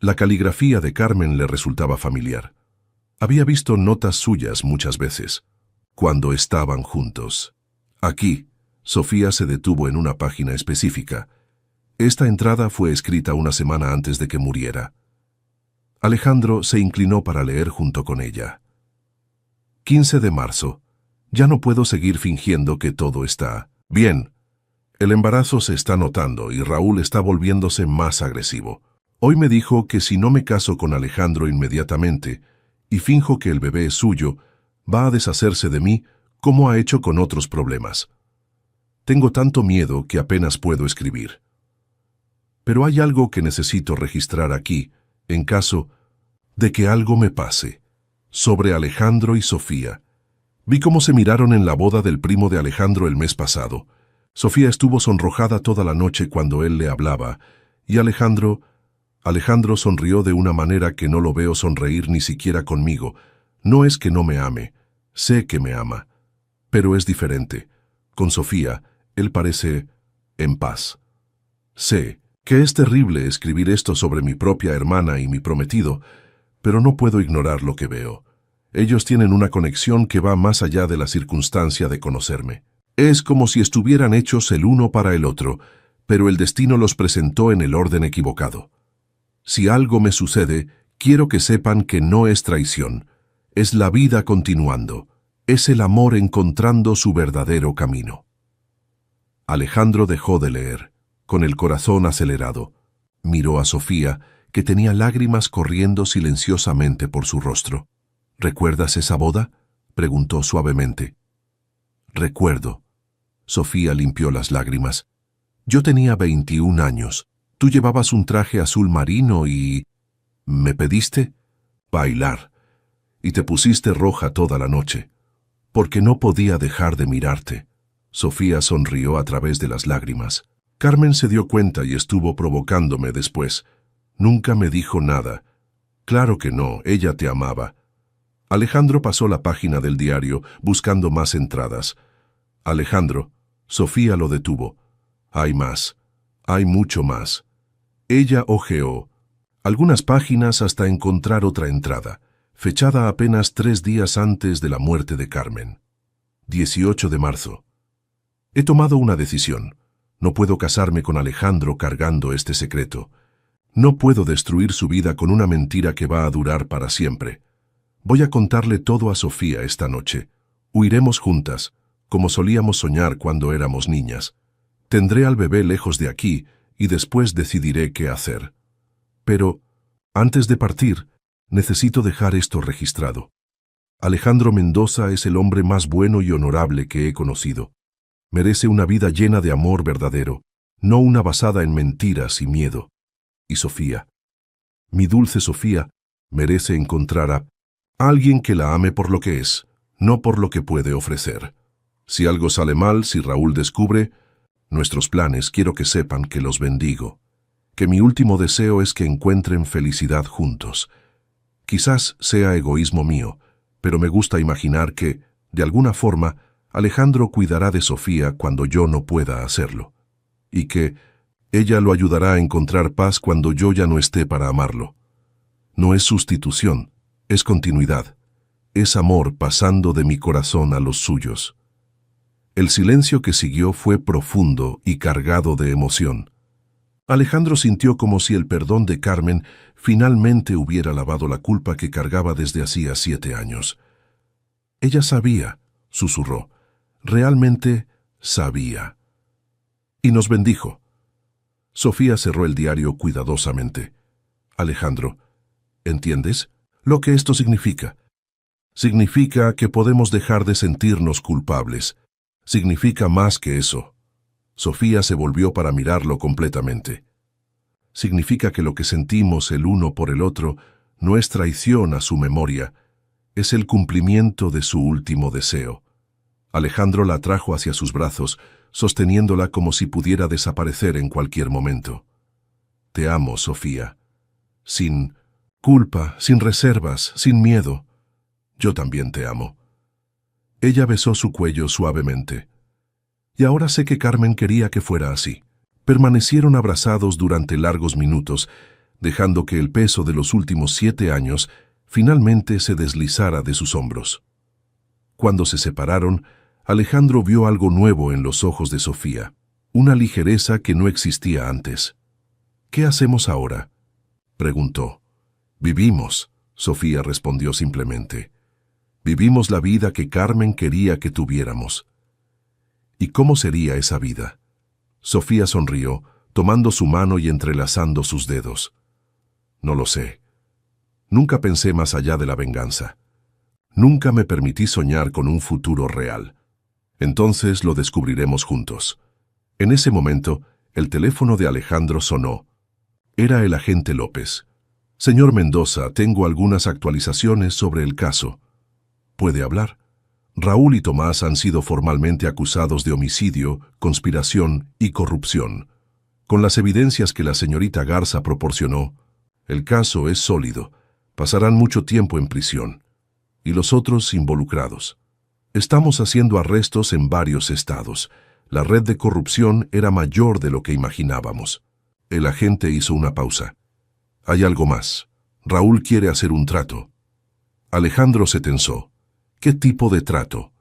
La caligrafía de Carmen le resultaba familiar. Había visto notas suyas muchas veces, cuando estaban juntos. Aquí, Sofía se detuvo en una página específica. Esta entrada fue escrita una semana antes de que muriera. Alejandro se inclinó para leer junto con ella. 15 de marzo. Ya no puedo seguir fingiendo que todo está bien. El embarazo se está notando y Raúl está volviéndose más agresivo. Hoy me dijo que si no me caso con Alejandro inmediatamente y finjo que el bebé es suyo, va a deshacerse de mí como ha hecho con otros problemas. Tengo tanto miedo que apenas puedo escribir. Pero hay algo que necesito registrar aquí, en caso de que algo me pase. Sobre Alejandro y Sofía. Vi cómo se miraron en la boda del primo de Alejandro el mes pasado. Sofía estuvo sonrojada toda la noche cuando él le hablaba, y Alejandro sonrió de una manera que no lo veo sonreír ni siquiera conmigo. No es que no me ame, sé que me ama, pero es diferente. Con Sofía, él parece en paz. Sé que es terrible escribir esto sobre mi propia hermana y mi prometido, pero no puedo ignorar lo que veo. Ellos tienen una conexión que va más allá de la circunstancia de conocerme. Es como si estuvieran hechos el uno para el otro, pero el destino los presentó en el orden equivocado. Si algo me sucede, quiero que sepan que no es traición. Es la vida continuando. Es el amor encontrando su verdadero camino. Alejandro dejó de leer, con el corazón acelerado. Miró a Sofía, que tenía lágrimas corriendo silenciosamente por su rostro. «¿Recuerdas esa boda?», preguntó suavemente. Recuerdo. Sofía limpió las lágrimas. Yo tenía 21 años. Tú llevabas un traje azul marino y... ¿me pediste? Bailar. Y te pusiste roja toda la noche. Porque no podía dejar de mirarte. Sofía sonrió a través de las lágrimas. Carmen se dio cuenta y estuvo provocándome después. Nunca me dijo nada. Claro que no, ella te amaba. Alejandro pasó la página del diario buscando más entradas. Alejandro, Sofía lo detuvo. Hay más. Hay mucho más. Ella hojeó algunas páginas hasta encontrar otra entrada, fechada apenas 3 días antes de la muerte de Carmen. 18 de marzo. He tomado una decisión. No puedo casarme con Alejandro cargando este secreto. No puedo destruir su vida con una mentira que va a durar para siempre. Voy a contarle todo a Sofía esta noche. Huiremos juntas, como solíamos soñar cuando éramos niñas. Tendré al bebé lejos de aquí y después decidiré qué hacer. Pero, antes de partir, necesito dejar esto registrado. Alejandro Mendoza es el hombre más bueno y honorable que he conocido. Merece una vida llena de amor verdadero, no una basada en mentiras y miedo. Y Sofía, mi dulce Sofía, merece encontrar a alguien que la ame por lo que es, no por lo que puede ofrecer. Si algo sale mal, si Raúl descubre nuestros planes, quiero que sepan que los bendigo, que mi último deseo es que encuentren felicidad juntos. Quizás sea egoísmo mío, pero me gusta imaginar que, de alguna forma, Alejandro cuidará de Sofía cuando yo no pueda hacerlo, y que ella lo ayudará a encontrar paz cuando yo ya no esté para amarlo. No es sustitución, es continuidad, es amor pasando de mi corazón a los suyos. El silencio que siguió fue profundo y cargado de emoción. Alejandro sintió como si el perdón de Carmen finalmente hubiera lavado la culpa que cargaba desde hacía 7 años. Ella sabía, susurró, realmente sabía. Y nos bendijo. Sofía cerró el diario cuidadosamente. Alejandro, ¿entiendes lo que esto significa? Significa que podemos dejar de sentirnos culpables. Significa más que eso. Sofía se volvió para mirarlo completamente. Significa que lo que sentimos el uno por el otro no es traición a su memoria, es el cumplimiento de su último deseo. Alejandro la atrajo hacia sus brazos, sosteniéndola como si pudiera desaparecer en cualquier momento. Te amo, Sofía. Sin culpa, sin reservas, sin miedo. Yo también te amo. Ella besó su cuello suavemente. Y ahora sé que Carmen quería que fuera así. Permanecieron abrazados durante largos minutos, dejando que el peso de los últimos 7 años finalmente se deslizara de sus hombros. Cuando se separaron, Alejandro vio algo nuevo en los ojos de Sofía, una ligereza que no existía antes. ¿Qué hacemos ahora?, preguntó. Vivimos, Sofía respondió simplemente. Vivimos la vida que Carmen quería que tuviéramos. ¿Y cómo sería esa vida? Sofía sonrió, tomando su mano y entrelazando sus dedos. No lo sé. Nunca pensé más allá de la venganza. Nunca me permití soñar con un futuro real. Entonces lo descubriremos juntos. En ese momento, el teléfono de Alejandro sonó. Era el agente López. Señor Mendoza, tengo algunas actualizaciones sobre el caso. ¿Puede hablar? Raúl y Tomás han sido formalmente acusados de homicidio, conspiración y corrupción. Con las evidencias que la señorita Garza proporcionó, el caso es sólido. Pasarán mucho tiempo en prisión. Y los otros involucrados. Estamos haciendo arrestos en varios estados. La red de corrupción era mayor de lo que imaginábamos. El agente hizo una pausa. Hay algo más. Raúl quiere hacer un trato. Alejandro se tensó. ¿Qué tipo de trato?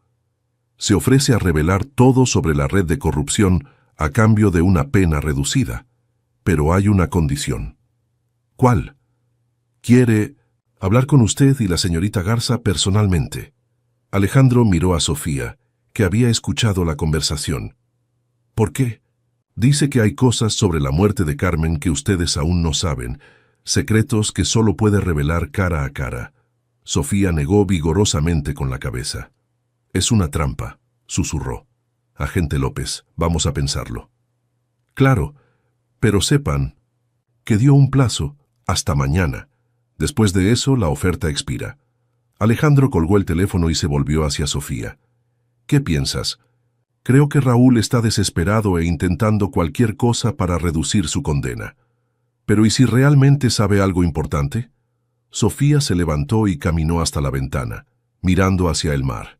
Se ofrece a revelar todo sobre la red de corrupción a cambio de una pena reducida. Pero hay una condición. ¿Cuál? Quiere hablar con usted y la señorita Garza personalmente. Alejandro miró a Sofía, que había escuchado la conversación. ¿Por qué? Dice que hay cosas sobre la muerte de Carmen que ustedes aún no saben, secretos que solo puede revelar cara a cara. Sofía negó vigorosamente con la cabeza. «Es una trampa», susurró. «Agente López, vamos a pensarlo». «Claro, pero sepan que dio un plazo, hasta mañana. Después de eso, la oferta expira». Alejandro colgó el teléfono y se volvió hacia Sofía. «¿Qué piensas? Creo que Raúl está desesperado e intentando cualquier cosa para reducir su condena. Pero ¿y si realmente sabe algo importante?». Sofía se levantó y caminó hasta la ventana, mirando hacia el mar.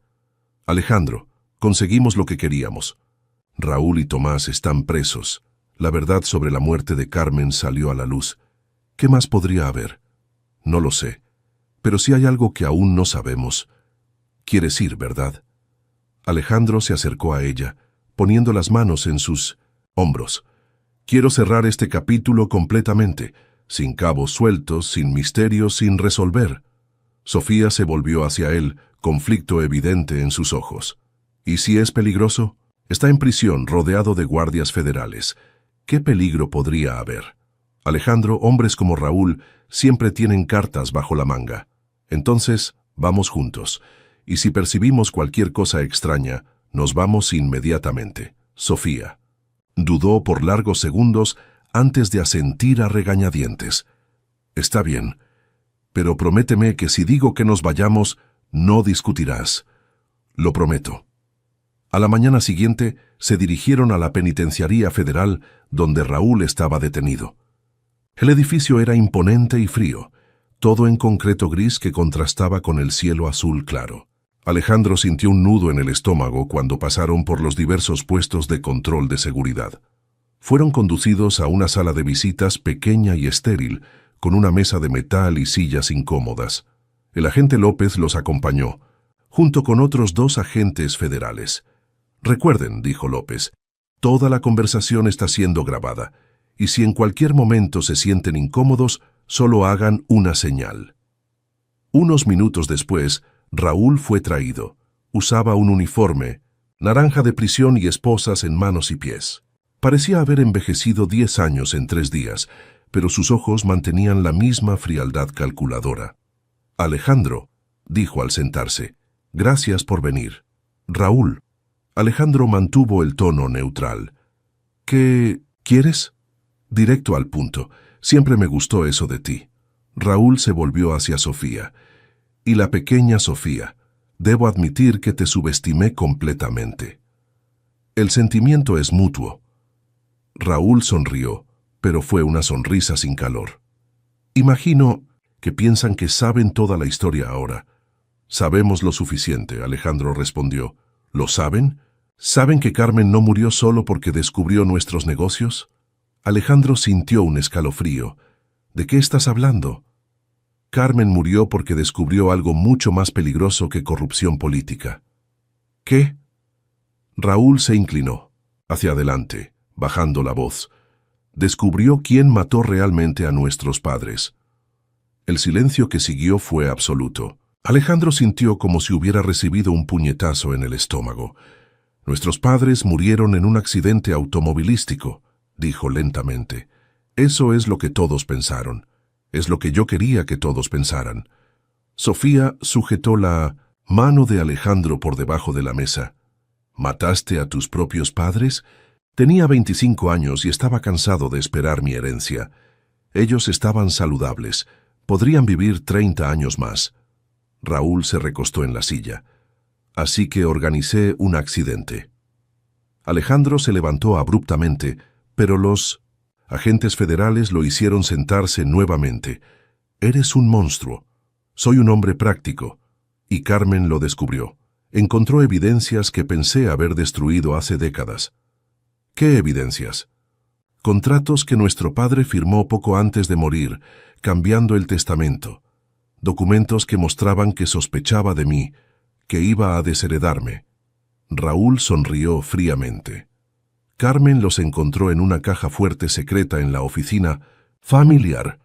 «Alejandro, conseguimos lo que queríamos. Raúl y Tomás están presos. La verdad sobre la muerte de Carmen salió a la luz. ¿Qué más podría haber? No lo sé. Pero si hay algo que aún no sabemos. Quieres ir, ¿verdad?». Alejandro se acercó a ella, poniendo las manos en sus hombros. «Quiero cerrar este capítulo completamente, sin cabos sueltos, sin misterios, sin resolver». Sofía se volvió hacia él, conflicto evidente en sus ojos. «¿Y si es peligroso? Está en prisión, rodeado de guardias federales. ¿Qué peligro podría haber? Alejandro, hombres como Raúl siempre tienen cartas bajo la manga. Entonces, vamos juntos. Y si percibimos cualquier cosa extraña, nos vamos inmediatamente». Sofía dudó por largos segundos antes de asentir a regañadientes. «Está bien, pero prométeme que si digo que nos vayamos, no discutirás». «Lo prometo». A la mañana siguiente se dirigieron a la penitenciaría federal donde Raúl estaba detenido. El edificio era imponente y frío, todo en concreto gris que contrastaba con el cielo azul claro. Alejandro sintió un nudo en el estómago cuando pasaron por los diversos puestos de control de seguridad. Fueron conducidos a una sala de visitas pequeña y estéril, con una mesa de metal y sillas incómodas. El agente López los acompañó, junto con otros 2 agentes federales. «Recuerden», dijo López, «toda la conversación está siendo grabada, y si en cualquier momento se sienten incómodos, solo hagan una señal». Unos minutos después, Raúl fue traído. Usaba un uniforme, naranja de prisión y esposas en manos y pies. Parecía haber envejecido 10 años en 3 días, pero sus ojos mantenían la misma frialdad calculadora. «Alejandro», dijo al sentarse, «gracias por venir». «Raúl». Alejandro mantuvo el tono neutral. «¿Qué quieres?». «Directo al punto. Siempre me gustó eso de ti». Raúl se volvió hacia Sofía. «Y la pequeña Sofía, debo admitir que te subestimé completamente». «El sentimiento es mutuo». Raúl sonrió, pero fue una sonrisa sin calor. «Imagino que piensan que saben toda la historia ahora». «Sabemos lo suficiente», Alejandro respondió. «¿Lo saben? ¿Saben que Carmen no murió solo porque descubrió nuestros negocios?». Alejandro sintió un escalofrío. «¿De qué estás hablando?». «Carmen murió porque descubrió algo mucho más peligroso que corrupción política». «¿Qué?». Raúl se inclinó hacia adelante, bajando la voz. «Descubrió quién mató realmente a nuestros padres». El silencio que siguió fue absoluto. Alejandro sintió como si hubiera recibido un puñetazo en el estómago. «Nuestros padres murieron en un accidente automovilístico», dijo lentamente. «Eso es lo que todos pensaron. Es lo que yo quería que todos pensaran». Sofía sujetó la mano de Alejandro por debajo de la mesa. «¿Mataste a tus propios padres?». Tenía 25 años y estaba cansado de esperar mi herencia. Ellos estaban saludables. Podrían vivir 30 años más. Raúl se recostó en la silla. «Así que organicé un accidente». Alejandro se levantó abruptamente, pero los agentes federales lo hicieron sentarse nuevamente. «Eres un monstruo. Soy un hombre práctico». Y Carmen lo descubrió. Encontró evidencias que pensé haber destruido hace décadas. «¿Qué evidencias?». «Contratos que nuestro padre firmó poco antes de morir, cambiando el testamento. Documentos que mostraban que sospechaba de mí, que iba a desheredarme». Raúl sonrió fríamente. Carmen los encontró en una caja fuerte secreta en la oficina familiar.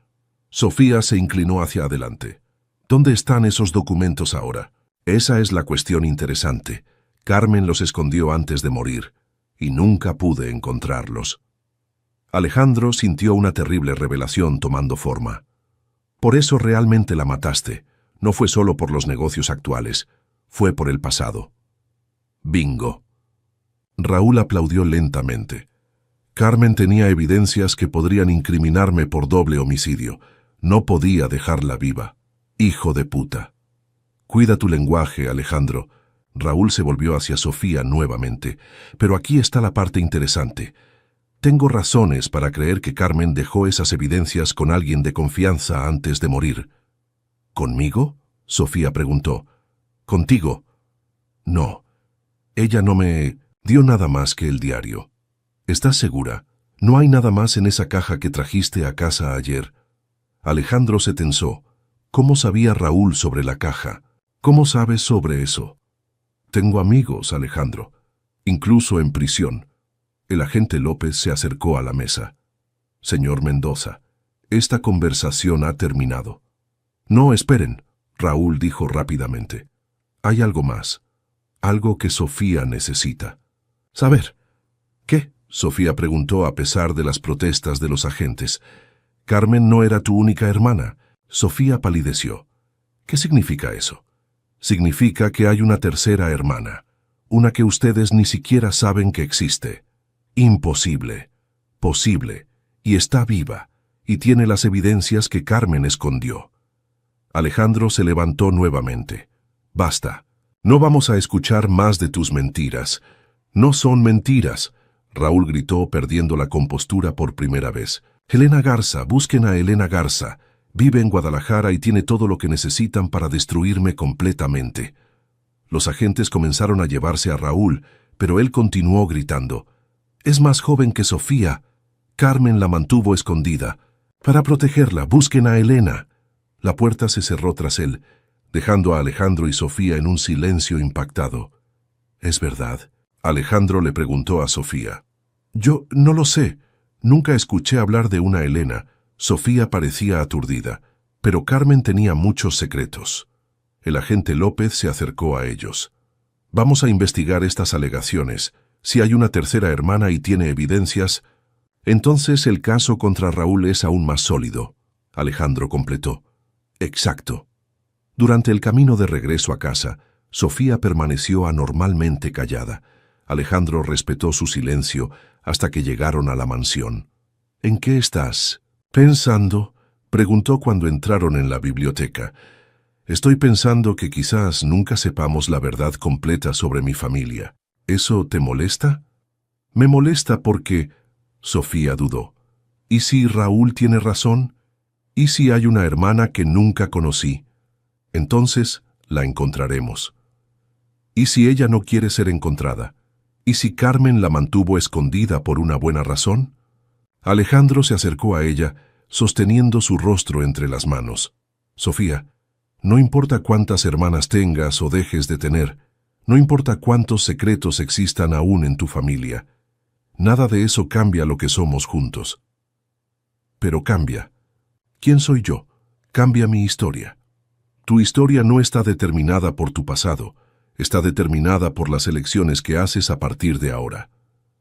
Sofía se inclinó hacia adelante. «¿Dónde están esos documentos ahora?». «Esa es la cuestión interesante. Carmen los escondió antes de morir, y nunca pude encontrarlos». Alejandro sintió una terrible revelación tomando forma. «Por eso realmente la mataste. No fue solo por los negocios actuales, fue por el pasado. Bingo. Raúl aplaudió lentamente. Carmen tenía evidencias que podrían incriminarme por doble homicidio. No podía dejarla viva. Hijo de puta. Cuida tu lenguaje, Alejandro. Raúl se volvió hacia Sofía nuevamente. Pero aquí está la parte interesante. Tengo razones para creer que Carmen dejó esas evidencias con alguien de confianza antes de morir. ¿Conmigo?, Sofía preguntó. ¿Contigo? No. Ella no me dio nada más que el diario. ¿Estás segura? No hay nada más en esa caja que trajiste a casa ayer. Alejandro se tensó. ¿Cómo sabía Raúl sobre la caja? ¿Cómo sabes sobre eso? Tengo amigos, Alejandro, incluso en prisión. El agente López se acercó a la mesa. Señor Mendoza, esta conversación ha terminado. No, esperen, Raúl dijo rápidamente. Hay algo más, algo que Sofía necesita. ¿Saber? ¿Qué?, Sofía preguntó a pesar de las protestas de los agentes. Carmen no era tu única hermana. Sofía palideció. ¿Qué significa eso? Significa que hay una tercera hermana, una que ustedes ni siquiera saben que existe. Imposible. Posible. Y está viva, y tiene las evidencias que Carmen escondió. Alejandro se levantó nuevamente. Basta. No vamos a escuchar más de tus mentiras. No son mentiras. Raúl gritó, perdiendo la compostura por primera vez. Elena Garza, busquen a Elena Garza. Vive en Guadalajara y tiene todo lo que necesitan para destruirme completamente. Los agentes comenzaron a llevarse a Raúl, pero él continuó gritando. Es más joven que Sofía. Carmen la mantuvo escondida. Para protegerla, busquen a Elena. La puerta se cerró tras él, dejando a Alejandro y Sofía en un silencio impactado. ¿Es verdad?, Alejandro le preguntó a Sofía. Yo no lo sé. Nunca escuché hablar de una Elena. Sofía parecía aturdida, pero Carmen tenía muchos secretos. El agente López se acercó a ellos. Vamos a investigar estas alegaciones. Si hay una tercera hermana y tiene evidencias, entonces el caso contra Raúl es aún más sólido. Alejandro completó. Exacto. Durante el camino de regreso a casa, Sofía permaneció anormalmente callada. Alejandro respetó su silencio hasta que llegaron a la mansión. ¿En qué estás? Pensando, preguntó cuando entraron en la biblioteca. Estoy pensando que quizás nunca sepamos la verdad completa sobre mi familia. ¿Eso te molesta? Me molesta porque... Sofía dudó. ¿Y si Raúl tiene razón? ¿Y si hay una hermana que nunca conocí? Entonces la encontraremos. ¿Y si ella no quiere ser encontrada? ¿Y si Carmen la mantuvo escondida por una buena razón? Alejandro se acercó a ella, sosteniendo su rostro entre las manos. Sofía, no importa cuántas hermanas tengas o dejes de tener, no importa cuántos secretos existan aún en tu familia, nada de eso cambia lo que somos juntos. Pero cambia. ¿Quién soy yo? Cambia mi historia. Tu historia no está determinada por tu pasado, está determinada por las elecciones que haces a partir de ahora.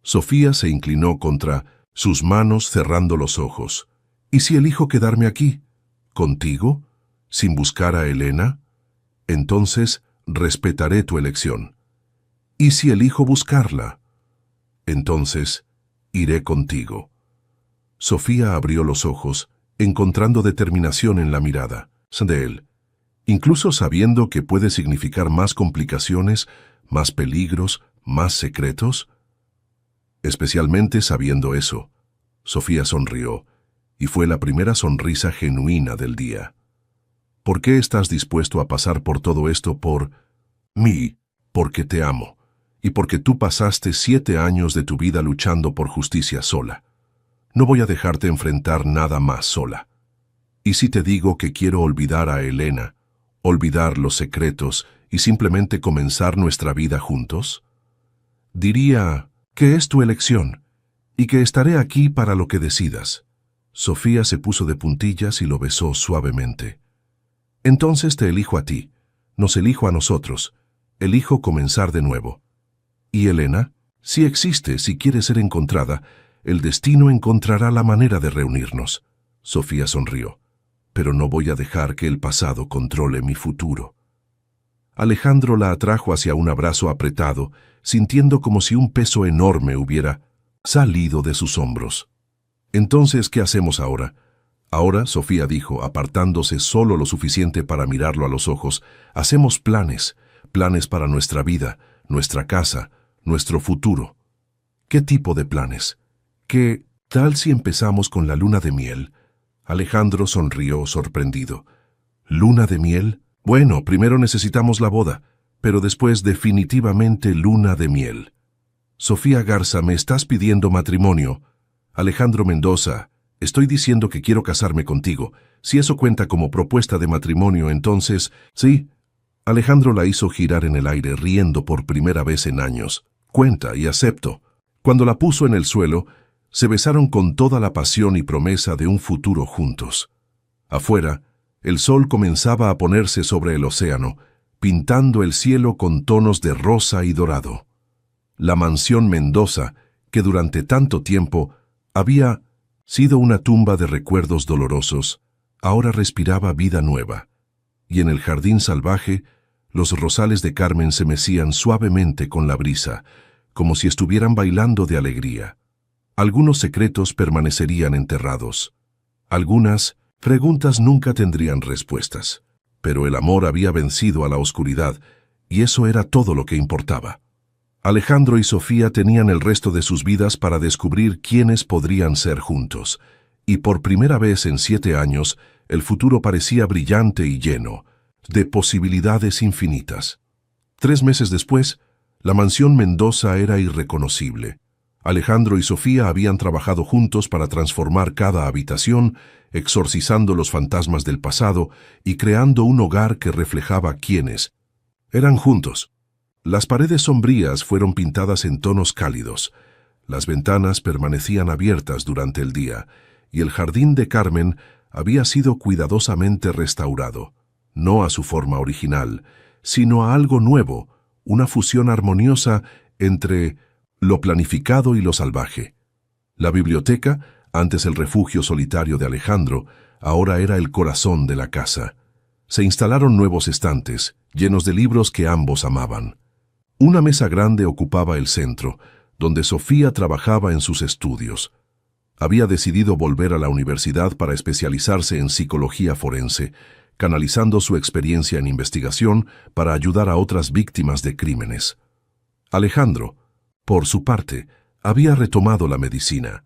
Sofía se inclinó contra sus manos, cerrando los ojos. ¿Y si elijo quedarme aquí? ¿Contigo? ¿Sin buscar a Elena? Entonces respetaré tu elección. ¿Y si elijo buscarla? Entonces iré contigo. Sofía abrió los ojos, encontrando determinación en la mirada de él, incluso sabiendo que puede significar más complicaciones, más peligros, más secretos. Especialmente sabiendo eso, Sofía sonrió, y fue la primera sonrisa genuina del día. ¿Por qué estás dispuesto a pasar por todo esto por mí? Porque te amo, y porque tú pasaste 7 años de tu vida luchando por justicia sola. No voy a dejarte enfrentar nada más sola. ¿Y si te digo que quiero olvidar a Elena, olvidar los secretos y simplemente comenzar nuestra vida juntos? Diría que es tu elección y que estaré aquí para lo que decidas. Sofía se puso de puntillas y lo besó suavemente. Entonces te elijo a ti, nos elijo a nosotros, elijo comenzar de nuevo. ¿Y Elena? Si existe, si quiere ser encontrada, el destino encontrará la manera de reunirnos. Sofía sonrió. pero no voy a dejar que el pasado controle mi futuro. Alejandro la atrajo hacia un abrazo apretado, sintiendo como si un peso enorme hubiera salido de sus hombros. «Entonces, ¿qué hacemos ahora?» «Ahora», Sofía dijo, apartándose solo lo suficiente para mirarlo a los ojos, «hacemos planes, planes para nuestra vida, nuestra casa, nuestro futuro». «¿Qué tipo de planes? ¿Qué tal si empezamos con la luna de miel?» Alejandro sonrió sorprendido. «¿Luna de miel? Bueno, primero necesitamos la boda, pero después definitivamente luna de miel». «Sofía Garza, ¿me estás pidiendo matrimonio?» «Alejandro Mendoza, estoy diciendo que quiero casarme contigo. Si eso cuenta como propuesta de matrimonio, entonces...» «Sí». Alejandro la hizo girar en el aire, riendo por primera vez en años. «Cuenta y acepto». Cuando la puso en el suelo, se besaron con toda la pasión y promesa de un futuro juntos. Afuera, el sol comenzaba a ponerse sobre el océano, pintando el cielo con tonos de rosa y dorado. La mansión Mendoza, que durante tanto tiempo había sido una tumba de recuerdos dolorosos, ahora respiraba vida nueva. Y en el jardín salvaje, los rosales de Carmen se mecían suavemente con la brisa, como si estuvieran bailando de alegría. Algunos secretos permanecerían enterrados. Algunas preguntas nunca tendrían respuestas. Pero el amor había vencido a la oscuridad, y eso era todo lo que importaba. Alejandro y Sofía tenían el resto de sus vidas para descubrir quiénes podrían ser juntos, y por primera vez en 7 años, el futuro parecía brillante y lleno de posibilidades infinitas. 3 meses después, la mansión Mendoza era irreconocible. Alejandro y Sofía habían trabajado juntos para transformar cada habitación, exorcizando los fantasmas del pasado y creando un hogar que reflejaba quiénes eran juntos. Las paredes sombrías fueron pintadas en tonos cálidos, las ventanas permanecían abiertas durante el día, y el jardín de Carmen había sido cuidadosamente restaurado, no a su forma original, sino a algo nuevo, una fusión armoniosa entre lo planificado y lo salvaje. La biblioteca, antes el refugio solitario de Alejandro, ahora era el corazón de la casa. Se instalaron nuevos estantes, llenos de libros que ambos amaban. Una mesa grande ocupaba el centro, donde Sofía trabajaba en sus estudios. Había decidido volver a la universidad para especializarse en psicología forense, canalizando su experiencia en investigación para ayudar a otras víctimas de crímenes. Alejandro, por su parte, había retomado la medicina.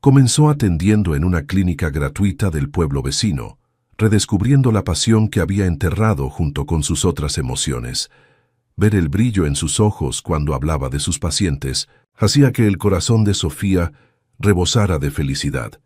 Comenzó atendiendo en una clínica gratuita del pueblo vecino, redescubriendo la pasión que había enterrado junto con sus otras emociones. Ver el brillo en sus ojos cuando hablaba de sus pacientes hacía que el corazón de Sofía rebosara de felicidad.